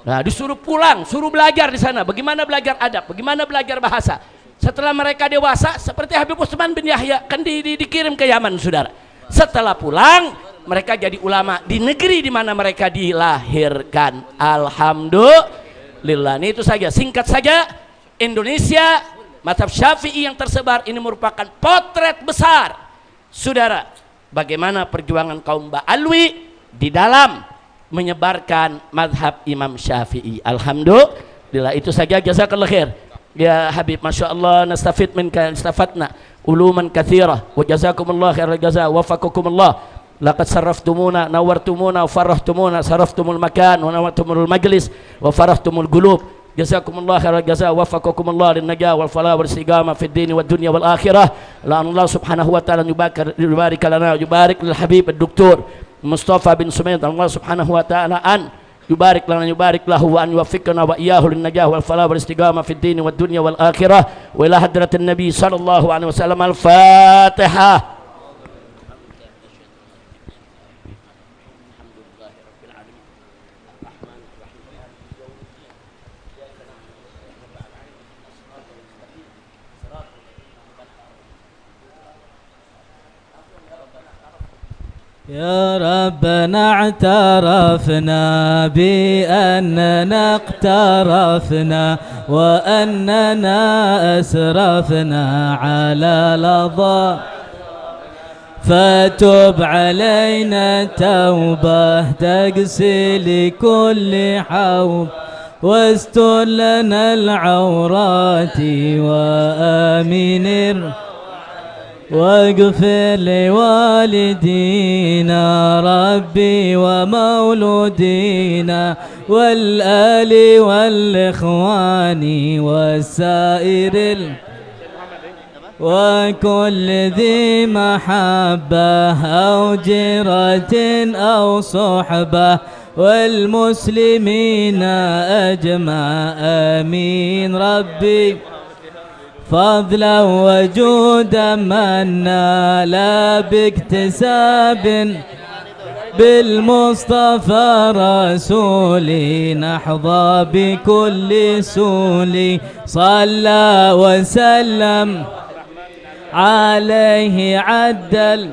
Nah, disuruh pulang, suruh belajar di sana. Bagaimana belajar adab, bagaimana belajar bahasa. Setelah mereka dewasa, seperti Habib Utsman bin Yahya, kan dikirim ke Yaman, saudara. Setelah pulang, mereka jadi ulama di negeri di mana mereka dilahirkan. Alhamdulillah. Ini itu saja, singkat saja. Indonesia Mazhab Syafi'i yang tersebar ini merupakan potret besar, saudara, bagaimana perjuangan kaum Ba'alwi di dalam menyebarkan mazhab Imam Syafi'i. Alhamdulillah, itu saja. Jazakallah khair ya Habib, Masya Allah, nastafid minka istafatna uluman kathirah, wa jazakumullah khairal jaza, wafakakumullah, laqad sarraftumuna, nawartumuna, farahtumuna, sarraftumul makan, wa nawartumul majlis, wa farahtumul gulub, jazakumullah khairal jaza, wafakakumullah lin najah wal falah wal istiqamah fid din wad dunya wal akhirah. La Allah subhanahu wa ta'ala yubarik lana, yubarik lil habib ad-doktor Mustafa bin Sumaid, Allah subhanahu wa ta'ala an yubarik lana, yubarik lahu, wa an yuwaffiqna wa iyyahu lin najah wal falah wal istiqamah fid din wad dunya wal akhirah. Wa ila hadratin nabi sallallahu alaihi wasallam. Al-Fatihah. يا ربنا اعترفنا بأننا اقترفنا وأننا أسرفنا على لظى، فتب علينا توبة تقسي لكل حوب، واستر لنا العورات وآمن واغفر لوالدينا ربي ومولودينا والآل والإخوان والسائر وكل ذي محبة أو جيرة أو صحبة والمسلمين أجمع آمين. ربي فضلا وجودا منا لا باكتساب بالمصطفى رسولي نحظى بكل سولي. صلى وسلم عليه عدل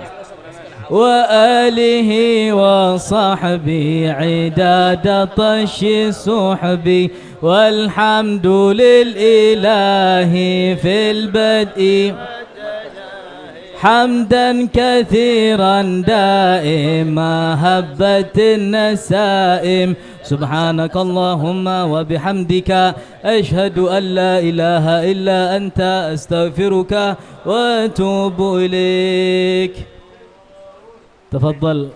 وآله وصحبه عداد طش صحبي. والحمد للإله في البدء حمدا كثيرا دائما هبت النسائم. سبحانك اللهم وبحمدك أشهد أن لا إله إلا أنت أستغفرك وأتوب إليك. تفضل.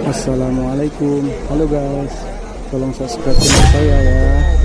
Assalamualaikum. Halo guys, tolong subscribe channel saya ya.